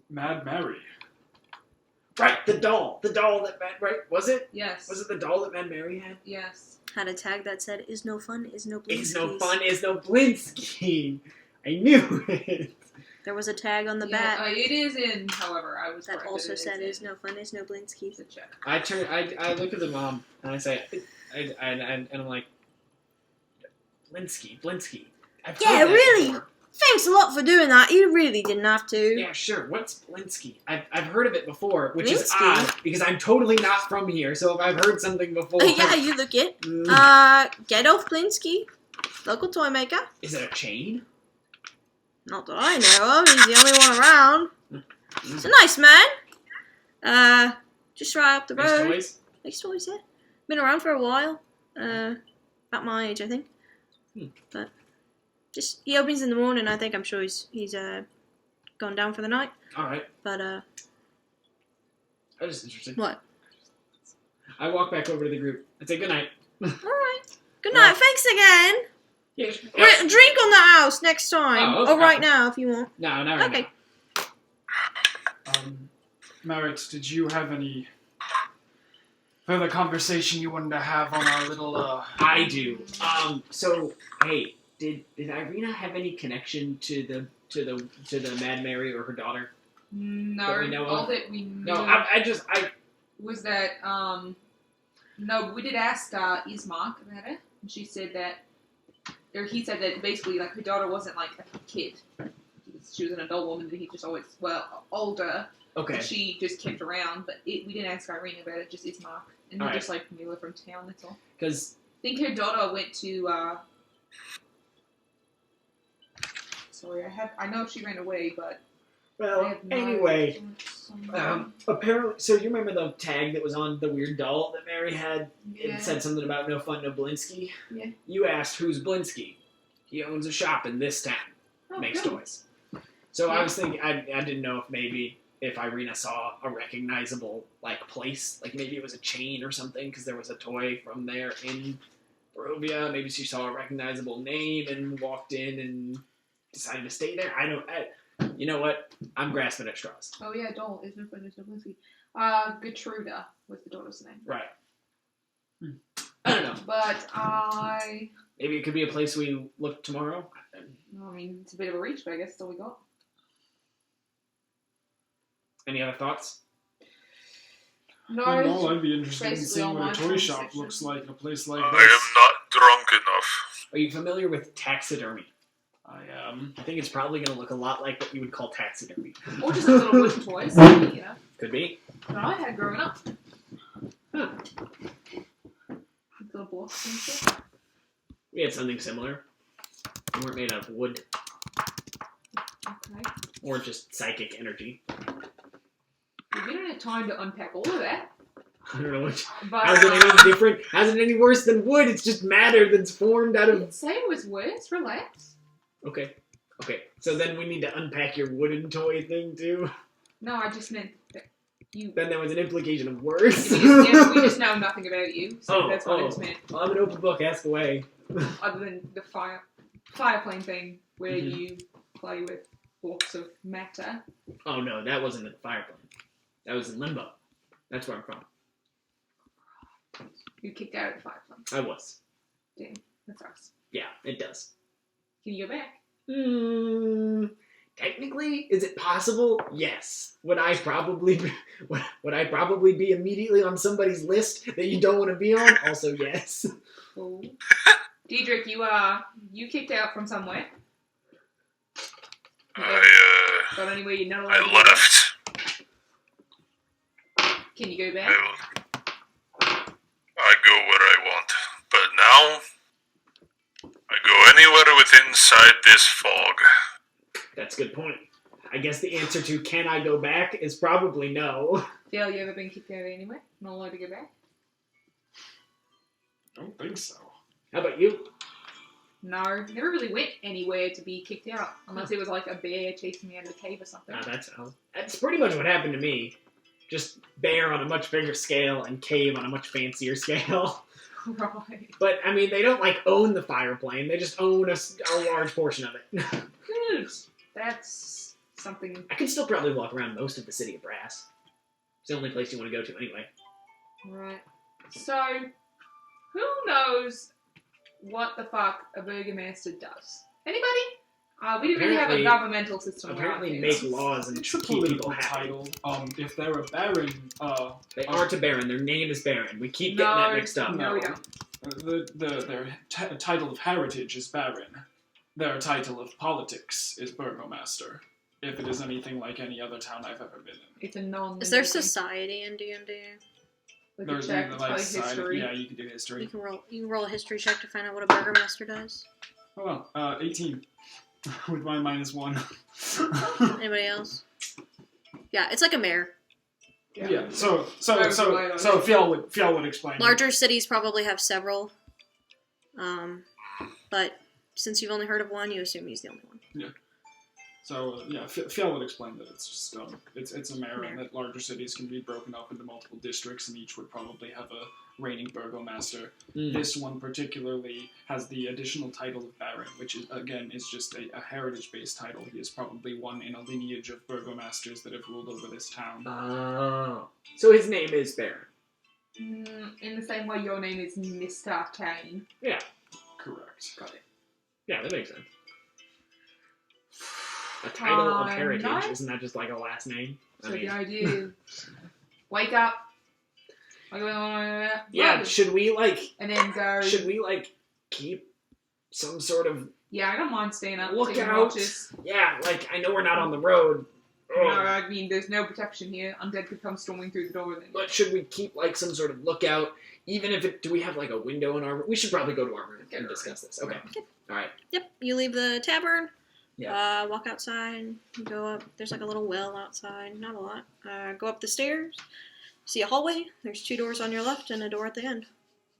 Mad Mary.
Right, the doll. The doll that right? Was it?
Yes.
Was it the doll that Mad Mary had?
Yes.
Had a tag that said, "Is no fun, is no blinskies."
Is no fun, is no Blinsky. I knew it.
There was a tag on the
Yeah,
bat
it is in, however, I was
that
corrected,
also
it
said,
in.
"Is no fun, is no blinskies."
The check.
I look at the mom and I say, and I'm like, Blinsky. I've
Yeah,
heard that
really?
before.
Thanks a lot for doing that. You really didn't have to.
Yeah, sure. What's Blinsky? I've heard of it before, which is
Blinsky?
odd because I'm totally not from here. So if I've heard something before,
Yeah, you look it.
Mm.
Gedolf Blinsky, local toy maker.
Is it a chain?
Not that I know of. He's the only one around. He's a nice man. Just right up the
Nice
road.
toys.
Nice toys, yeah. Been around for a while. About my age, I think. But just he opens in the morning. I think I'm sure he's gone down for the night.
All right.
But
That is interesting.
what?
I walk back over to the group. I say good night.
All right. Good night. Thanks again.
Yeah.
Drink on the house next time.
Oh, okay.
Or right now if you want.
No, not right
Okay.
Merritt, did you have any further conversation you wanted to have on our little,
now. I do. So, hey, did Irina have any connection to the Mad Mary or her daughter?
No,
That we know
all
of?
that we knew
No, I
was that, no, we did ask Ismark about it, and she said that, or he said that basically, like, her daughter wasn't, like, a kid. She was an adult woman that he just always, older.
okay.
And she just kept around, but we didn't ask Irene about it, just Ismark. And he
Alright.
just, like, knew her from town, that's all.
Because
I think her daughter went to, sorry, I know she ran away, but I
well,
have no
anyway.
somewhere.
Apparently, so you remember the tag that was on the weird doll that Mary had?
Yeah.
It said something about no fun, no Blinsky.
Yeah.
You asked who's Blinsky. He owns a shop in this town.
Oh,
Makes
good.
toys. So I
Yeah.
was thinking, I didn't know if Irina saw a recognizable like place, like maybe it was a chain or something, because there was a toy from there in Barovia. Maybe she saw a recognizable name and walked in and decided to stay there. You know what? I'm grasping at straws.
Oh yeah, doll. Is no fun, is no Blinsky. Gertruda was the daughter's name.
Right. I don't know.
But I
Maybe it could be a place we look tomorrow.
mean, it's a bit of a reach, but I guess that's all we got.
Any other thoughts?
No,
well, I'd be interested in
basically
seeing
all
what a
my
toy shop
conversation.
looks like in a place like
I
this.
am not drunk enough.
Are you familiar with taxidermy?
I am.
I think it's probably going to look a lot like what you would call taxidermy.
or just a little wooden toys, maybe, you know.
Could be.
That I had growing up.
Huh.
Little blocks and stuff.
We had something similar. They weren't made out of wood
Okay.
or just psychic energy.
We didn't have time to unpack all of that.
I don't know which.
But
How's it any different? How's it any worse than wood? It's just matter that's formed out
I
of.
didn't say it was worse. Relax.
Okay. So then we need to unpack your wooden toy thing too.
No, I just meant that you.
Then there was an implication of worse.
we just know nothing about you, so that's what I just meant.
Well, I'm an open book. Ask away.
Other than the fireplane thing, where
Mhm.
you play with blocks of matter.
Oh no, that wasn't in the fireplane. That was in Limbo. That's where I'm from.
You kicked out of the fireplane.
I was.
Damn, that's us.
Yeah, it does.
Can you go back?
Technically, is it possible? Yes. Would I probably be immediately on somebody's list that you don't want to be on? Also, yes.
Cool. Diedrich, you kicked out from somewhere. Got anywhere you're not allowed to
I
go?
left.
Can you go back?
I go where I want. But now, I go anywhere within inside this fog.
That's a good point. I guess the answer to can I go back is probably no.
Phil, you ever been kicked out anywhere? Not allowed to go back?
I don't think so.
How about you?
No, never really went anywhere to be kicked out. Unless it was like a bear chasing me out of the cave or something.
That's pretty much what happened to me. Just bear on a much bigger scale and cave on a much fancier scale.
Right.
But, I mean, they don't, like, own the fire plane. They just own a large portion of it.
Good. That's something.
I can still probably walk around most of the city of Brass. It's the only place you want to go to anyway.
Right. So, who knows what the fuck a burgomaster does? Anybody? We didn't really have a
Apparently-
governmental system.
Apparently
around here.
make laws and
It's a
keep people
political
happy.
title. If they're a baron,
They aren't a baron. Their name is Baron. We keep
No,
getting that mixed up.
no, we don't.
their title of heritage is baron. Their title of politics is burgomaster. If it is anything like any other town I've ever been in.
It's a non.
Is there society in D&D?
We
There's
check.
the
It's probably
side.
history.
Yeah, you can do history.
You can roll a history check to find out what a burgomaster does.
Oh well, 18 with my -1.
Anybody else? Yeah, it's like a mayor.
Yeah. So
Right.
Fiel would explain.
Larger cities probably have several. But since you've only heard of one, you assume he's the only one.
So yeah, Fiel would explain that it's just it's a mayor, and that larger cities can be broken up into multiple districts, and each would probably have a reigning burgomaster. This one particularly has the additional title of baron, which is again is just a heritage-based title. He is probably one in a lineage of burgomasters that have ruled over this town.
Oh. So his name is Baron.
In the same way your name is Mr. Kane.
Yeah.
Correct.
Got it.
Yeah, that makes sense. A title of heritage,
nice.
isn't that just like a last name?
So the idea is wake up.
Yeah, should we
and then go.
keep some sort of
Yeah, I don't mind staying up.
Look
taking
out.
watches.
I know we're not on the road.
No, I mean, there's no protection here. Undead could come storming through the door then.
But should we keep like some sort of lookout? Even if do we have like a window in our room? We should probably go to our room and discuss this. Okay. Alright.
Yep, you leave the tavern.
Yeah.
Walk outside. Go up. There's like a little well outside. Not a lot. Go up the stairs. See a hallway. There's 2 doors on your left and a door at the end.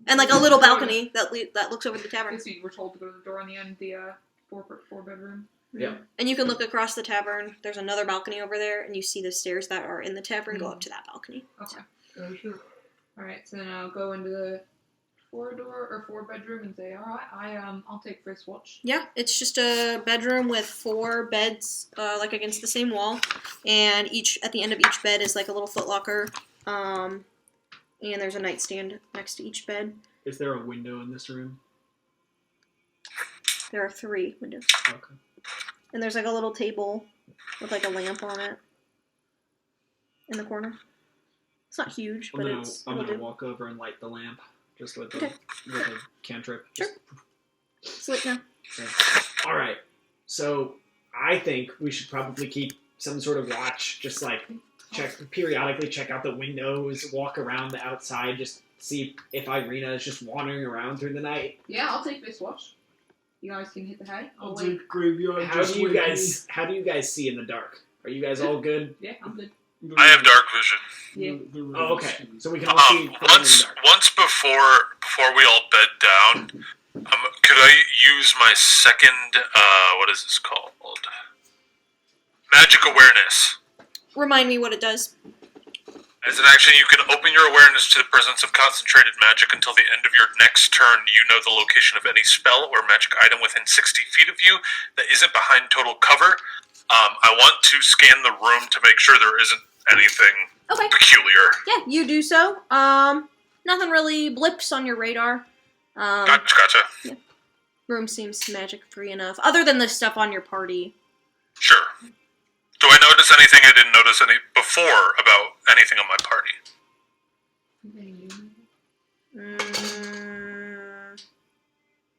And like a little balcony that looks over the tavern.
So you were told to go to the door on the end, the four bedroom.
Yeah.
And you can look across the tavern. There's another balcony over there, and you see the stairs that are in the tavern go up to that balcony.
Okay. Alright, so then I'll go into the 4 bedroom and say, alright, I'll take first watch.
Yeah, it's just a bedroom with 4 beds, like against the same wall, and at the end of each bed is like a little footlocker, and there's a nightstand next to each bed.
Is there a window in this room?
There are 3 windows.
Okay.
And there's like a little table with like a lamp on it in the corner. It's not huge, but
I'm
it'll
gonna
do.
walk over and light the lamp just with
Okay.
with a cantrip.
Sure. It's lit now.
All right. So I think we should probably keep some sort of watch. Just like periodically check out the windows, walk around the outside, just see if Irina is just wandering around through the night.
Yeah, I'll take first watch. You guys can hit the hay.
I'll
wait.
take graveyard.
How do you guys see in the dark? Are you guys all good?
Yeah, I'm good.
I have dark vision.
Yeah.
Oh, okay. So we can all see in the dark.
Once before we all bed down, could I use my second what is this called? Magic awareness.
Remind me what it does.
As an action, you can open your awareness to the presence of concentrated magic until the end of your next turn. You know the location of any spell or magic item within 60 feet of you that isn't behind total cover. I want to scan the room to make sure there isn't anything
Okay.
peculiar.
Yeah, you do so. Nothing really blips on your radar.
Gotcha.
Room seems magic-free enough, other than the stuff on your party.
Sure. Do I notice anything I didn't notice before about anything on my party?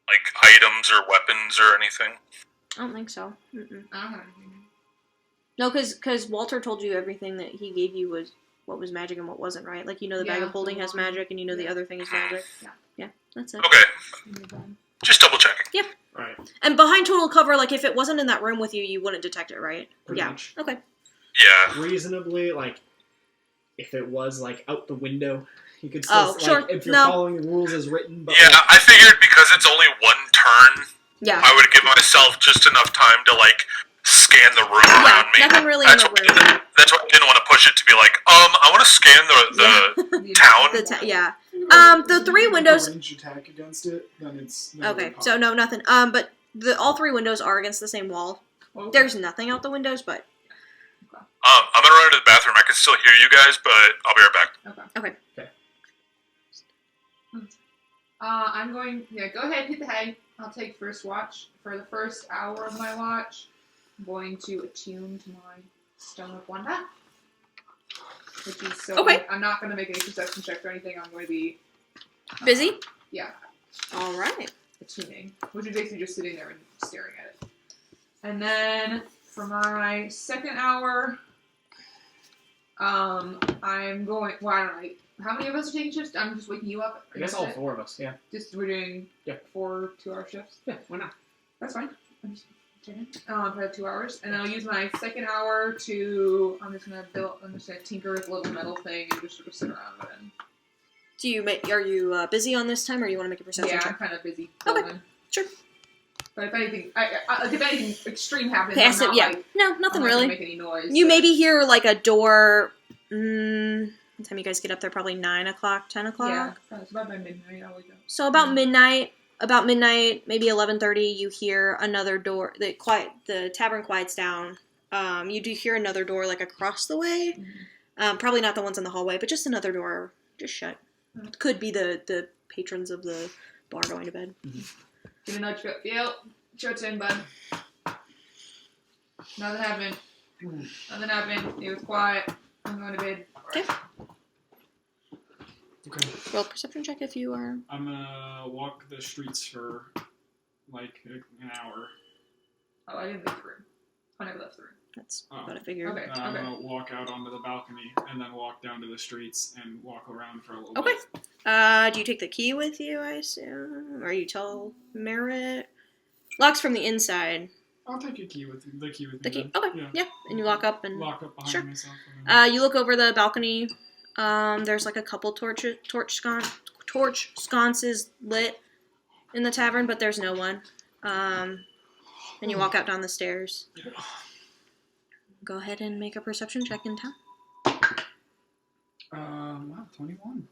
Like items or weapons or anything?
I don't think so. Mm-mm.
I don't have anything.
No, because Walter told you everything that he gave you was what was magic and what wasn't, right? Like, you know the bag
Yeah,
of holding has magic, and you know the
yeah.
other thing is magic.
Yeah.
Yeah, that's it.
Okay. Just double checking.
Right.
And behind total cover, like, if it wasn't in that room with you, you wouldn't detect it, right?
Pretty
Yeah.
much.
Okay.
Yeah.
Reasonably, like, if it was, like, out the window, you could still,
Oh,
like,
sure.
if you're
No.
following the rules as written, but,
Yeah,
like,
I figured because it's only one turn,
Yeah.
I would give myself just enough time to like scan the room around me.
Nothing really in the room.
That's why I didn't want to push it to be like, I want to scan the town.
Yeah. The 3 windows.
Range attack against it, then it's
Okay, so no, nothing. But all 3 windows are against the same wall.
Okay.
There's nothing out the windows, but
I'm gonna run to the bathroom. I can still hear you guys, but I'll be right back.
Okay.
okay.
I'm going. Yeah, go ahead, hit the hay. I'll take first watch. For the first hour of my watch, I'm going to attune to my Stone of Wonder. Which is so.
Okay.
I'm not going to make any perception checks or anything. I'm going to be
Busy?
Yeah,
All right.
attuning, which is basically just sitting there and staring at it. And then for my second hour, I'm going. Well, I don't know. How many of us are taking shifts? I'm just waking you up.
I guess all 4 of us, yeah.
Just we're doing 4 2-hour shifts.
Yeah, why not?
That's fine. I'm just checking. For 2 hours, and then I'll use my second hour to. I'm just gonna tinker with a little metal thing and just sort of sit around with it.
Are you busy on this time, or you want to make a perception
Yeah, I'm
check?
kind of busy.
Okay,
building.
sure.
But if anything, if anything extreme happens,
Passive,
I'm not
yeah.
like,
No, nothing
I'm not
really.
gonna make any noise.
You
but-
maybe hear like a door. What time you guys get up there? Probably 9 o'clock, 10 o'clock.
Yeah, it's about by midnight. I'll wake up.
So about midnight, maybe 11:30, you hear another door. The tavern quiets down. You do hear another door like across the way. Probably not the ones in the hallway, but just another door just shut. Could be the patrons of the bar going to bed.
Give me a nudge. Feel. It's your turn, bud. Nothing happened. Nothing happened. It was quiet. I'm going to bed.
Okay.
Okay.
Roll a perception check if you are.
I'm gonna walk the streets for like an hour.
Oh, I didn't leave the room. I never left the room.
That's
Oh.
what I figured.
Okay.
I'm gonna walk out onto the balcony and then walk down to the streets and walk around for a little
Okay.
bit.
Do you take the key with you, I assume? Or you tell Merritt? Locks from the inside.
I'll take the key with me.
The key?
then.
Okay. Yeah. And you lock up and...
Lock up behind
Sure.
myself. And then...
You look over the balcony. There's like a couple torch sconces lit in the tavern, but there's no one. And you walk out down the stairs. Go ahead and make a perception check in town.
Wow, 21.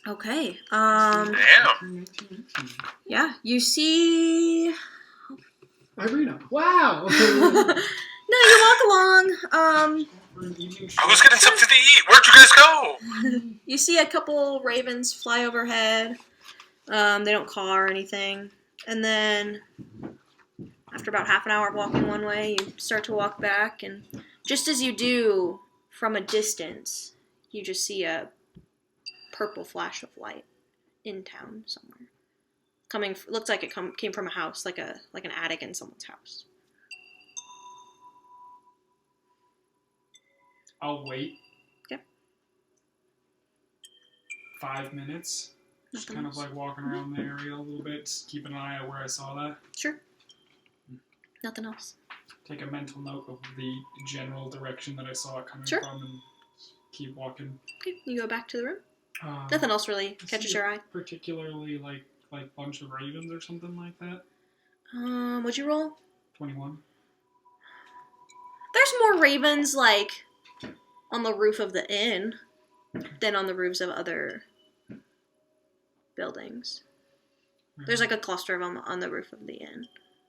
Okay.
Damn.
Yeah, you see...
Irina. Wow.
No, you walk along.
I was getting something to eat. Where'd you guys go?
You see a couple ravens fly overhead. They don't caw or anything. And then, after about half an hour of walking one way, you start to walk back. And just as you do, from a distance, you just see a purple flash of light in town somewhere. Looks like it came from a house, like an attic in someone's house.
I'll wait.
Okay.
5 minutes. Just
Nothing
kind of
else.
like walking around the area a little bit, just keeping an eye out where I saw that.
Sure. Nothing else.
Take a mental note of the general direction that I saw it coming
Sure.
from and keep walking.
Okay, you go back to the room.
Um,
Nothing else really
I
catches
see
your
a
eye.
Particularly like bunch of ravens or something like that.
What'd you roll?
21.
There's more ravens, like, on the roof of the inn than on the roofs of other buildings. There's like a cluster of them on the roof of the inn.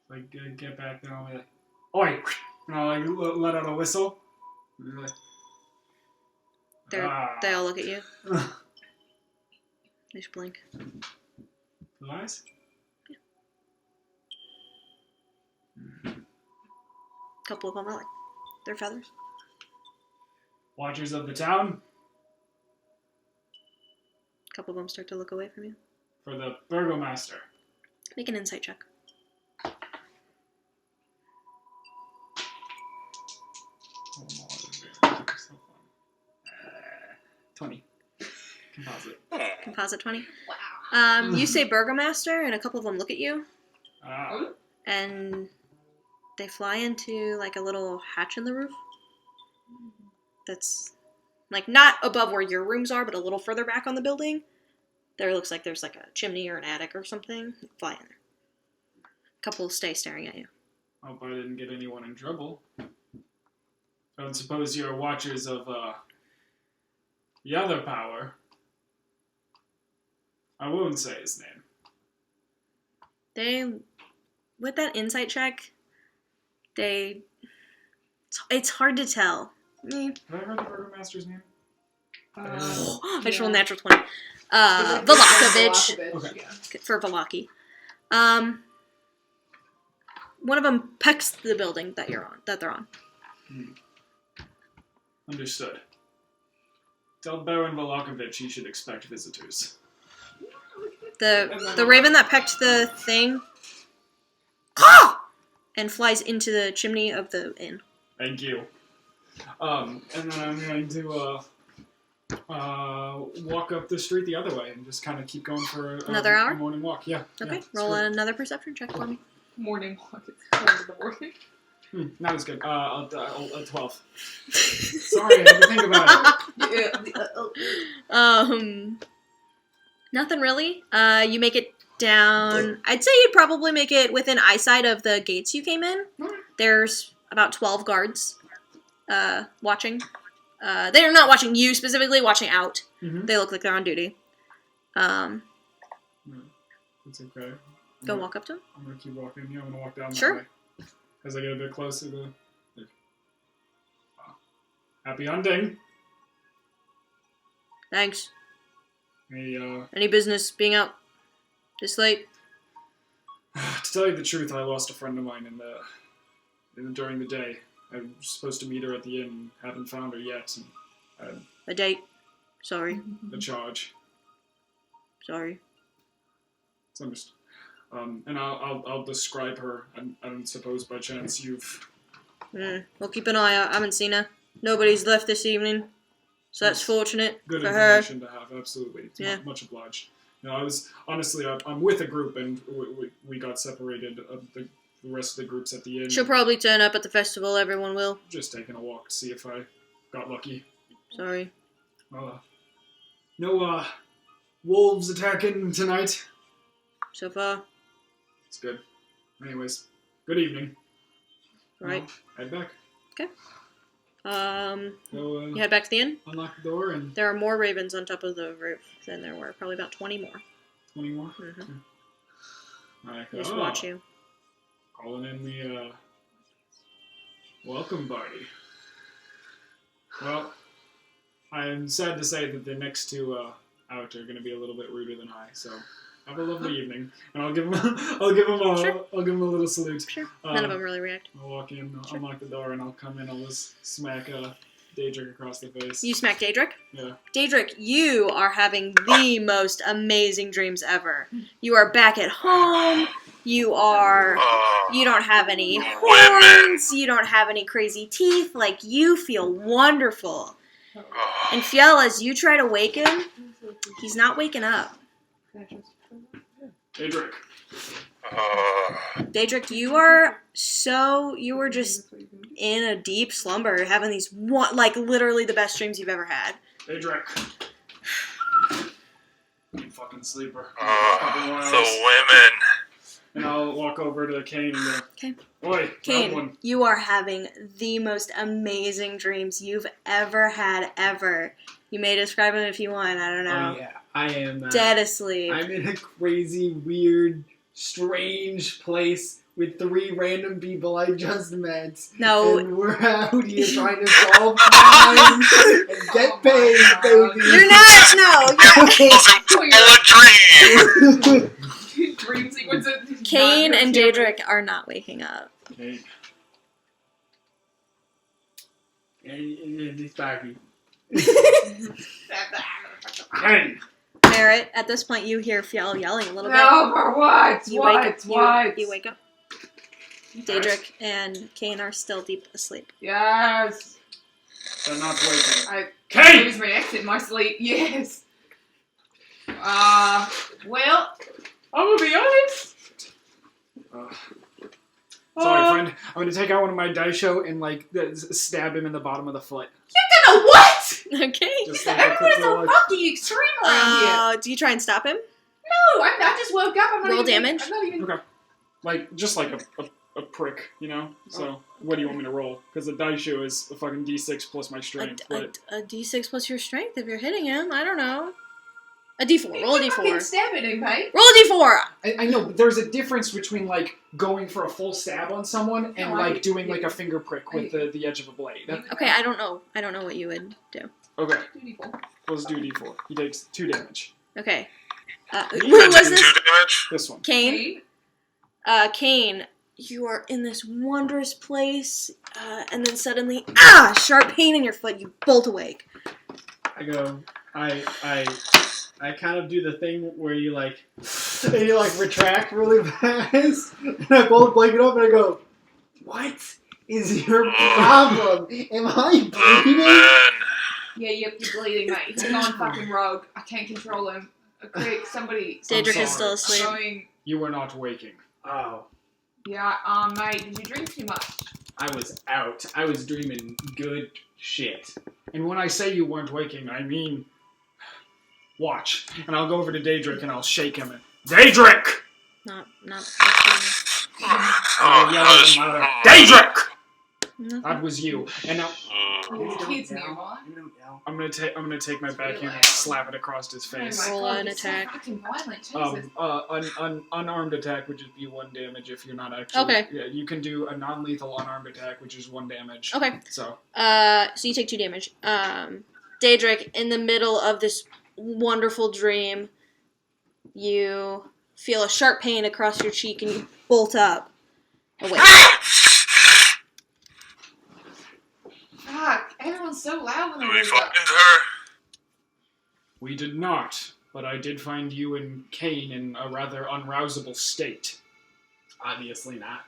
Like get back there and I'll be like, oi! And I'll like let out a whistle. And they're like,
They all look at you. They just blink.
Blue eyes?
A couple of them are like, they're feathers.
Watchers of the town
A couple of them start to look away from you.
for the burgomaster.
Make an insight check.
Oh, no, so fun. 20. Composite.
Composite 20.
Wow.
You say burgomaster, and a couple of them look at you,
Ah,
and they fly into like a little hatch in the roof. That's like not above where your rooms are, but a little further back on the building. There looks like there's like a chimney or an attic or something. Fly in there. couple stay staring at you.
I hope I didn't get anyone in trouble. I don't suppose you're watchers of, the other power. I won't say his name.
With that insight check, it's hard to tell.
Have I heard the Burgomaster's name?
I just rolled a natural 20. Velakovich.
Okay.
Yeah.
For Velaki. One of them pecks the building that they're on.
Understood. Tell Baron Velakovich he should expect visitors.
The raven that pecked the thing and flies into the chimney of the inn.
Thank you. And then I'm going to walk up the street the other way and just kind of keep going for
Another hour?
a morning walk. Yeah.
Okay,
yeah,
roll
sure.
another perception check for me.
Morning walk. It's 4 in the morning.
Not as good. I'll 12. Sorry, I had to think about it.
Nothing really. You make it down. I'd say you'd probably make it within eyesight of the gates you came in. There's about 12 guards watching. They're not watching you specifically, watching out.
Mm-hmm.
They look like they're on duty.
It's okay.
Go walk up to them.
I'm gonna keep walking. Yeah, I'm gonna walk down
Sure.
that way. As I get a bit closer to... Happy hunting!
Thanks.
Hey,
Any business being out this late?
to tell you the truth, I lost a friend of mine during the day. I was supposed to meet her at the inn, haven't found her yet, and
A date? Sorry.
the charge.
Sorry.
It's understood. And I'll describe her. I don't suppose by chance you've...
We'll keep an eye out. I haven't seen her. Nobody's left this evening. So that's fortunate
Good
for her.
information to have, absolutely. It's
Yeah.
much obliged. You know, I'm with a group, and we got separated. The rest of the groups at the inn.
She'll probably turn up at the festival. Everyone will.
Just taking a walk to see if I got lucky.
Sorry.
No wolves attacking tonight.
So far.
It's good. Anyways, good evening.
Right.
I'll head back. So,
You head back to the inn.
unlock the door and
There are more ravens on top of the roof than there were. Probably about 20 more.
20 more.
Mhm.
Alright,
They just watch you.
calling in the welcome party. Well, I'm sad to say that the next two out are going to be a little bit ruder than I. So have a lovely evening, and I'll give them
Sure.
a little salute.
Sure. None of them really react.
I'll walk in,
Sure.
unlock the door, and I'll come in. I'll just smack Daedric across the face.
You smack Daedric.
Yeah.
Daedric, you are having the most amazing dreams ever. You are back at home. You don't have any horns. You don't have any crazy teeth. Like, you feel wonderful. And Fiel, as you try to wake him, he's not waking up.
Daedric.
Daedric, you were just in a deep slumber, having these, literally the best dreams you've ever had.
Daedric. You fucking sleeper.
The women.
And I'll walk over to Kane and go,
Okay.
Oi, that one.
Kane, you are having the most amazing dreams you've ever had, ever. You may describe them if you want, I don't know.
Oh yeah, I am
Dead asleep.
I'm in a crazy, weird, strange place with 3 random people I just met.
No.
And we're out here trying to solve crimes and get paid, baby.
You're not! No!
A dream.
Dream sequences.
Kane and Daedric are not waking up.
Kane.
And it's Sparky.
Kane!
Merritt, at this point you hear Fiel yelling a little bit.
No, for what?
You
what?
wake up.
What?
You wake up. Daedric and Kane are still deep asleep.
Yes.
They're not waking.
I
Kane!
lose my exit in my sleep. Yes. Well, I'm gonna be honest.
Sorry, friend. I'm going to take out one of my daisho and, stab him in the bottom of the foot.
You're gonna what?
Okay.
Just
Everyone's so fucking extreme around here.
Do you try and stop him?
No, I just woke up. I'm not
Roll
even,
damage.
I'm not even.
Okay. Like, just like a prick, you know? So, what do you want me to roll? Because the die show is a fucking d6 plus my strength, but...
A d6 plus your strength if you're hitting him. I don't know. A d4. Roll a
You fucking
d4.
stab at him, mate.
Roll a d4!
I know, but there's a difference between, like, going for a full stab on someone and,
No,
like, doing, like, a finger prick with the edge of a blade.
Okay, I don't know. I don't know what you would do.
Okay,
2d4.
let's do d4. He takes 2 damage.
Okay.
I
Who
take
was
2
this?
damage.
This one.
Kane? Kane, you are in this wondrous place, and then suddenly, sharp pain in your foot. You bolt awake.
I go. I kind of do the thing where you like, and you like retract really fast, and I pull the blanket up and I go, "What is your problem? Am I
The
bleeding?"
man.
Yeah, yep, you're bleeding, mate. He's gone fucking rogue. I can't control him. Quick, somebody.
Daedric is
sorry.
still asleep.
Going.
You were not waking.
Oh,
Yeah, mate, did you drink too much?
I was out. I was dreaming good shit.
And when I say you weren't waking, I mean... Watch. And I'll go over to Daedric and I'll shake him and... Daedric!
Not.
Oh,
yell
hush.
at him louder.
Daedric!
No.
That was you. And now
There's kids nearby.
I'm gonna take my backhand and slap it across his face.
Roll an attack.
So fucking violent, Jesus.
Unarmed attack would just be 1 damage if you're not actually...
Okay.
Yeah, you can do a non-lethal unarmed attack, which is 1 damage.
Okay.
So...
So you take 2 damage. Daedric, in the middle of this wonderful dream, you feel a sharp pain across your cheek and you bolt up. Awake.
Fuck, everyone's so loud when they
Do we
wake up.
find her?
We did not, but I did find you and Kane in a rather unrousable state.
Obviously not.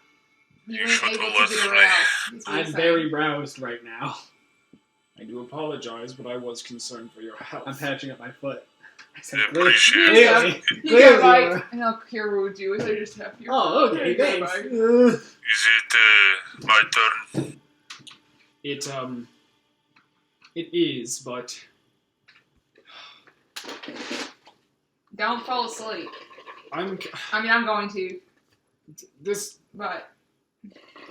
You
You
weren't
should
able
have
to
left
get
me.
aroused. That's what
I'm
you're
very roused right now.
I do apologize, but I was concerned for your health.
I'm patching up my foot. I said,
I appreciate it.
clearly,
saying. You
clearly,
got right, and I'll cure wound you as I just have you.
Oh, okay,
There you go,
thanks.
bud.
Is it my turn?
It is, but
Don't fall asleep.
I'm
going to,
this.
but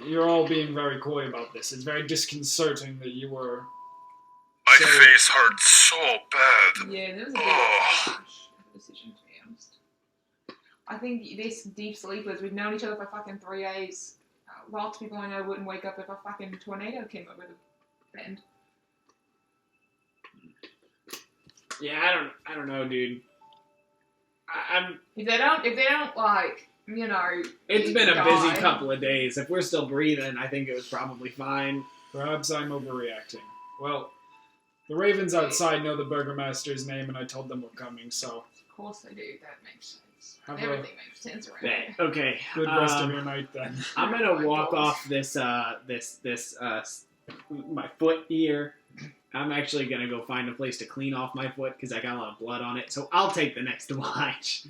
You're all being very coy about this. It's very disconcerting that you were.
My
So-
face hurts so bad.
yeah, there was a bit
Oh.
of a decision, to be honest. I think this deep sleepers, we've known each other for fucking 3 days. Lots of people I know wouldn't wake up if a fucking tornado came over the bend.
Yeah, I don't know, dude. I'm.
If they don't like, you know,
It's been a
die.
busy couple of days. If we're still breathing, I think it was probably fine.
Perhaps I'm overreacting. Well, the ravens outside know the burgomaster's name, and I told them we're coming. So
Of course they do. That makes sense.
Have a
Everything makes sense around
Bet.
here.
Okay.
good rest of your night then.
I'm gonna walk off this my foot here. I'm actually gonna go find a place to clean off my foot because I got a lot of blood on it. So I'll take the next watch.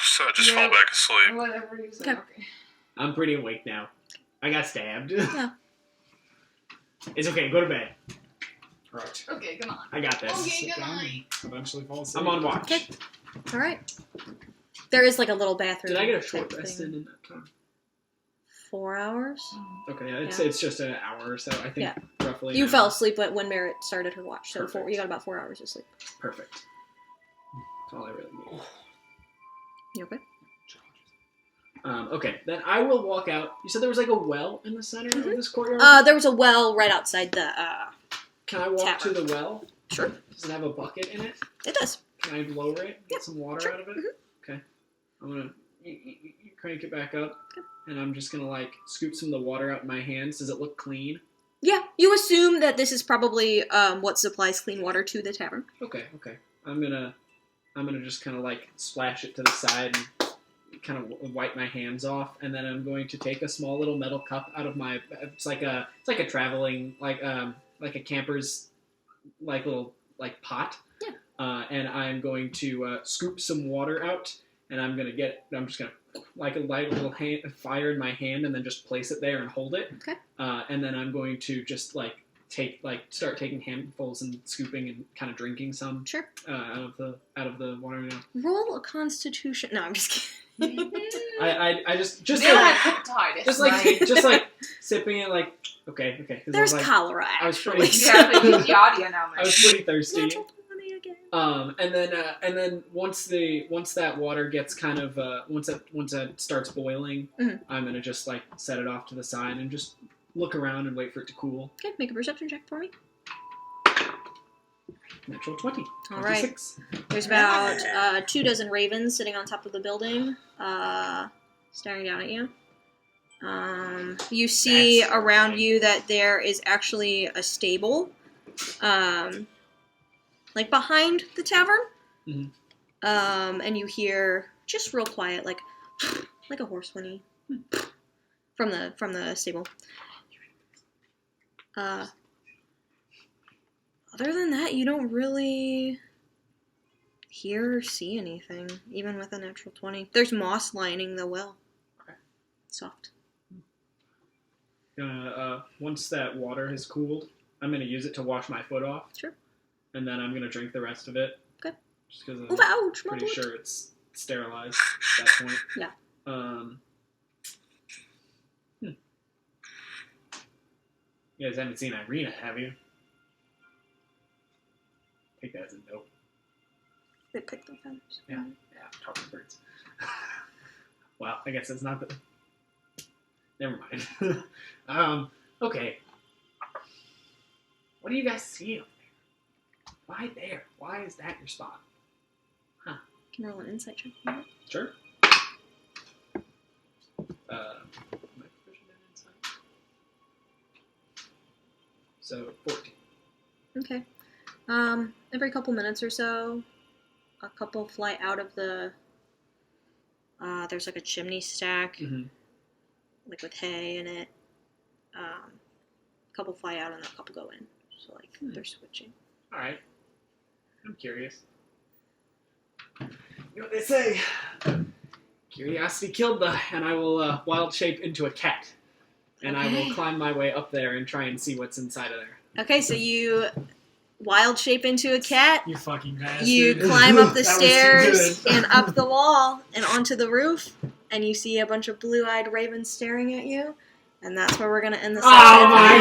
So I just
Yeah.
fall back asleep.
Whatever you say.
Okay.
Okay.
I'm pretty awake now. I got stabbed.
Yeah.
It's okay. Go to bed.
Right.
Okay, come on.
I got this.
Okay,
Sit
good
down
night.
and eventually fall asleep.
I'm on watch.
Okay. All right. There is like a little bathroom.
Did I get a
type
short rest
thing.
in that time?
4 hours?
Okay, yeah,
Yeah.
it's just an hour or so. I think
Yeah.
roughly.
You
an
fell
hour.
asleep when Merritt started her watch, so
Perfect.
you got about 4 hours of sleep.
Perfect. That's all I really need.
You okay?
Okay, then I will walk out. You said there was like a well in the center of this courtyard?
There was a well right outside the,
Can I walk to
tavern.
the well?
Sure.
Does it have a bucket in it?
It does.
Can I lower it? Get
Yeah,
some water
sure.
out of it?
Mhm.
Okay. I'm gonna you crank it back up, and I'm just gonna like scoop some of the water out in my hands. Does it look clean?
Yeah, you assume that this is probably what supplies clean water to the tavern.
Okay. I'm gonna just kind of like splash it to the side and kind of wipe my hands off, and then I'm going to take a small little metal cup out of my. It's like a traveling like a camper's like little like pot.
Yeah.
And I'm going to scoop some water out, and I'm just gonna like light a little fire in my hand, and then just place it there and hold it.
Okay.
And then I'm going to just start taking handfuls and scooping and kind of drinking some
Sure.
out of the water now.
Roll a constitution. No, I'm just kidding.
I just
Neil
like,
had hepatitis.
just like sipping it like okay. 'Cause I
There's
was like,
cholera,
I was
actually.
pretty-
Yeah, but you the audio now,
I was pretty thirsty.
Natural 20 again.
And then once that water gets kind of once it starts boiling,
Mhm.
I'm gonna just like set it off to the side and just look around and wait for it to cool.
Okay, make a perception check for me.
Natural 20.
All right.
26.
There's about 24 ravens sitting on top of the building, staring down at you. You see
That's
around
fine.
you that there is actually a stable, like behind the tavern.
Mhm.
And you hear just real quiet, like a horse whinny from the stable. Other than that, you don't really hear or see anything, even with a natural 20. There's moss lining the well.
Okay.
Soft.
Once that water has cooled, I'm gonna use it to wash my foot off.
Sure.
And then I'm gonna drink the rest of it.
Okay.
Just because
Oh,
I'm
ouch! my
pretty
foot.
sure it's sterilized at that point.
Yeah.
You guys haven't seen Irina, have you? Take that as a nope.
They pick their feathers.
Yeah, talking birds. Wow, I guess it's not the. Never mind. Okay. What do you guys see up there? Why there? Why is that your spot?
Can roll an insight check.
Sure. My proficient in insight? So 14.
Okay. Every couple minutes or so, a couple fly out of the. There's like a chimney stack,
Mm-hmm.
like with hay in it. A couple fly out and a couple go in. So like they're switching.
All right. I'm curious. You know what they say? Curiosity killed the, and I will wild shape into a cat, and I
Okay.
will climb my way up there and try and see what's inside of there.
Okay, so you wild shape into a cat.
You fucking bastard.
You climb up the
That was too
stairs
good.
and up the wall and onto the roof, and you see a bunch of blue-eyed ravens staring at you. And that's where we're gonna end the session.
Oh my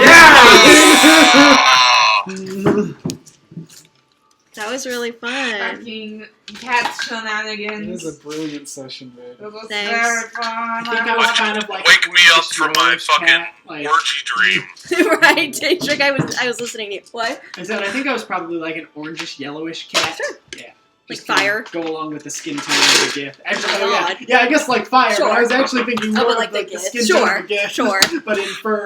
That was really fun.
Fucking cat
It
shenanigans.
was a brilliant session, man.
It was
Thanks.
very fun.
I think I was kind of like
Wake me up from my fucking
like,
orgy dream.
Right, Trick, I was listening to you. What?
I said I think I was probably like an orangish yellowish cat.
Sure.
Yeah.
Like
Just kinda
fire?
Go along with the skin tone of the gift. Actually,
Oh,
yeah.
God.
Yeah, I guess like fire,
Sure.
but I was actually thinking
Oh,
more
but like
of like
the
the
gift.
skin tone
Sure,
of the gift.
sure.
But in fur.